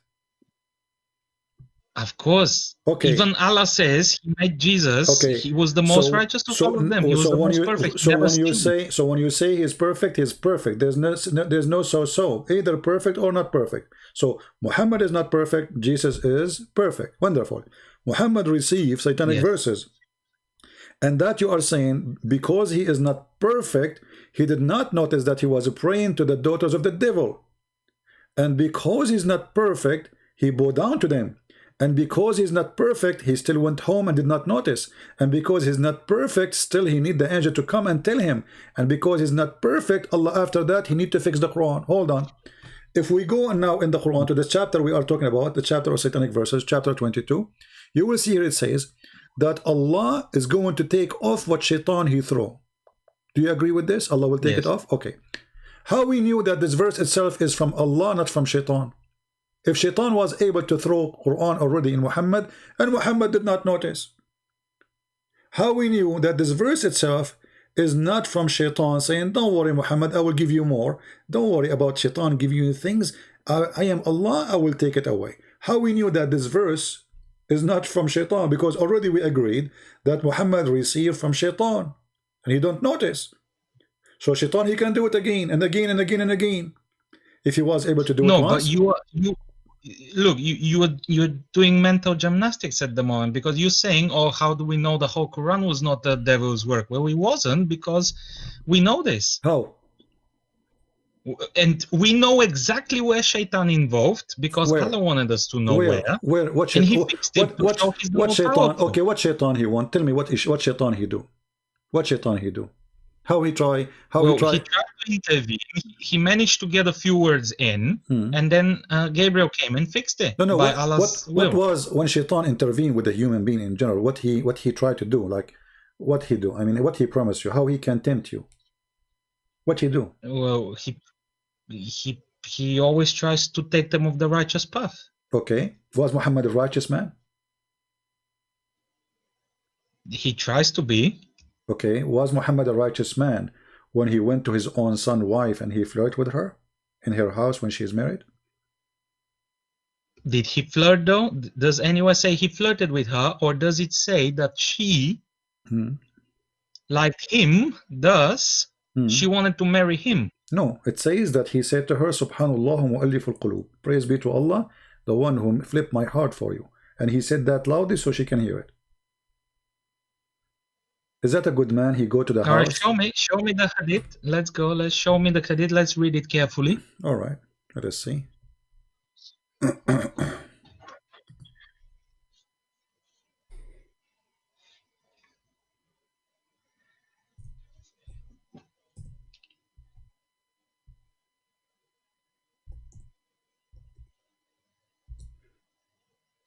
Of course. Okay. Even Allah says he made Jesus. Okay. He was the most righteous of all of them. He was the most perfect. So when you say he's perfect, he's perfect. There's no so either perfect or not perfect. So Muhammad is not perfect. Jesus is perfect. Wonderful. Muhammad received satanic verses, and that you are saying because he is not perfect, he did not notice that he was praying to the daughters of the devil, and because he's not perfect, he bowed down to them. And because he's not perfect, he still went home and did not notice. And because he's not perfect, still he need the angel to come and tell him. And because he's not perfect, Allah after that, he need to fix the Quran. Hold on. If we go now in the Quran to the chapter we are talking about, the chapter of satanic verses, chapter 22, you will see here it says that Allah is going to take off what shaitan he threw. Do you agree with this? Allah will take it off? Okay. How we knew that this verse itself is from Allah, not from shaitan? If shaitan was able to throw Quran already in Muhammad, and Muhammad did not notice. How we knew that this verse itself is not from shaitan saying, don't worry Muhammad, I will give you more. Don't worry about shaitan giving you things. I am Allah, I will take it away. How we knew that this verse is not from shaitan? Because already we agreed that Muhammad received from shaitan. And he don't notice. So shaitan, he can do it again and again and again and again. If he was able to do it once. No, but you're doing mental gymnastics at the moment, because you're saying, oh, how do we know the whole Quran was not the devil's work? Well, it wasn't, because we know this. How? And we know exactly where shaitan involved, because Allah wanted us to know where. What and he fixed it. What shaitan? Okay, what shaitan he want? Tell me what shaitan he do? What shaitan he do? How he try? He tried to intervene. He managed to get a few words in, and then Gabriel came and fixed it. No. By Allah's will. What was when shaitan intervened with the human being in general? What he tried to do? Like what he do? I mean, what he promised you? How he can tempt you? What he do? Well, he always tries to take them off the righteous path. Okay, was Muhammad a righteous man? He tries to be. Okay, was Muhammad a righteous man when he went to his own son's wife and he flirted with her in her house when she is married? Did he flirt though? Does anyone say he flirted with her, or does it say that she, like him, she wanted to marry him? No, it says that he said to her, Subhanallah mu'allif al-qulub. Praise be to Allah, the one who flipped my heart for you. And he said that loudly so she can hear it. Is that a good man? He go to the house. Show me the hadith. Let's go. Let's show me the hadith. Let's read it carefully. All right. Let us see.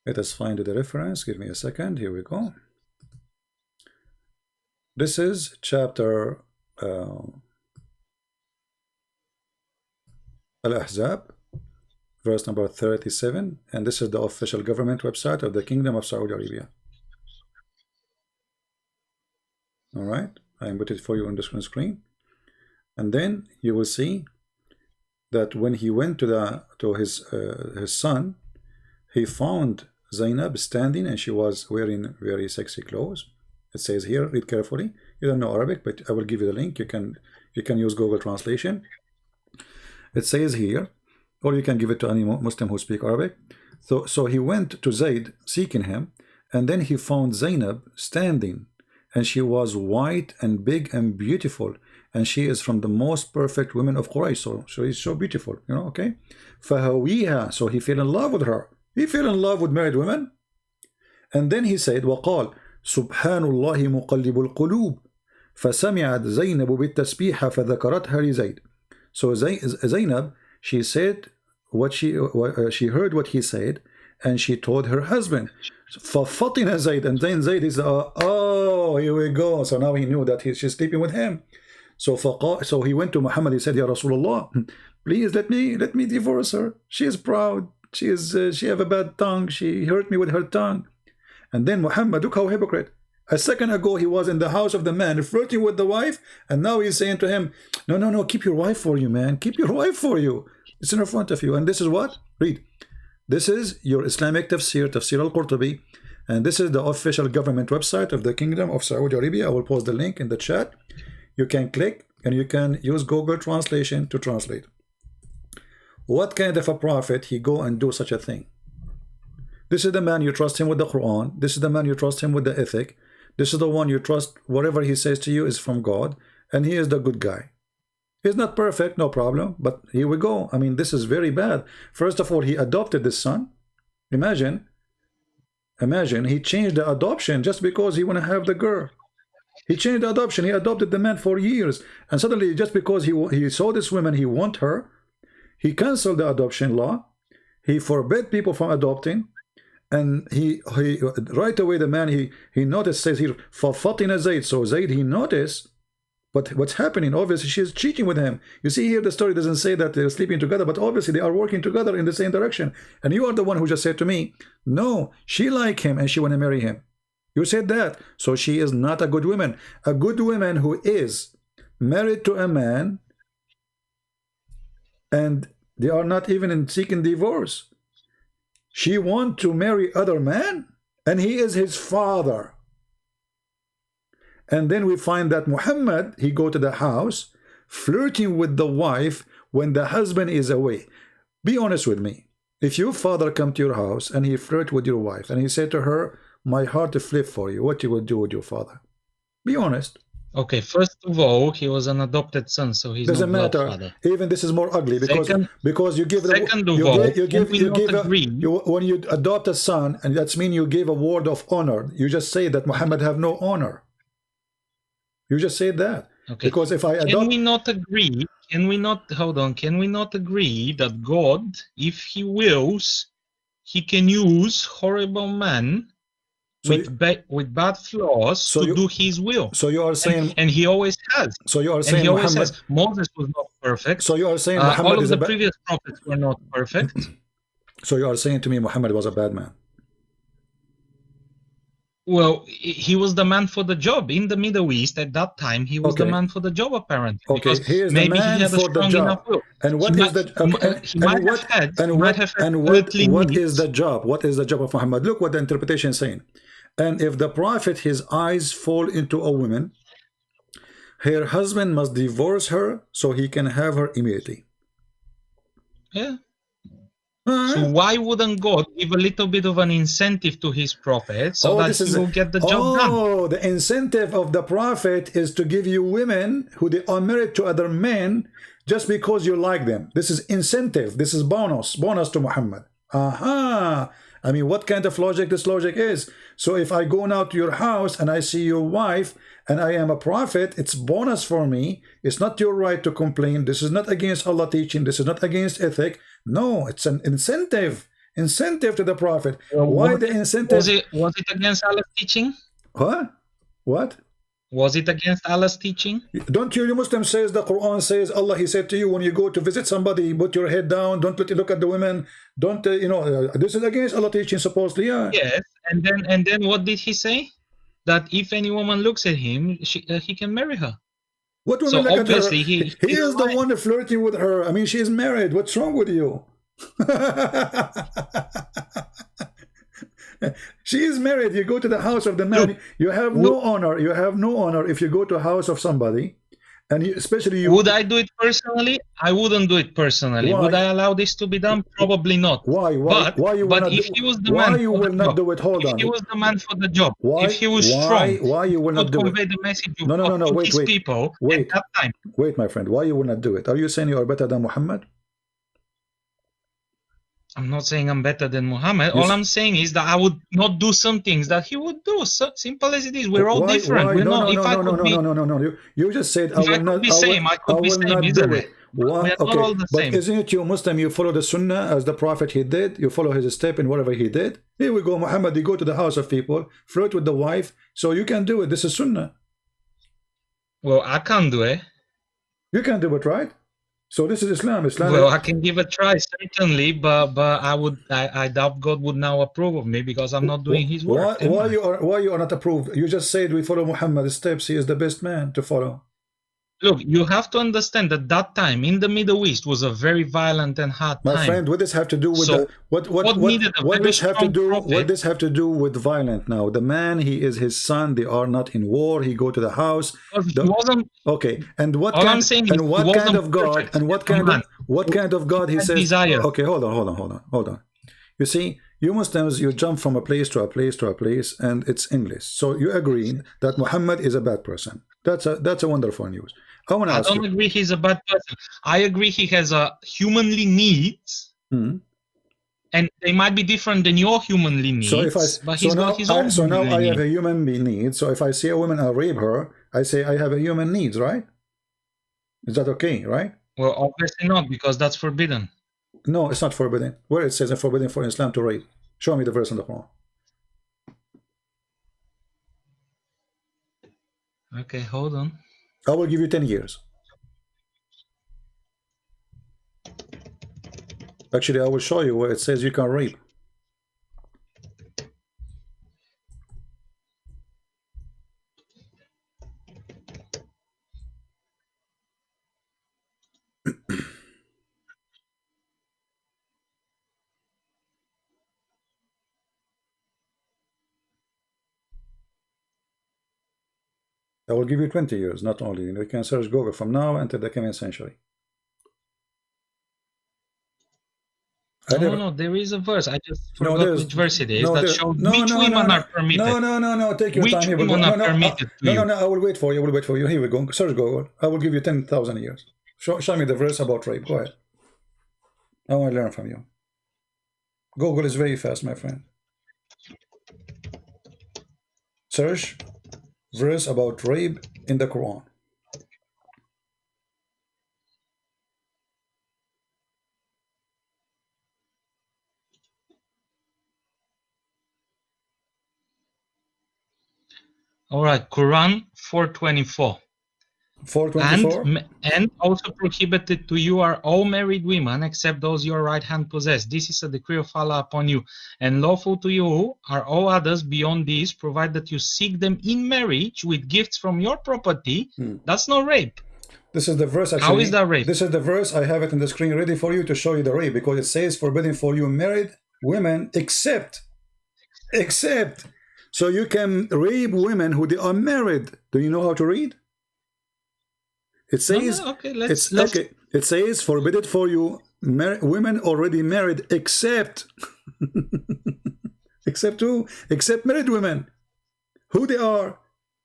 Let us find the reference. Give me a second. Here we go. This is chapter Al-Ahzab, verse number 37, and this is the official government website of the Kingdom of Saudi Arabia. All right, I put it for you on the screen, and then you will see that when he went to his son, he found Zainab standing, and she was wearing very sexy clothes. It says here, read carefully. You don't know Arabic, but I will give you the link. You can use Google Translation. It says here, or you can give it to any Muslim who speak Arabic. So he went to Zayd seeking him, and then he found Zainab standing, and she was white and big and beautiful, and she is from the most perfect women of Quraysh. So she's so beautiful, you know. Okay, فهويها. So he fell in love with her. He fell in love with married women, and then he said, وقال سبحان الله مقلب القلوب فسمعت زينب بالتسبيح فذكرتها لزيد. So Zainab, she said what she heard what he said, and she told her husband. ففطن زيد, and then Zayd is oh, here we go. So now he knew that she's sleeping with him. So he went to Muhammad. He said, Ya Rasulullah, please let me divorce her. She is proud. she have a bad tongue. She hurt me with her tongue. And then Muhammad, look how hypocrite. A second ago he was in the house of the man flirting with the wife, and now he's saying to him, no, keep your wife for you, man. Keep your wife for you. It's in front of you. And this is what? Read. This is your Islamic tafsir al-Qurtubi, and this is the official government website of the Kingdom of Saudi Arabia. I will post the link in the chat. You can click and you can use Google Translation to translate. What kind of a prophet he go and do such a thing? This is the man you trust him with the Quran. This is the man you trust him with the ethic. This is the one you trust. Whatever he says to you is from God, and he is the good guy. He's not perfect, no problem, but here we go. I mean, this is very bad. First of all, he adopted this son. Imagine he changed the adoption just because he want to have the girl. He changed the adoption. He adopted the man for years, and suddenly, just because he saw this woman, he want her, he canceled the adoption law. He forbade people from adopting, and he right away the man he noticed, says here فَفَطِنَ زَيْد. So Zayd, he noticed, but what's happening? Obviously, she's cheating with him. You see here, the story doesn't say that they're sleeping together, but obviously they are working together in the same direction. And you are the one who just said to me, no, she like him and she want to marry him. You said that. So she is not a good woman. A good woman who is married to a man and they are not even in seeking divorce. She want to marry other man and he is his father. And then we find that Muhammad, he go to the house flirting with the wife when the husband is away. Be honest with me. If your father come to your house and he flirt with your wife and he said to her, my heart to flip for you, what you would do with your father? Be honest. Okay, first of all, he was an adopted son, so he's doesn't not matter. father. Even this is more ugly because you give when you adopt a son, and that's mean you give a word of honor. You just say that Muhammad have no honor. You just say that. Okay. Because if I adopt, can we not agree? Can we not agree that God, if He wills, He can use horrible men with bad flaws to do His will? So you are saying, and He always has. So you are saying Muhammad, Moses was not perfect. So you are saying Muhammad all of the previous prophets were not perfect. So you are saying to me Muhammad was a bad man? Well, he was the man for the job in the Middle East at that time. He was the man for the job, apparently. Okay, he is the man for the job. And what is the what is the job? What is the job of Muhammad? Look what the interpretation is saying. And if the prophet, his eyes fall into a woman, her husband must divorce her so he can have her immediately. Yeah. So why wouldn't God give a little bit of an incentive to his prophet so that he will get the job done? Oh, the incentive of the prophet is to give you women who they are married to other men just because you like them. This is incentive. This is bonus to Muhammad. Aha. I mean, what kind of logic this logic is? So if I go now to your house and I see your wife and I am a prophet, it's bonus for me. It's not your right to complain. This is not against Allah teaching. This is not against ethic. No, it's an incentive to the prophet. Why the incentive? Was it against Allah's teaching? What? Was it against Allah's teaching? Don't you Muslim says the Quran says Allah, he said to you when you go to visit somebody, put your head down, don't look at the women, don't this is against Allah teaching supposedly. Yes, and then what did he say? That if any woman looks at him, he can marry her. What woman look at her? He is the one flirting with her. I mean, she is married. What's wrong with you? She is married. You go to the house of the man. You have no honor. You have no honor if you go to a house of somebody, and especially you. Would I do it personally? I wouldn't do it personally. Why? Would I allow this to be done? Probably not. Why? Why you will not? If he was the man, why you will not do it? Hold on. If he was the man for the job, why? If he was strong, why you will not do it? Convey the message of No. to Wait. his people at that time. Wait, my friend. Why you will not do it? Are you saying you are better than Muhammad? I'm not saying I'm better than Muhammad. All I'm saying is that I would not do some things that he would do. So simple as it is. We're all different. We're not. No. You just said I will not. I could be same, isn't it? Why? We're not all the same. But isn't it you Muslim? You follow the Sunnah as the Prophet he did. You follow his step in whatever he did. Here we go, Muhammad. You go to the house of people, flirt with the wife, so you can do it. This is Sunnah. Well, I can't do it. You can do it, right? So this is Islam. Islam. Well, I can give a try, certainly, but I doubt God would now approve of me because I'm not doing His work. Why you are not approved? You just said we follow Muhammad's steps. He is the best man to follow. Look, you have to understand that that time in the Middle East was a very violent and hard time. My friend, what does have to do with So, what does have to do what does have to do with violent now? The man, he is his son. They are not in war. He go to the house. He wasn't. Okay, and what All kind, I'm saying is and he what kind wasn't of God perfect. and what kind of God he had says? desire. Okay, hold on. You see, you Muslims, you jump from a place to a place to a place, and it's English. So you agree that Muhammad is a bad person. That's a wonderful news. I want to ask don't agree he's a bad person. I agree he has a humanly needs, and they might be different than your humanly needs. But he's got his own. So now I have a human need. So if I see a woman, I rape her. I say I have a human needs, right? Is that okay, right? Well, obviously not, because that's forbidden. No, it's not forbidden. Where it says it's forbidden for Islam to rape? Show me the verse in the Quran. Okay, hold on. I will give you 10 years. Actually, I will show you where it says you can rape. I will give you 20 years, not only. You can search Google from now until the coming century. No, there is a verse. I just forgot which verse it is that shows which women are permitted. No, take your time. Which women are permitted to you. No, I will wait for you. Here we go. Search Google. I will give you 10,000 years. Show me the verse about rape. Go ahead. I want to learn from you. Google is very fast, my friend. Search verse about rape in the Quran. All right, Quran 4:24. 4:24. And also prohibited to you are all married women except those your right hand possess. This is a decree of Allah upon you. And lawful to you are all others beyond these, provided that you seek them in marriage with gifts from your property. That's not rape. This is the verse. Actually, how is that rape? This is the verse. I have it on the screen ready for you to show you the rape, because it says forbidden for you married women except. So you can rape women who they are married. Do you know how to read? It says, It says, forbidden for you women already married, except, except who? Except married women. Who they are?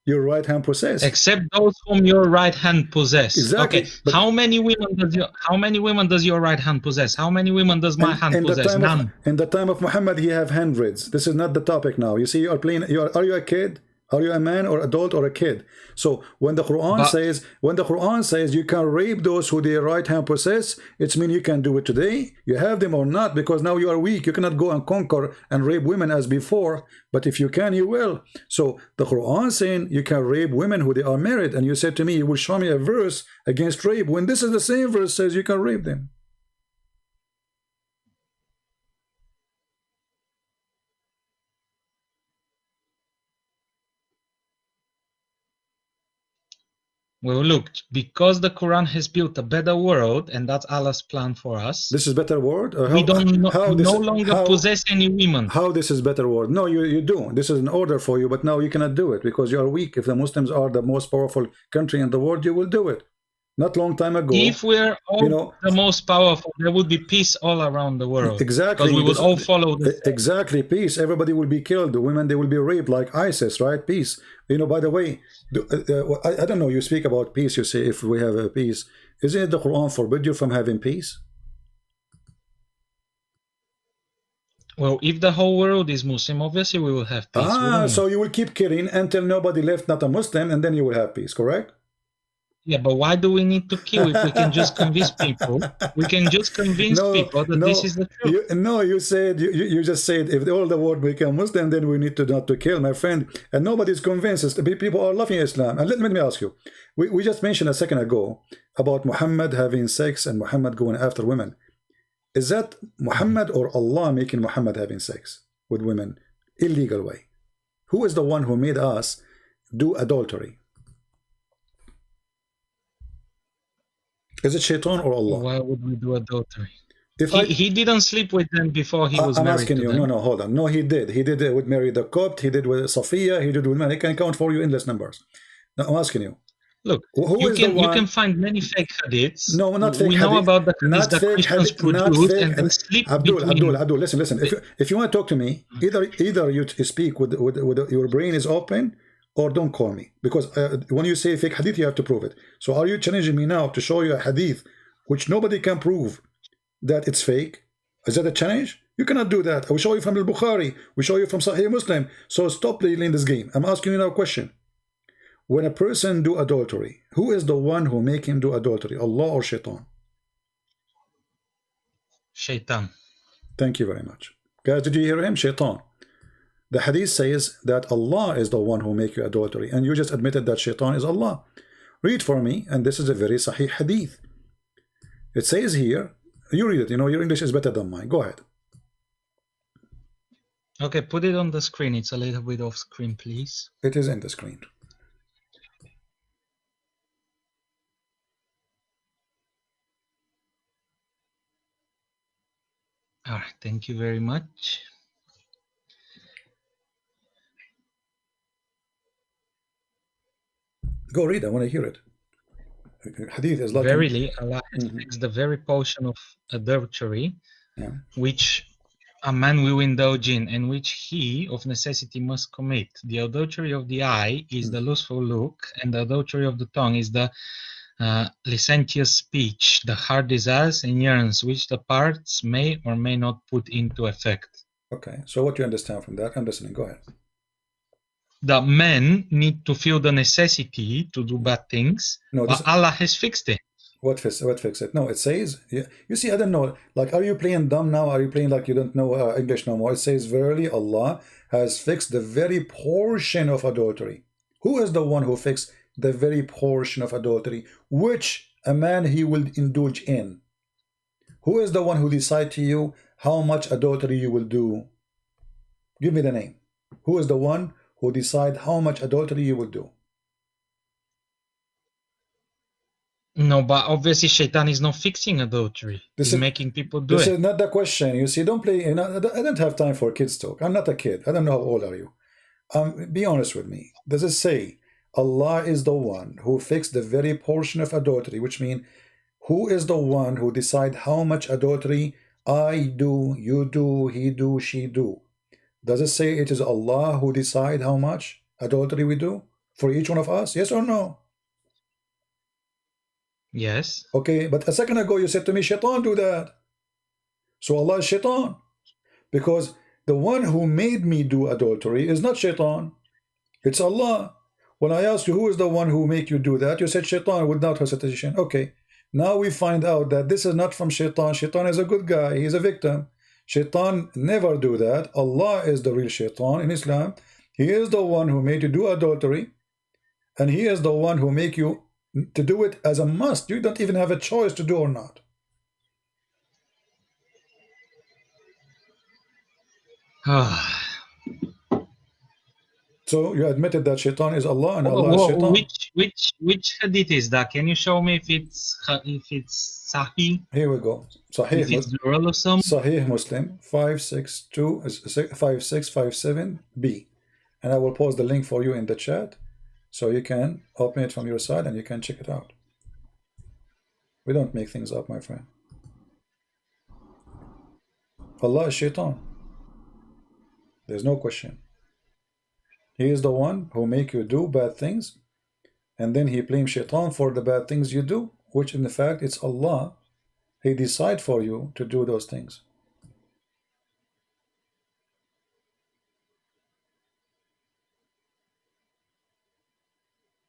Your right hand possess. Except those whom your right hand possess. Exactly. Okay. How many women does your right hand possess? How many women does my hand possess? None. In the time of Muhammad, he have hundreds. This is not the topic now. You see, you are playing. Are you a kid? Are you a man or adult or a kid? So when the Quran says you can rape those who their right hand possess, it means you can do it today. You have them or not, because now you are weak. You cannot go and conquer and rape women as before. But if you can, you will. So the Quran saying you can rape women who they are married, and you said to me, you will show me a verse against rape, when this is the same verse says you can rape them. Well, look, because the Quran has built a better world, and that's Allah's plan for us. This is better world? We no longer possess any women. How this is better world? No, you do. This is an order for you, but now you cannot do it because you are weak. If the Muslims are the most powerful country in the world, you will do it. Not long time ago. If we're all the most powerful, there would be peace all around the world. Exactly. Because we would all follow this. Exactly. Peace. Everybody will be killed. The women, they will be raped like ISIS, right? Peace. By the way, I don't know, you speak about peace, you say if we have a peace. Isn't it the Quran forbid you from having peace? Well, if the whole world is Muslim, obviously we will have peace. So you will keep killing until nobody left not a Muslim, and then you will have peace, correct? Yeah, but why do we need to kill if we can just convince people? We can just convince people that this is the truth. You said you just said if all the world become Muslim, then we need to not to kill, my friend. And nobody's convinced. People are loving Islam. And let me ask you, we just mentioned a second ago about Muhammad having sex and Muhammad going after women. Is that Muhammad or Allah making Muhammad having sex with women illegal way? Who is the one who made us do adultery? Is it Shaitan or Allah? Why would we do adultery? If he didn't sleep with them before he was I'm married asking to you, them. no, hold on. No, he did. He did it with Mary the Copt. He did with Sophia. He did with man. He can count for you endless numbers. Now, I'm asking you. Look, you can find many fake hadiths. No, not fake We know about the hadiths that Christians produce and they sleep Abdul, listen. If you want to talk to me, either you speak with your brain is open, or don't call me, because when you say fake hadith, you have to prove it. So are you challenging me now to show you a hadith which nobody can prove that it's fake? Is that a challenge? You cannot do that. I will show you from Al-Bukhari. We show you from Sahih Muslim. So stop playing this game. I'm asking you now a question. When a person do adultery, who is the one who make him do adultery? Allah or Shaitan? Shaitan. Thank you very much. Guys, did you hear him? Shaitan. The hadith says that Allah is the one who make you adultery, and you just admitted that Shaitan is Allah. Read for me, and this is a very sahih hadith. It says here, you read it, you know, your English is better than mine. Go ahead. Okay, put it on the screen. It's a little bit off screen, please. It is in the screen. All right, thank you very much. Go read, I want to hear it. Hadith is like verily Allah has fixed the very portion of adultery which a man will indulge in, and which he of necessity must commit. The adultery of the eye is the lustful look, and the adultery of the tongue is the licentious speech, the heart desires and yearns, which the parts may or may not put into effect. Okay, so what do you understand from that? I'm listening, go ahead. The men need to feel the necessity to do bad things, but Allah has fixed it. What fix it? No, it says, you see, I don't know, like, are you playing dumb now? Are you playing like you don't know English no more? It says, verily Allah has fixed the very portion of adultery. Who is the one who fixed the very portion of adultery, which a man he will indulge in? Who is the one who decide to you how much adultery you will do? Give me the name. Who is the one who decide how much adultery you will do? No, but obviously Shaitan is not fixing adultery. He's making people do it. This is not the question. You see, don't play. I don't have time for kids talk. I'm not a kid. I don't know how old are you. Be honest with me. Does it say Allah is the one who fixed the very portion of adultery, which means who is the one who decide how much adultery I do, you do, he do, she do? Does it say it is Allah who decide how much adultery we do for each one of us? Yes or no? Yes. Okay, but a second ago you said to me, Shaitan do that. So Allah is Shaitan. Because the one who made me do adultery is not Shaitan. It's Allah. When I asked you who is the one who make you do that, you said Shaitan without hesitation. Okay, now we find out that this is not from Shaitan. Shaitan is a good guy. He's a victim. Shaitan never do that. Allah is the real Shaitan in Islam. He is the one who made you do adultery. And he is the one who make you to do it as a must. You don't even have a choice to do or not. So you admitted that Shaitan is Allah and Allah is Shaitan. Which hadith is that? Can you show me if it's Sahih? Here we go. Sahih Muslim. Sahih Muslim 5657B, and I will post the link for you in the chat, so you can open it from your side and you can check it out. We don't make things up, my friend. Allah is Shaitan. There's no question. He is the one who make you do bad things, and then he blames Shaitan for the bad things you do, which in the fact it's Allah. He decide for you to do those things.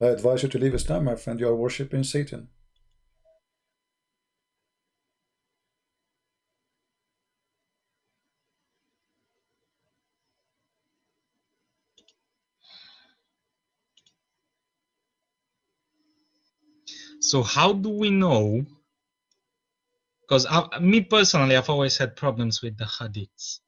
I advise you to leave Islam, my friend. You are worshipping Satan. So how do we know? Because me personally, I've always had problems with the hadiths.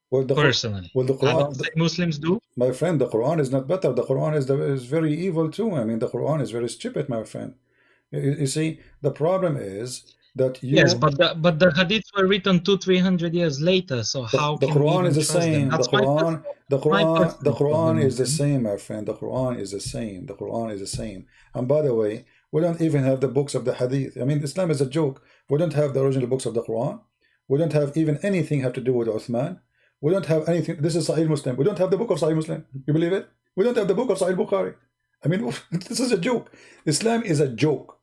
Well, the Personally, well, the I don't Quran, say Muslims do. my friend, the Quran is not better. The Quran is very evil too. I mean, the Quran is very stupid, my friend. You see, the problem is that you. Yes, but the hadiths were written 200-300 years later. So how The can we Quran even is the trust them? same. That's The Quran, the personal Quran problem is the with them. same, my friend. The Quran is the same. The Quran is the same. And by the way, we don't even have the books of the Hadith. I mean, Islam is a joke. We don't have the original books of the Quran. We don't have even anything have to do with Uthman. We don't have anything. This is Sahih Muslim. We don't have the book of Sahih Muslim. You believe it? We don't have the book of Sahih Bukhari. I mean, this is a joke. Islam is a joke.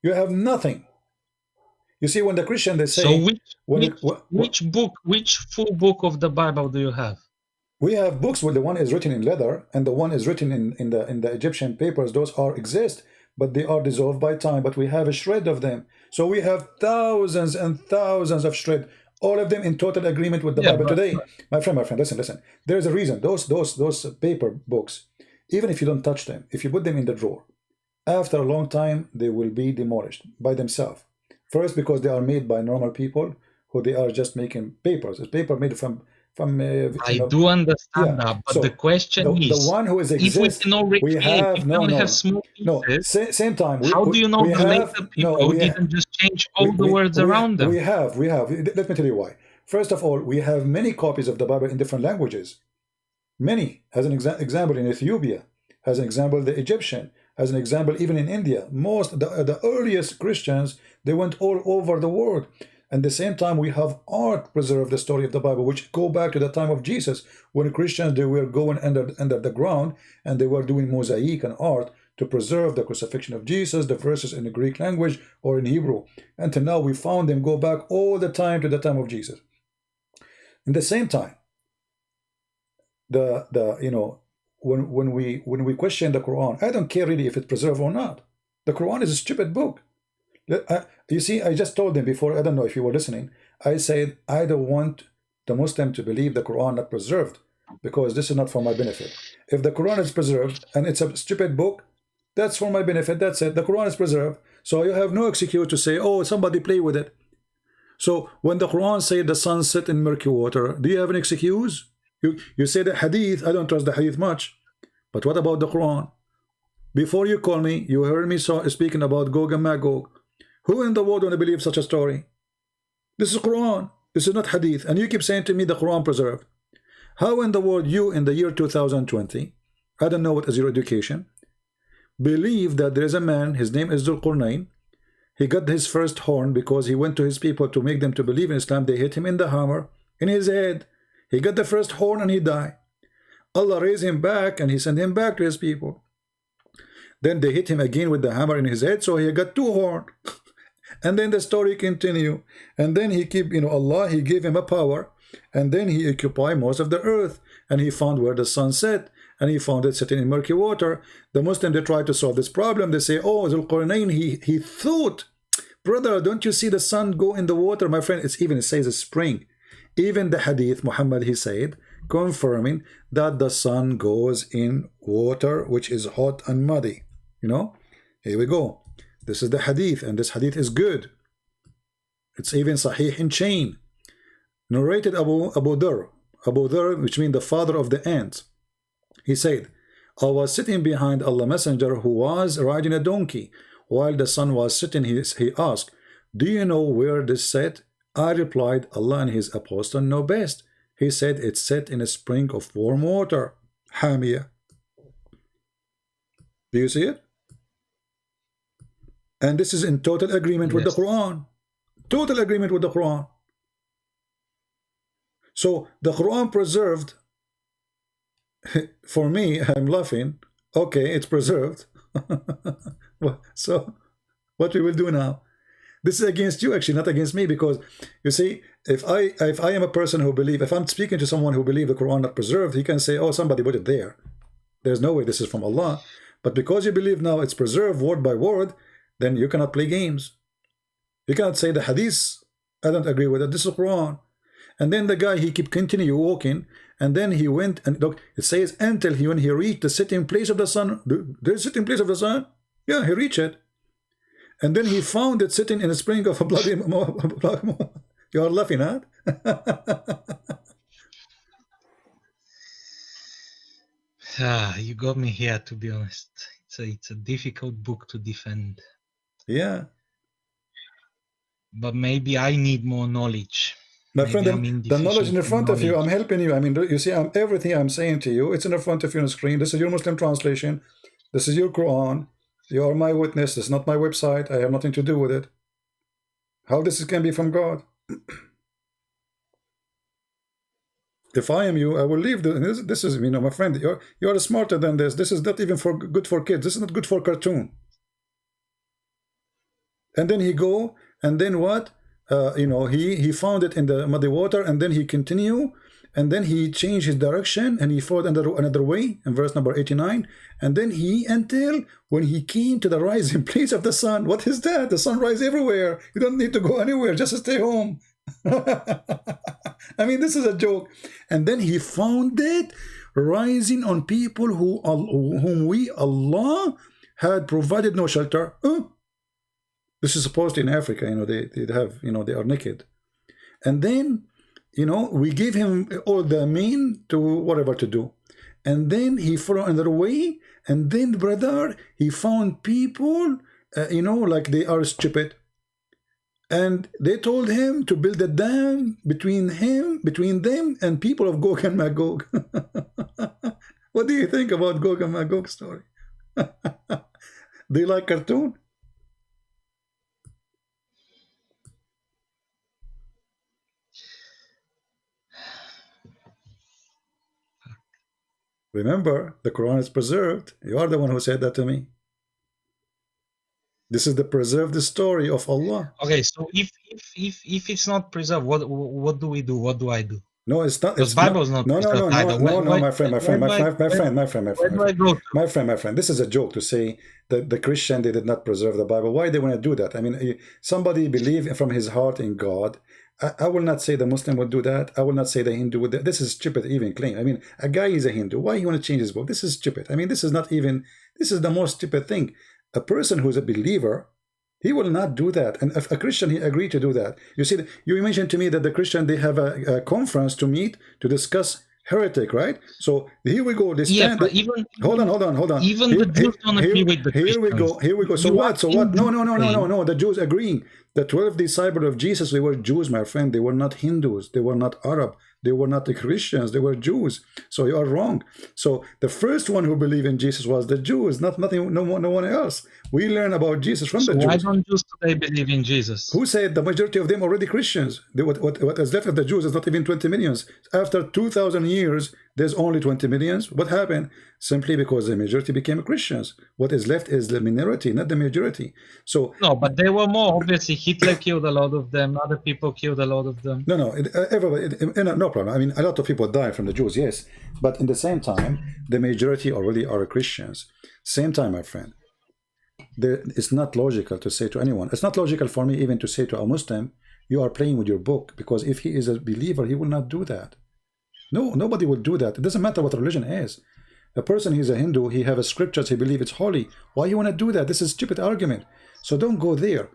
You have nothing. You see, when the Christian they say, So which which full book of the Bible do you have? we have books where the one is written in leather and the one is written in the Egyptian papers. Those exist, but they are dissolved by time. But we have a shred of them. So we have thousands and thousands of shred, all of them in total agreement with the Bible today. My friend, listen. There is a reason. Those paper books, even if you don't touch them, if you put them in the drawer, after a long time they will be demolished by themselves. First, because they are made by normal people who they are just making papers. It's paper made from I do understand that, but So the question the is, one who is if we exist, can already we have if we only have small pieces, same time. how do you know the later people didn't just change all the words around them? We have. Let me tell you why. First of all, we have many copies of the Bible in different languages. Many. As an example, in Ethiopia. As an example, the Egyptian. As an example, even in India. Most the earliest Christians, they went all over the world. At the same time, we have art preserve the story of the Bible, which go back to the time of Jesus, when Christians they were going under the ground and they were doing mosaic and art to preserve the crucifixion of Jesus, the verses in the Greek language or in Hebrew. Until now, we found them go back all the time to the time of Jesus. In the same time, when we question the Quran, I don't care really if it's preserved or not. The Quran is a stupid book. You see, I just told them before, I don't know if you were listening, I said, I don't want the Muslim to believe the Quran not preserved, because this is not for my benefit. If the Quran is preserved and it's a stupid book, that's for my benefit, that's it. The Quran is preserved, so you have no excuse to say, oh, somebody play with it. So when the Quran said the sun set in murky water, do you have an excuse? You say the Hadith, I don't trust the Hadith much, but what about the Quran? Before you call me, you heard me speaking about Gog and Magog. Who in the world want to believe such a story? This is Quran. This is not Hadith. And you keep saying to me the Quran preserved. How in the world you in the year 2020, I don't know what is your education, believe that there is a man, his name is Dhul Qurnayn. He got his first horn because he went to his people to make them to believe in Islam. They hit him in the hammer, in his head. He got the first horn and he died. Allah raised him back and he sent him back to his people. Then they hit him again with the hammer in his head, so he got two horns. And then the story continue. And then he Allah, he gave him a power. And then he occupied most of the earth. And he found where the sun set. And he found it sitting in murky water. The Muslim, they try to solve this problem. They say, oh, Dhul Qurnayn, he thought, brother, don't you see the sun go in the water? My friend, it says a spring. Even the Hadith, Muhammad, he said, confirming that the sun goes in water, which is hot and muddy. Here we go. This is the Hadith, and this Hadith is good. It's even Sahih in chain. Narrated Abu Dharr, which means the father of the ants. He said, I was sitting behind Allah Messenger who was riding a donkey. While the sun was sitting, he asked, do you know where this set? I replied, Allah and his apostle know best. He said, it's set in a spring of warm water. Hamia. Do you see it? And this is in total agreement with the Quran. Total agreement with the Quran. So the Quran preserved, for me, I'm laughing. Okay, it's preserved. So what we will do now? This is against you, actually, not against me, because you see, if I am a person who believe, if I'm speaking to someone who believe the Quran not preserved, he can say, oh, somebody put it there. There's no way this is from Allah. But because you believe now it's preserved word by word, then you cannot play games. You cannot say the hadith, I don't agree with it, this is Quran. And then the guy, he keep continue walking, and then he went, and look, it says until when he reached the sitting place of the sun, the sitting place of the sun, yeah, he reached it. And then he found it sitting in a spring of a bloody, you are laughing, huh? You got me here, to be honest. It's a difficult book to defend. Yeah. But maybe I need more knowledge. My Maybe friend, I'm the knowledge in deficient front in of you, I'm knowledge. helping you. I mean, you see, everything I'm saying to you, it's in front of you on the screen. This is your Muslim translation. This is your Quran. You are my witness. This is not my website. I have nothing to do with it. How this can be from God? If I am you, I will leave. This is, you know, my friend, you're smarter than this. This is not even good for kids. This is not good for cartoon. And then he go, and then what? You know, he found it in the muddy water, and then he continue, and then he changed his direction, and he followed another way in verse number 89, and then until when he came to the rising place of the sun. What is that? The sun rises everywhere. You don't need to go anywhere, just stay home. I mean, this is a joke. And then he found it rising on people whom we, Allah, had provided no shelter. This is supposed in Africa, you know, they have, you know, they are naked. And then, you know, we gave him all the mean to whatever to do. And then he followed another way. And then, brother, he found people, you know, like they are stupid. And they told him to build a dam between them and people of Gog and Magog. What do you think about Gog and Magog story? Do you like cartoon? Remember, the Quran is preserved. You are the one who said that to me. This is the preserved story of Allah. Okay, so if it's not preserved, what do we do? What do I do? No, it's not. Because Bible is not preserved either. No, my friend. This is a joke to say that the Christian, they did not preserve the Bible. Why they want to do that? I mean, somebody believe from his heart in God. I will not say the Muslim would do that. I will not say the Hindu would do that. This is stupid even claim. I mean, a guy is a Hindu. Why you want to change his book? This is stupid. I mean, this is not even, this is the most stupid thing. A person who's a believer, he will not do that. And if a Christian, he agreed to do that. You see, you mentioned to me that the Christian, they have a conference to meet to discuss heretic, right? So here we go. They stand, but even hold on. Even the Jews don't agree with the Christians. Here we go. So what? No. The Jews agreeing. The 12 disciples of Jesus, they were Jews, my friend. They were not Hindus. They were not Arab. They were not the Christians. They were Jews. So you are wrong. So the first one who believed in Jesus was the Jews, no one else. We learn about Jesus from the Jews. Why don't Jews today believe in Jesus? Who said the majority of them already Christians? What is left of the Jews is not even 20 millions. After 2,000 years, there's only 20 millions. What happened? Simply because the majority became Christians. What is left is the minority, not the majority. So no, but they were more. Obviously, Hitler killed a lot of them. Other people killed a lot of them. No, everybody, no problem. I mean, a lot of people die from the Jews, yes. But in the same time, the majority already are Christians. Same time, my friend. It's not logical to say to anyone. It's not logical for me even to say to a Muslim, you are playing with your book. Because if he is a believer, he will not do that. No, nobody will do that. It doesn't matter what religion is. A person, he's a Hindu, he have a scriptures, he believes it's holy. Why you want to do that? This is a stupid argument. So don't go there.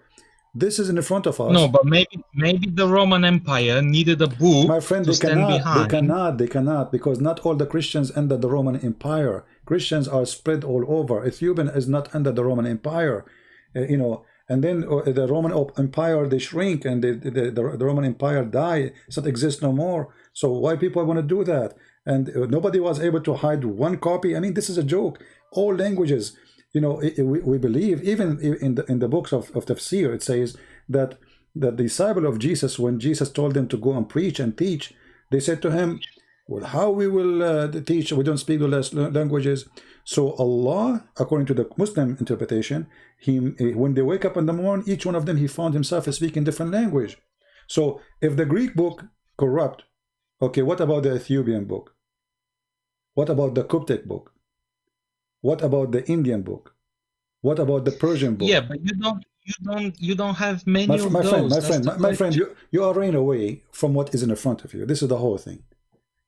This is in the front of us. No, but maybe the Roman Empire needed a book. My friend, to stand behind. They cannot, because not all the Christians under the Roman Empire. Christians are spread all over. Ethiopian is not under the Roman Empire, you know. And then the Roman Empire, they shrink, and the Roman Empire die. It's not exist no more. So why people want to do that? And nobody was able to hide one copy. I mean, this is a joke. All languages, you know, we believe, even in the books of Tafsir, it says that the disciple of Jesus, when Jesus told them to go and preach and teach, they said to him, well, how we will teach? We don't speak the less languages. So Allah, according to the Muslim interpretation, when they wake up in the morning, each one of them, he found himself speaking different language. So if the Greek book corrupt, okay, what about the Ethiopian book? What about the Coptic book? What about the Indian book? What about the Persian book? Yeah, but you don't have many of my friend, those. my friend, you are running away from what is in front of you. This is the whole thing.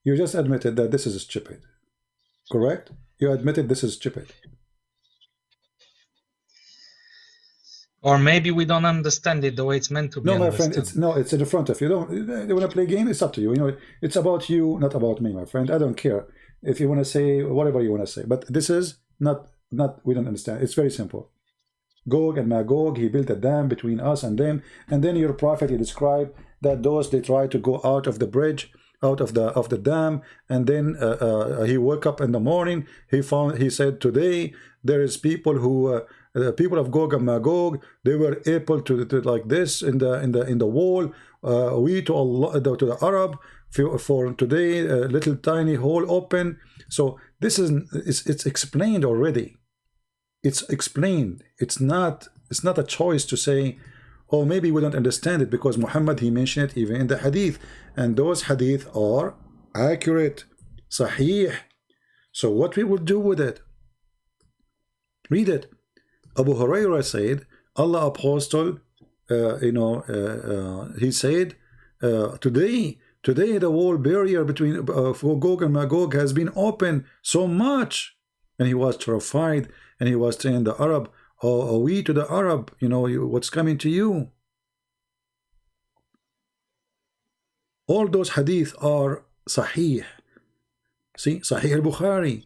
You just admitted that this is stupid, correct? You admitted this is stupid. Or maybe we don't understand it the way it's meant to be. No, my friend, it's in the front of you. You want to play a game? It's up to you. You know, it's about you, not about me, my friend. I don't care if you want to say whatever you want to say, but this is not. We don't understand. It's very simple. Gog and Magog, he built a dam between us and them, and then your prophet, he described that those they try to go out of the bridge, out of the dam, and then he woke up in the morning. He said, today there is people who people of Gog and Magog, they were able to like this in the wall. We to Allah, to the Arab for today, a little tiny hole open. So this is it's explained already. It's explained. It's not a choice to say, oh, maybe we don't understand it because Muhammad, he mentioned it even in the hadith, and those hadith are accurate, sahih. So what we will do with it? Read it. Abu Hurairah said, Allah apostle, he said, today the wall barrier between Gog and Magog has been opened so much, and he was terrified, and he was saying the Arab, oh, we to the Arab, what's coming to you? All those hadith are sahih. See, Sahih al-Bukhari.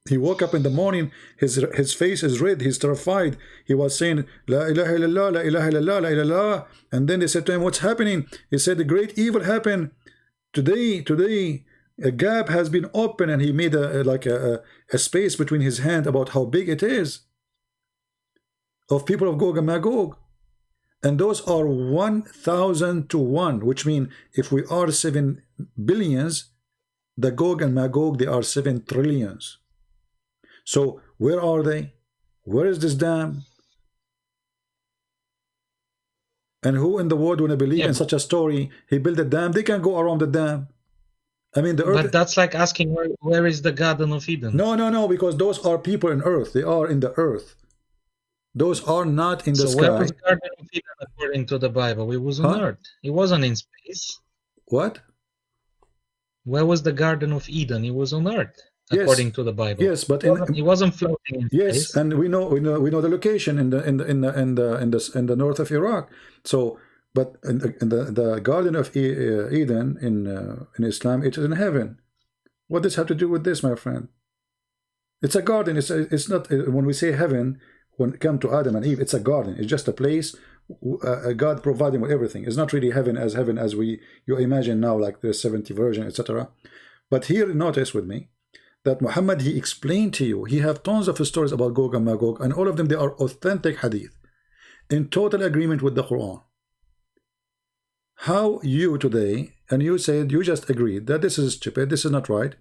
He woke up in the morning, his face is red, he's terrified. He was saying, La ilaha illallah, la ilaha illallah, la ilaha. And then they said to him, what's happening? He said, the great evil happened. Today, a gap has been opened, and he made a space between his hand about how big it is of people of Gog and Magog. And those are 1,000 to 1, which means if we are 7 billions, the Gog and Magog, they are 7 trillions. So where are they? Where is this dam? And who in the world want to believe in such a story? He built a dam. They can go around the dam. I mean, the earth. But that's like asking where is the Garden of Eden? No, because those are people in earth. They are in the earth. Those are not in the sky. Where was the Garden of Eden according to the Bible? It was on earth. It wasn't in space. What? Where was the Garden of Eden? It was on earth, according to the Bible. Yes, but it wasn't floating in space. Yes, and we know the location in the north of Iraq. So, but in the Garden of Eden in Islam, it is in heaven. What does have to do with this, my friend? It's a garden. It's not, when we say heaven, when it comes to Adam and Eve, it's a garden. It's just a place God providing with everything. It's not really heaven as you imagine now, like the 70 version, etc. But here, notice with me that Muhammad, he explained to you, he have tons of stories about Gog and Magog, and all of them, they are authentic hadith in total agreement with the Quran. How you today, and you said, you just agreed that this is stupid, this is not right,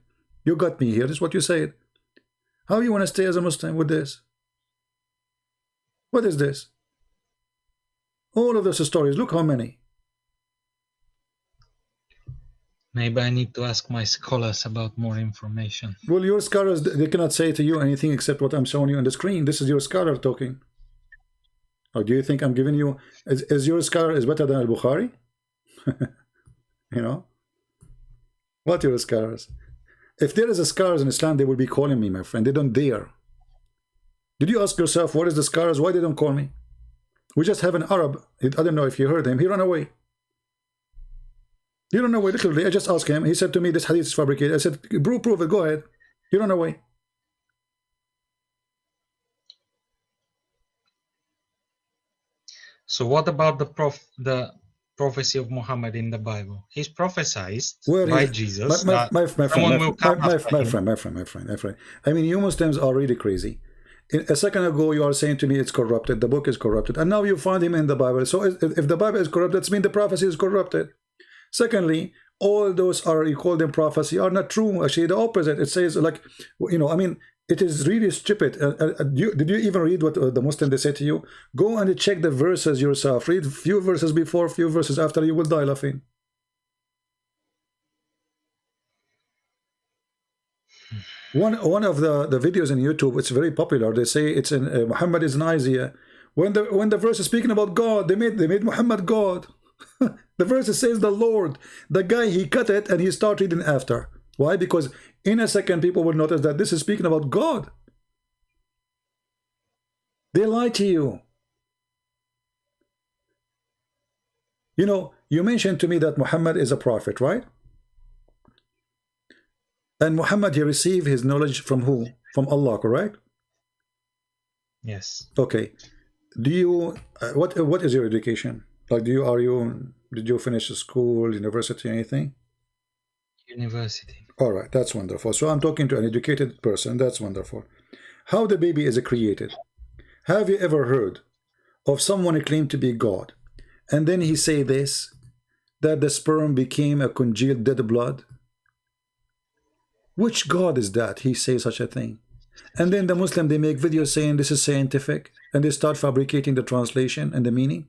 you got me here, this is what you said. How you want to stay as a Muslim with this? What is this? All of those stories, look how many. Maybe I need to ask my scholars about more information. Well, your scholars, they cannot say to you anything except what I'm showing you on the screen. This is your scholar talking. Or do you think I'm giving you, is your scholar is better than al-Bukhari? What your scholars? If there is a scholars in Islam, they will be calling me, my friend. They don't dare. Did you ask yourself, what is the scholars? Why they don't call me? We just have an Arab. I don't know if you heard him. He ran away. He ran away, literally. I just asked him. He said to me, this hadith is fabricated. I said, prove it. Go ahead. He ran away. So what about the prophecy of Muhammad in the Bible? He's prophesied by Jesus. My friend. I mean, you Muslims are really crazy. A second ago, you are saying to me it's corrupted, the book is corrupted, and now you find him in the Bible. So if the Bible is corrupted, that means the prophecy is corrupted. Secondly, all those you call them prophecy are not true. Actually, the opposite. It says, like, I mean, it is really stupid. Did you even read what the Muslim, they say to you? Go and check the verses yourself. Read few verses before, few verses after, you will die laughing. One of the videos in YouTube, it's very popular. They say it's in Muhammad is in Isaiah. When the verse is speaking about God, they made Muhammad God. The verse says the Lord. The guy, he cut it and he started reading after. Why? Because in a second people will notice that this is speaking about God. They lie to you. You know, you mentioned to me that Muhammad is a prophet, right? And Muhammad, he received his knowledge from who? From Allah, correct? Yes. Okay. Do you what is your education? Like, did you finish school, university, anything? University. All right, that's wonderful. So I'm talking to an educated person. That's wonderful. How the baby is created? Have you ever heard of someone who claimed to be God, and then he say this, that the sperm became a congealed dead blood? Which God is that? He says such a thing. And then the Muslim, they make videos saying this is scientific, and they start fabricating the translation and the meaning.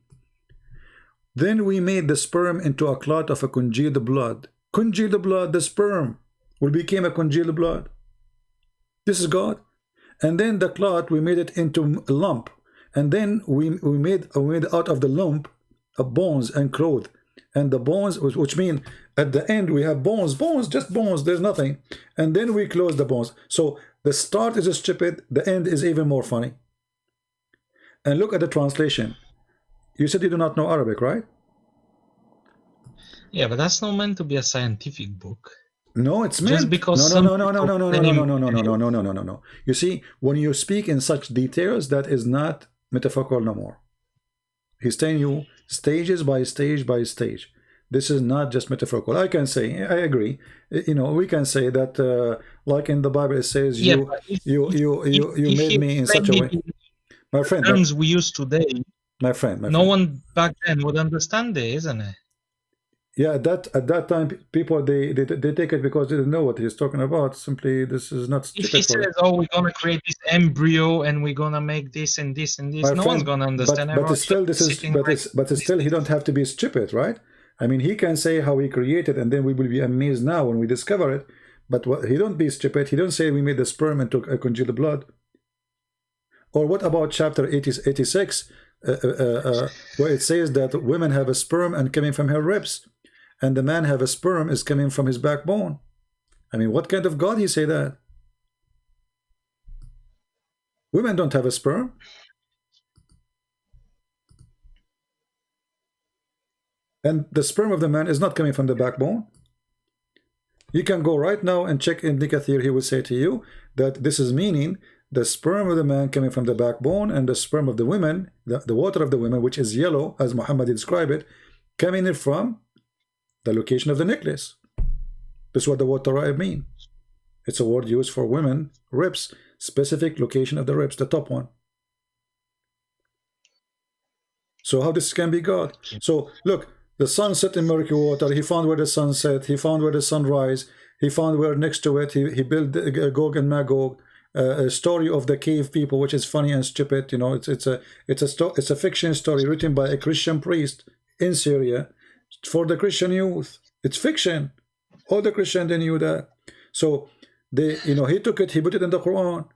Then we made the sperm into a clot of a congealed blood. Congealed blood, the sperm will become a congealed blood. This is God. And then the clot, we made it into a lump. And then we made out of the lump bones and cloth. And the bones, which mean at the end we have bones, just bones, there's nothing. And then we close the bones. So the start is stupid, the end is even more funny. And look at the translation. You said you do not know Arabic, right? Yeah, but that's not meant to be a scientific book. No, it's meant. Just because No. You see, when you speak in such details, that is not metaphorical no more. He's telling you stages by stage by stage. This is not just metaphorical. I can say, I agree. You know, we can say that, like in the Bible, it says, you made me in such a way. My friend, terms we use today, my friend. No one back then would understand it, isn't it? Yeah, at that time, people they take it because they didn't know what he's talking about. Simply, this is not stupid. If he says, "Oh, we're gonna create this embryo and we're gonna make this and this and this," no one's gonna understand. But still, still, he don't have to be stupid, right? I mean, he can say how he created, and then we will be amazed now when we discover it. But he don't be stupid. He don't say we made the sperm and took a congealed blood. Or what about chapter 86, where it says that women have a sperm and coming from her ribs, and the man have a sperm is coming from his backbone? I mean, what kind of God he say that? Women don't have a sperm. And the sperm of the man is not coming from the backbone. You can go right now and check in Ibn Kathir. He will say to you that this is meaning the sperm of the man coming from the backbone, and the sperm of the women, the water of the women, which is yellow, as Muhammad described it, coming in from the location of the necklace. This is what the word Tara'ib mean. It's a word used for women, ribs, specific location of the ribs, the top one. So how this can be God? So look, the sun set in murky water. He found where the sun set. He found where the sun rise. He found where next to it. He built Gog and Magog. A story of the cave people, which is funny and stupid. You know, it's a fiction story written by a Christian priest in Syria for the Christian youth. It's fiction. All the Christians, they knew that. So they, you know, he took it. He put it in the Quran.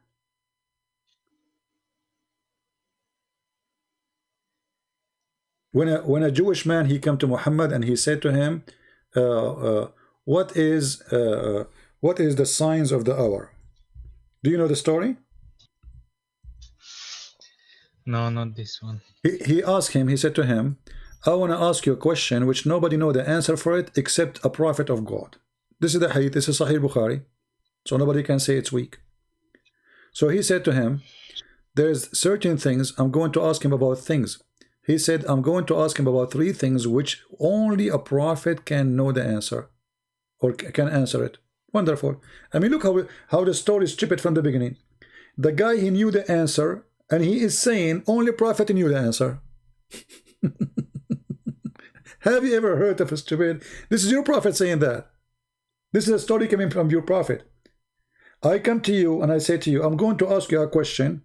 When a Jewish man, he came to Muhammad and he said to him, what is the signs of the hour? Do you know the story? No, not this one. He asked him, he said to him, I want to ask you a question which nobody know the answer for it except a prophet of God. This is the hadith, this is Sahih Bukhari. So nobody can say it's weak. So he said to him, there's certain things, I'm going to ask him about things. He said, I'm going to ask him about 3 things which only a prophet can know the answer or can answer it. Wonderful. I mean, look how the story is stupid from the beginning. The guy, he knew the answer, and he is saying only prophet knew the answer. Have you ever heard of a stupid? This is your prophet saying that. This is a story coming from your prophet. I come to you and I say to you, I'm going to ask you a question.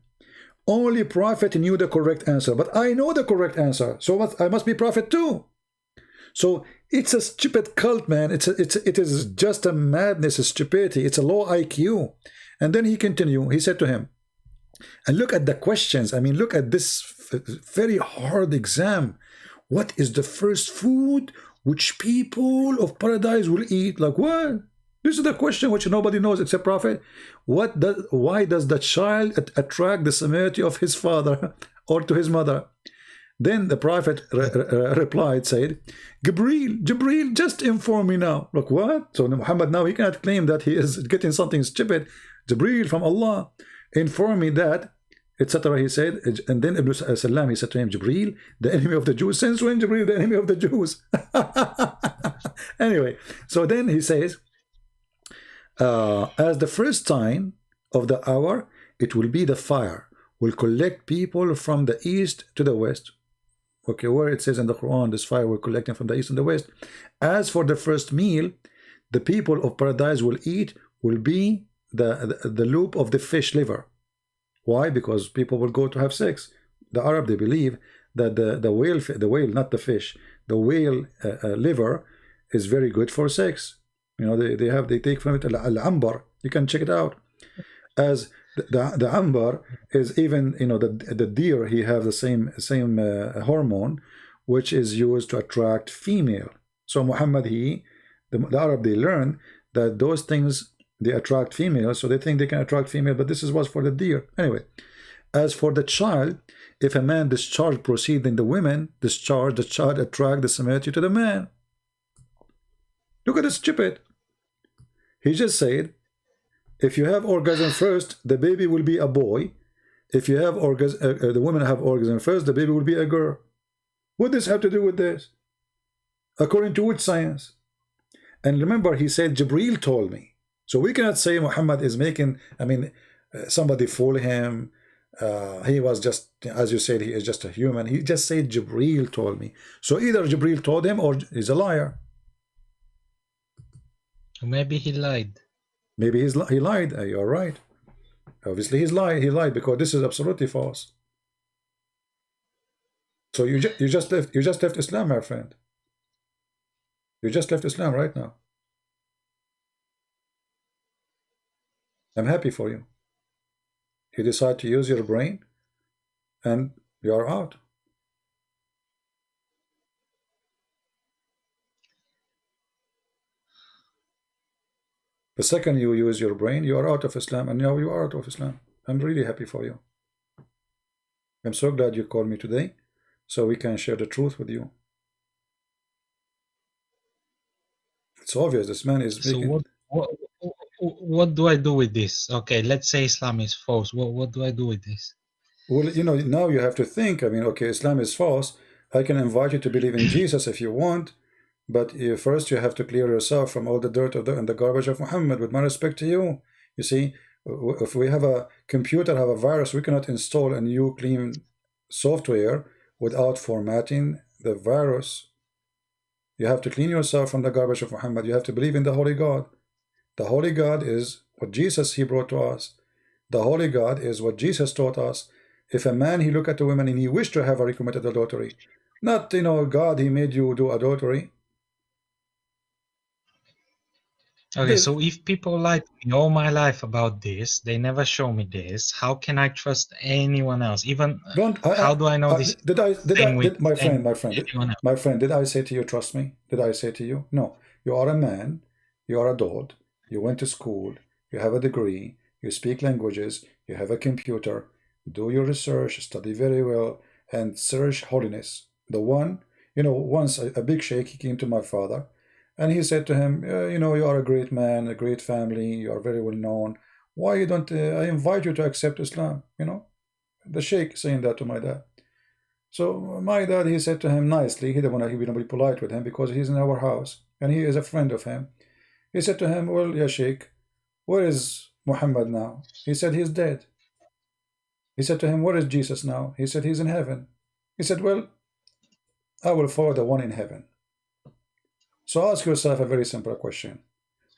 Only prophet knew the correct answer, but I know the correct answer, so I must be prophet too. So it's a stupid cult, man. It is just a madness, a stupidity. It's a low IQ. And then he continued, he said to him, and look at the questions, I mean, look at this very hard exam. What is the first food which people of paradise will eat? Like what? This is the question which nobody knows except Prophet. Why does the child attract the similarity of his father or to his mother? Then the Prophet replied, said, Jibreel, just inform me now. Look, what? So Muhammad now, he cannot claim that he is getting something stupid. Jibreel from Allah, inform me that, etc. He said, and then Ibn Salam, he said to him, Jibreel, the enemy of the Jews. Since when Jibreel, the enemy of the Jews? Anyway, so then he says, as the first sign of the hour, it will be the fire, will collect people from the east to the west. Okay, where it says in the Quran, this fire will collect them from the east and the west. As for the first meal, the people of paradise will eat, will be the loop of the fish liver. Why? Because people will go to have sex. The Arab, they believe that the whale, not the fish, the whale liver is very good for sex. You know, they take from it al-ambar. You can check it out. As the ambar is even, you know, the deer, he have the same hormone which is used to attract female. So Muhammad, the Arab, they learn that those things, they attract females, so they think they can attract female, but this was for the deer. Anyway, as for the child, if a man discharge proceed in the women discharge, the child attract the similarity to the man. Look at this stupid. He just said, if you have orgasm first, the baby will be a boy. If you have orgasm, the women have orgasm first, the baby will be a girl. What does this have to do with this? According to which science? And remember, he said, Jibreel told me. So we cannot say Muhammad is making, I mean, somebody fool him. He was just, as you said, he is just a human. He just said, Jibreel told me. So either Jibreel told him or he's a liar. Maybe he lied. Maybe he lied. You're right. Obviously he's lied. He lied because this is absolutely false. So you just left Islam, my friend. You just left Islam right now. I'm happy for you. You decide to use your brain and you are out. The second you use your brain, you are out of Islam, and now you are out of Islam. I'm really happy for you. I'm so glad you called me today so we can share the truth with you. It's obvious this man is making... So what do I do with this? Okay, let's say Islam is false. What do I do with this? Well, you know, now you have to think. I mean, okay, Islam is false. I can invite you to believe in Jesus if you want, but first you have to clear yourself from all the dirt and the garbage of Muhammad, with my respect to you. You see, if we have a computer, have a virus, we cannot install a new clean software without formatting the virus. You have to clean yourself from the garbage of Muhammad. You have to believe in the Holy God. The Holy God is what Jesus, he brought to us. The Holy God is what Jesus taught us. If a man, he look at a woman and he wished to have her, he committed adultery. Not, you know, God, he made you do adultery. Okay, so if people lie to me all my life about this, they never show me this, how can I trust anyone else? Even how do I know this? My friend, did I say to you, trust me? Did I say to you? No. You are a man, you are adult, you went to school, you have a degree, you speak languages, you have a computer, do your research, study very well, and search holiness. The one, you know, once a big sheikh, he came to my father, and he said to him, you know, you are a great man, a great family, you are very well known. Why you don't, I invite you to accept Islam, you know? The sheikh saying that to my dad. So my dad, he said to him nicely, he didn't want to be polite with him because he's in our house, and he is a friend of him. He said to him, well, ya sheikh, where is Muhammad now? He said, he's dead. He said to him, where is Jesus now? He said, he's in heaven. He said, well, I will follow the one in heaven. So ask yourself a very simple question.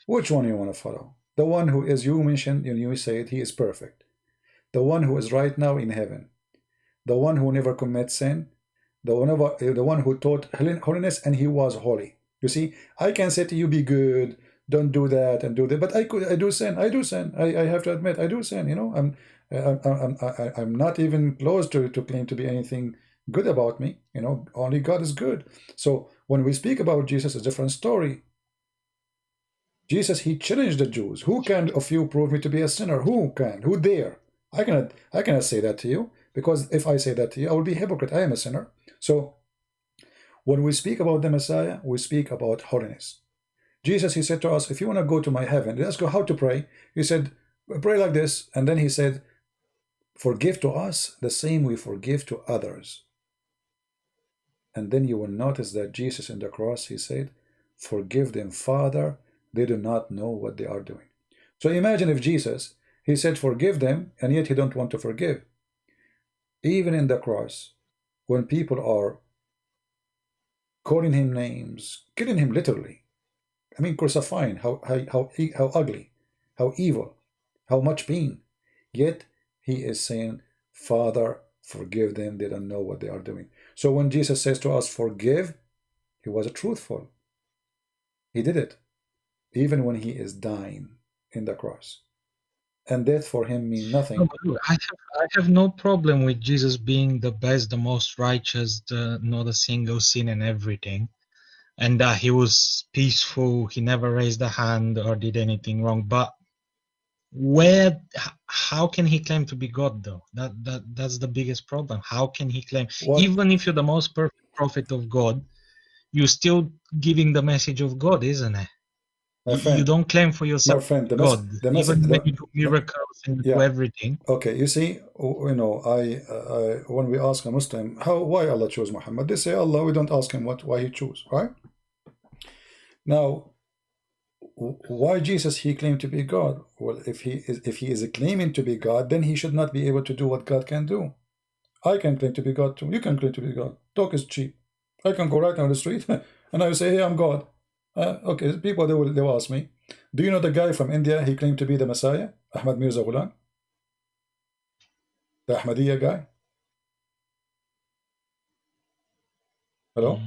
Which one you want to follow? The one who, as you mentioned, and you said, he is perfect. The one who is right now in heaven. The one who never commits sin. The one who taught holiness and he was holy. You see, I can say to you, be good, don't do that and do that. But I do sin. I have to admit, I do sin. You know, I'm not even close to claim to be anything good about me. You know, only God is good. So when we speak about Jesus, it's a different story. Jesus, he challenged the Jews. Who can of you prove me to be a sinner? Who can? Who dare? I cannot say that to you, because if I say that to you, I will be a hypocrite. I am a sinner. So when we speak about the Messiah, we speak about holiness. Jesus, he said to us, if you want to go to my heaven, let's go how to pray. He said, pray like this. And then he said, forgive to us the same we forgive to others. And then you will notice that Jesus in the cross, he said, forgive them, Father, they do not know what they are doing. So imagine if Jesus, he said, forgive them, and yet he don't want to forgive. Even in the cross, when people are calling him names, killing him literally, I mean, crucifying, how ugly, how evil, how much pain. Yet he is saying, Father, forgive them, they don't know what they are doing. So when Jesus says to us, forgive, he was truthful. He did it, even when he is dying in the cross. And death for him means nothing. No, I have no problem with Jesus being the best, the most righteous, not a single sin and everything. And that he was peaceful, he never raised a hand or did anything wrong. But how can he claim to be God, though? That's the biggest problem. How can he claim? Even if you're the most perfect prophet of God, you're still giving the message of God, isn't it? You don't claim for yourself God, even when you do miracles and do everything. Okay, you see, you know, when we ask a Muslim, why Allah chose Muhammad, they say Allah. We don't ask him why he chose, right? Now, why Jesus, he claimed to be God? Well, if he is claiming to be God, then he should not be able to do what God can do. I can claim to be God too. You can claim to be God. Talk is cheap. I can go right down the street and I will say, hey, I'm God. Okay, people, they will ask me, do you know the guy from India, he claimed to be the Messiah? Ahmad Mirza Ghulam? The Ahmadiyya guy? Hello?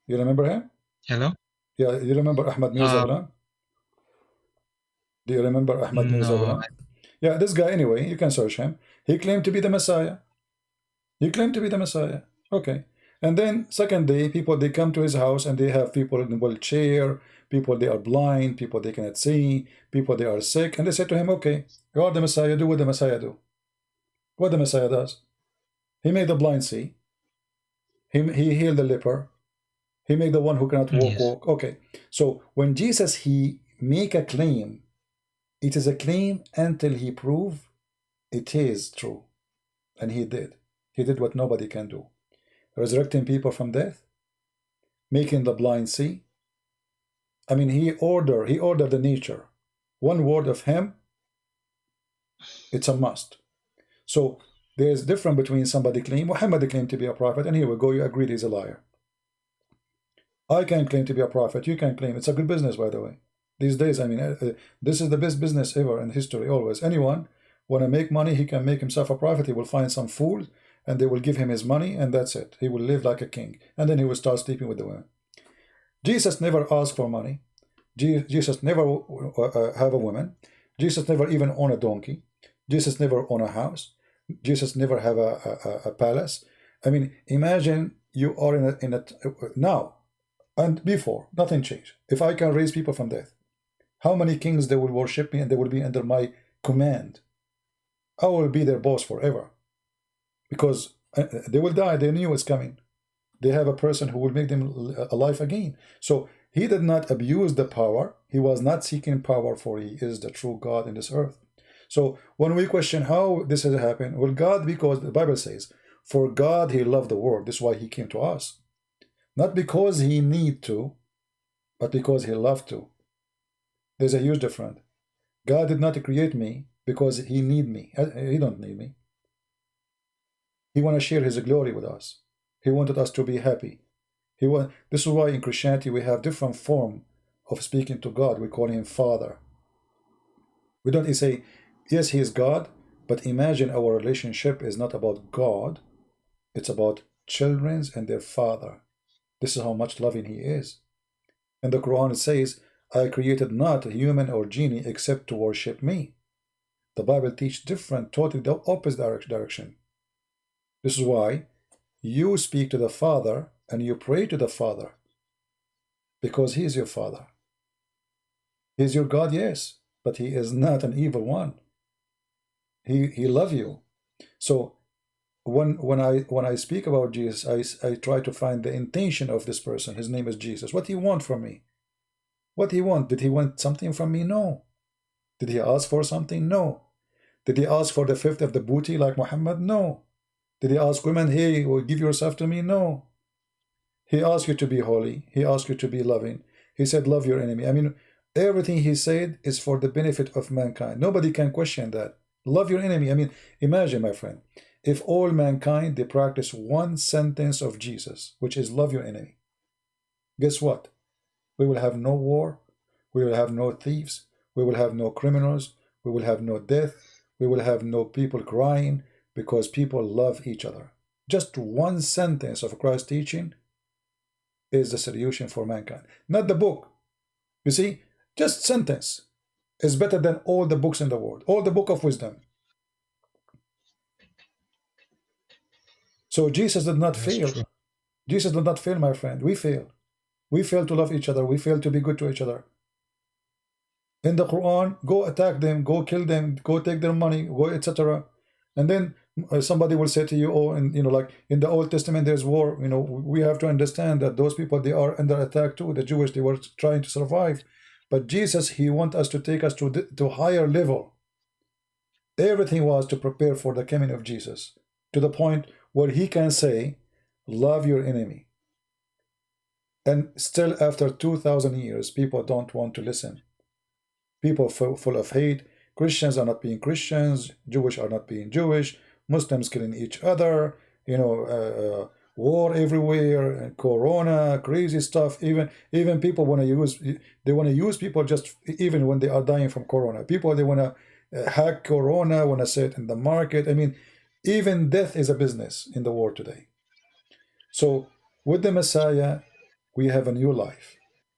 You remember him? Hello? Yeah, you remember Ahmad Mirza Ghulam? Do you remember Ahmad Mirza Ghulam? Yeah, this guy, anyway, you can search him. He claimed to be the Messiah. He claimed to be the Messiah. Okay. And then second day, people, they come to his house and they have people in a wheelchair, people they are blind, people they cannot see, people they are sick. And they say to him, okay, you are the Messiah, do what the Messiah do. What the Messiah does. He made the blind see. He healed the leper. He made the one who cannot walk. Okay. So when Jesus, he make a claim, it is a claim until he prove it is true. And he did. He did what nobody can do. Resurrecting people from death, making the blind see. I mean, he ordered the nature. One word of him, it's a must. So there's difference between somebody claim, Muhammad claimed to be a prophet, and here we go, you agreed he's a liar. I can claim to be a prophet, you can claim. It's a good business, by the way. These days, I mean, this is the best business ever in history, always. Anyone want to make money, he can make himself a prophet. He will find some fool, and they will give him his money, and that's it. He will live like a king, and then he will start sleeping with the women. Jesus never asked for money. Jesus never have a woman. Jesus never even own a donkey. Jesus never own a house. Jesus never have a palace. I mean, imagine you are in a now and before, nothing changed. If I can raise people from death, how many kings they will worship me and they will be under my command? I will be their boss forever. Because they will die, they knew it's coming. They have a person who will make them alive again. So he did not abuse the power. He was not seeking power, for he is the true God in this earth. So when we question how this has happened, well, God, because the Bible says, for God he loved the world. This is why he came to us. Not because he need to, but because he loved to. There's a huge difference. God did not create me because he need me. He don't need me. He want to share his glory with us. He wanted us to be happy. This is why in Christianity we have different form of speaking to God. We call him Father. We don't say, yes, he is God, but imagine our relationship is not about God. It's about children and their father. This is how much loving he is. And the Quran says, I created not a human or genie except to worship me. The Bible teaches different, totally the opposite direction. This is why you speak to the Father and you pray to the Father, because He is your Father. He is your God, yes, but He is not an evil one. He loves you. So when I speak about Jesus, I try to find the intention of this person. His name is Jesus. What he want from me? What he want? Did he want something from me? No. Did he ask for something? No. Did he ask for the fifth of the booty like Muhammad? No. Did he ask women, hey, will give yourself to me? No. He asked you to be holy. He asked you to be loving. He said, love your enemy. I mean, everything he said is for the benefit of mankind. Nobody can question that. Love your enemy. I mean, imagine, my friend, if all mankind, they practice one sentence of Jesus, which is love your enemy. Guess what? We will have no war. We will have no thieves. We will have no criminals. We will have no death. We will have no people crying, because people love each other. Just one sentence of Christ's teaching is the solution for mankind. Not the book. You see, just sentence is better than all the books in the world, all the book of wisdom. So Jesus did not fail. true. Jesus did not fail, my friend. We fail. We fail to love each other. We fail to be good to each other. In the Quran, go attack them, go kill them, go take their money, go etc. And then somebody will say to you, oh, and like in the Old Testament, there's war. We have to understand that those people, they are under attack too. The Jewish, they were trying to survive. But Jesus, He wants us to take us to higher level. Everything was to prepare for the coming of Jesus, to the point where He can say, love your enemy. And still after 2,000 years, people don't want to listen. People full of hate. Christians are not being Christians. Jewish are not being Jewish. Muslims killing each other. War everywhere. And corona, crazy stuff. Even people want to use people just even when they are dying from corona. People, they want to hack corona. Want to say it in the market. I mean, even death is a business in the world today. So with the Messiah, we have a new life.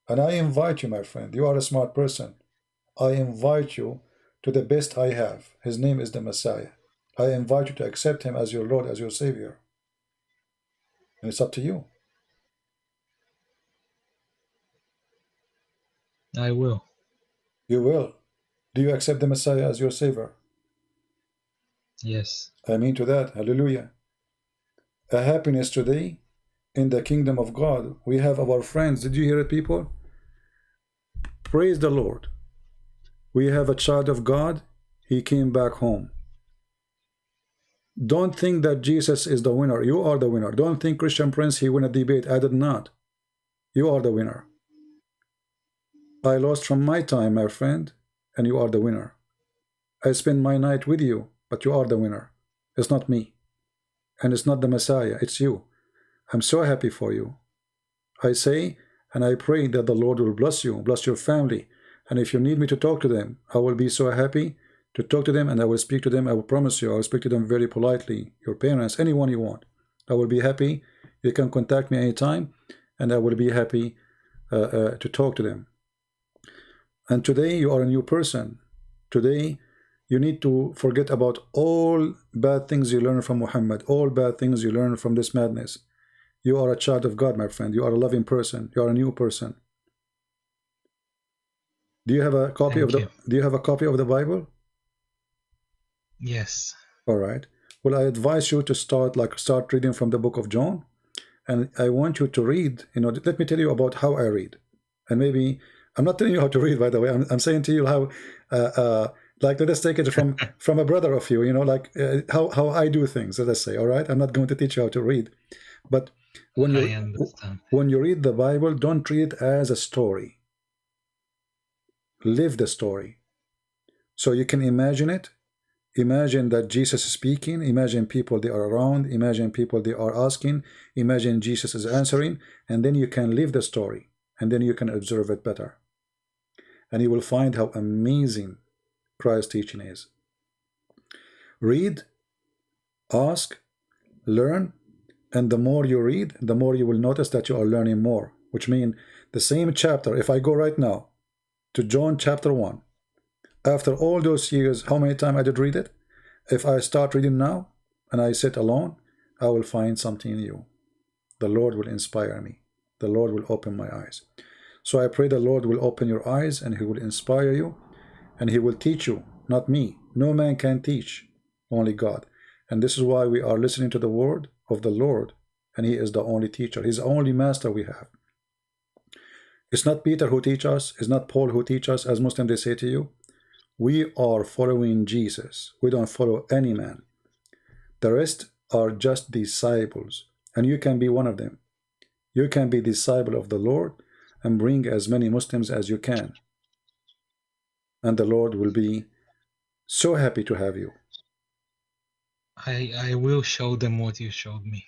And I invite you, my friend. You are a smart person. I invite you to the best I have. His name is the Messiah. I invite you to accept Him as your Lord, as your Savior. And it's up to you. I will. You will. Do you accept the Messiah as your Savior? Yes. I mean to that. Hallelujah. A happiness today in the kingdom of God. We have our friends. Did you hear it, people? Praise the Lord. We have a child of God. He came back home. Don't think that Jesus is the winner. You are the winner. Don't think Christian Prince, he won a debate. I did not. You are the winner. I lost from my time, my friend, and you are the winner. I spend my night with you, but you are the winner. It's not me. And it's not the Messiah. It's you. I'm so happy for you. I say, and I pray that the Lord will bless you, bless your family. And if you need me to talk to them, I will be so happy to talk to them, and I will speak to them. I will promise you, I will speak to them very politely. Your parents, anyone you want. I will be happy. You can contact me anytime, and I will be happy to talk to them. And today, you are a new person. Today, you need to forget about all bad things you learned from Muhammad, all bad things you learned from this madness. You are a child of God, my friend. You are a loving person. You are a new person. Do you have a copy of the Do you have a copy of the Bible? Yes. All right. Well, I advise you to start reading from the book of John, and I want you to read. Let me tell you about how I read, and maybe I'm not telling you how to read, by the way. I'm saying to you how, let us take it from a brother of you. How I do things. Let us say. All right. I'm not going to teach you how to read, but when you read the Bible, don't read it as a story. Live the story. So you can imagine it. Imagine that Jesus is speaking. Imagine people they are around. Imagine people they are asking. Imagine Jesus is answering. And then you can live the story. And then you can observe it better. And you will find how amazing Christ's teaching is. Read, ask, learn. And the more you read, the more you will notice that you are learning more. Which means the same chapter, if I go right now, to John chapter 1. After all those years, how many times I did read it? If I start reading now and I sit alone, I will find something new. The Lord will inspire me. The Lord will open my eyes. So I pray the Lord will open your eyes and He will inspire you and He will teach you, not me. No man can teach, only God. And this is why we are listening to the word of the Lord, and He is the only teacher. He's the only master we have. It's not Peter who teaches us. It's not Paul who teaches us, as Muslims they say to you. We are following Jesus. We don't follow any man. The rest are just disciples, and you can be one of them. You can be disciple of the Lord and bring as many Muslims as you can. And the Lord will be so happy to have you. I will show them what you showed me.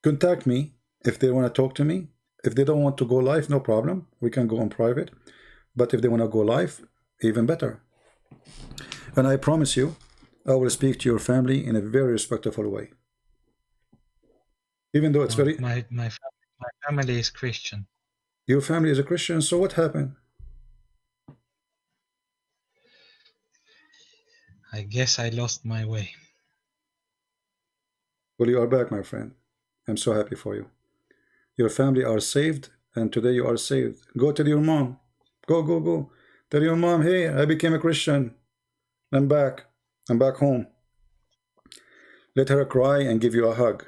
Contact me if they want to talk to me. If they don't want to go live, no problem. We can go on private. But if they want to go live, even better. And I promise you, I will speak to your family in a very respectful way. Even though it's very... My family is Christian. Your family is a Christian, so what happened? I guess I lost my way. Well, you are back, my friend. I'm so happy for you. Your family are saved, and today you are saved. Go tell your mom. Go. Tell your mom, hey, I became a Christian. I'm back. I'm back home. Let her cry and give you a hug.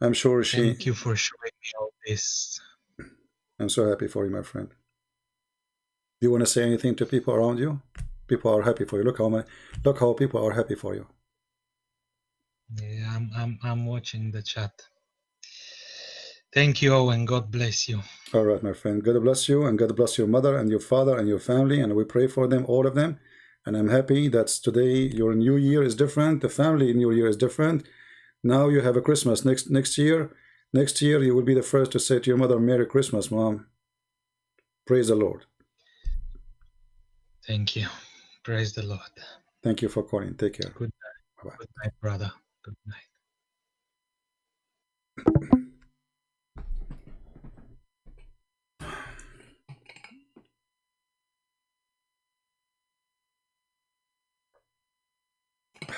I'm sure she... Thank you for showing me all this. I'm so happy for you, my friend. Do you want to say anything to people around you? People are happy for you. Look how people are happy for you. Yeah, I'm watching the chat. Thank you, Owen. God bless you. All right, my friend. God bless you, and God bless your mother and your father and your family, and we pray for them, all of them. And I'm happy that today your new year is different. The family new year is different. Now you have a Christmas next year. Next year you will be the first to say to your mother, Merry Christmas, Mom. Praise the Lord. Thank you. Praise the Lord. Thank you for calling. Take care. Good night. Bye-bye. Good night, brother. Good night.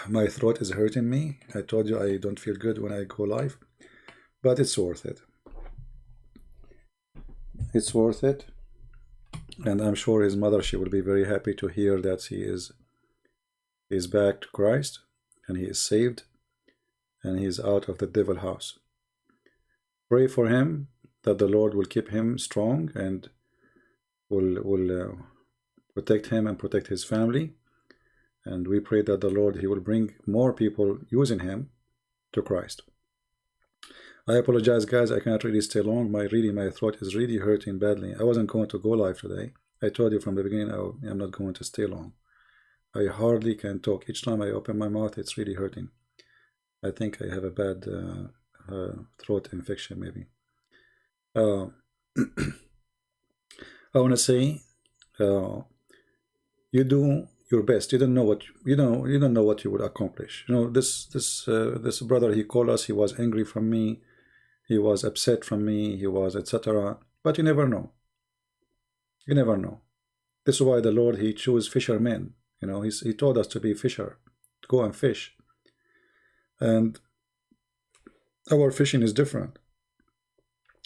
My throat is hurting me. I told you I don't feel good when I go live, but it's worth it. It's worth it. And I'm sure his mother, she will be very happy to hear that he is back to Christ and he is saved and he is out of the devil house. Pray for him that the Lord will keep him strong and will protect him and protect his family. And we pray that the Lord, he will bring more people using him to Christ. I apologize, guys. I cannot really stay long. My throat is really hurting badly. I wasn't going to go live today. I told you from the beginning I'm not going to stay long. I hardly can talk. Each time I open my mouth, it's really hurting. I think I have a bad throat infection, maybe. I want to say, you do your best. You don't know what you don't know what you would accomplish. You know, this brother, he called us. He was angry from me. He was upset from me. He was etc. But you never know. You never know. This is why the Lord, he chose fishermen. You know, he told us to be fisher, to go and fish. And our fishing is different.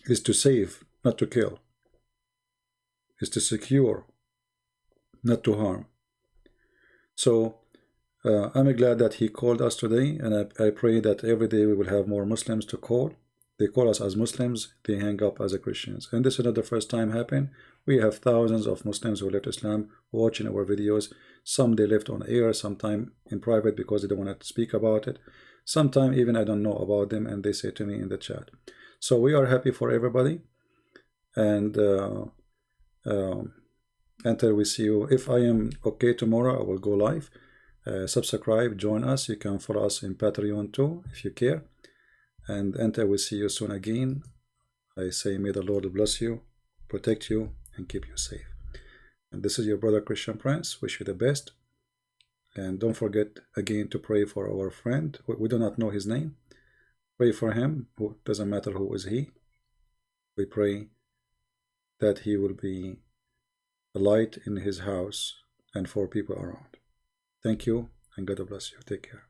It's to save, not to kill. It's to secure, not to harm. So I'm glad that he called us today, and I pray that every day we will have more Muslims to call. They call us as Muslims, they hang up as a Christians. And this is not the first time happened. We have thousands of Muslims who left Islam watching our videos. Some they left on air, sometime in private because they don't want to speak about it. Sometime even I don't know about them and they say to me in the chat. So we are happy for everybody. And until we see you, if I am okay tomorrow, I will go live. Subscribe, join us. You can follow us in Patreon too, if you care. And until we see you soon again, I say may the Lord bless you, protect you, and keep you safe. And this is your brother Christian Prince. Wish you the best. And don't forget again to pray for our friend. We do not know his name. Pray for him. Doesn't matter who is he. We pray that he will be a light in his house and for people around. Thank you, and God bless you. Take care.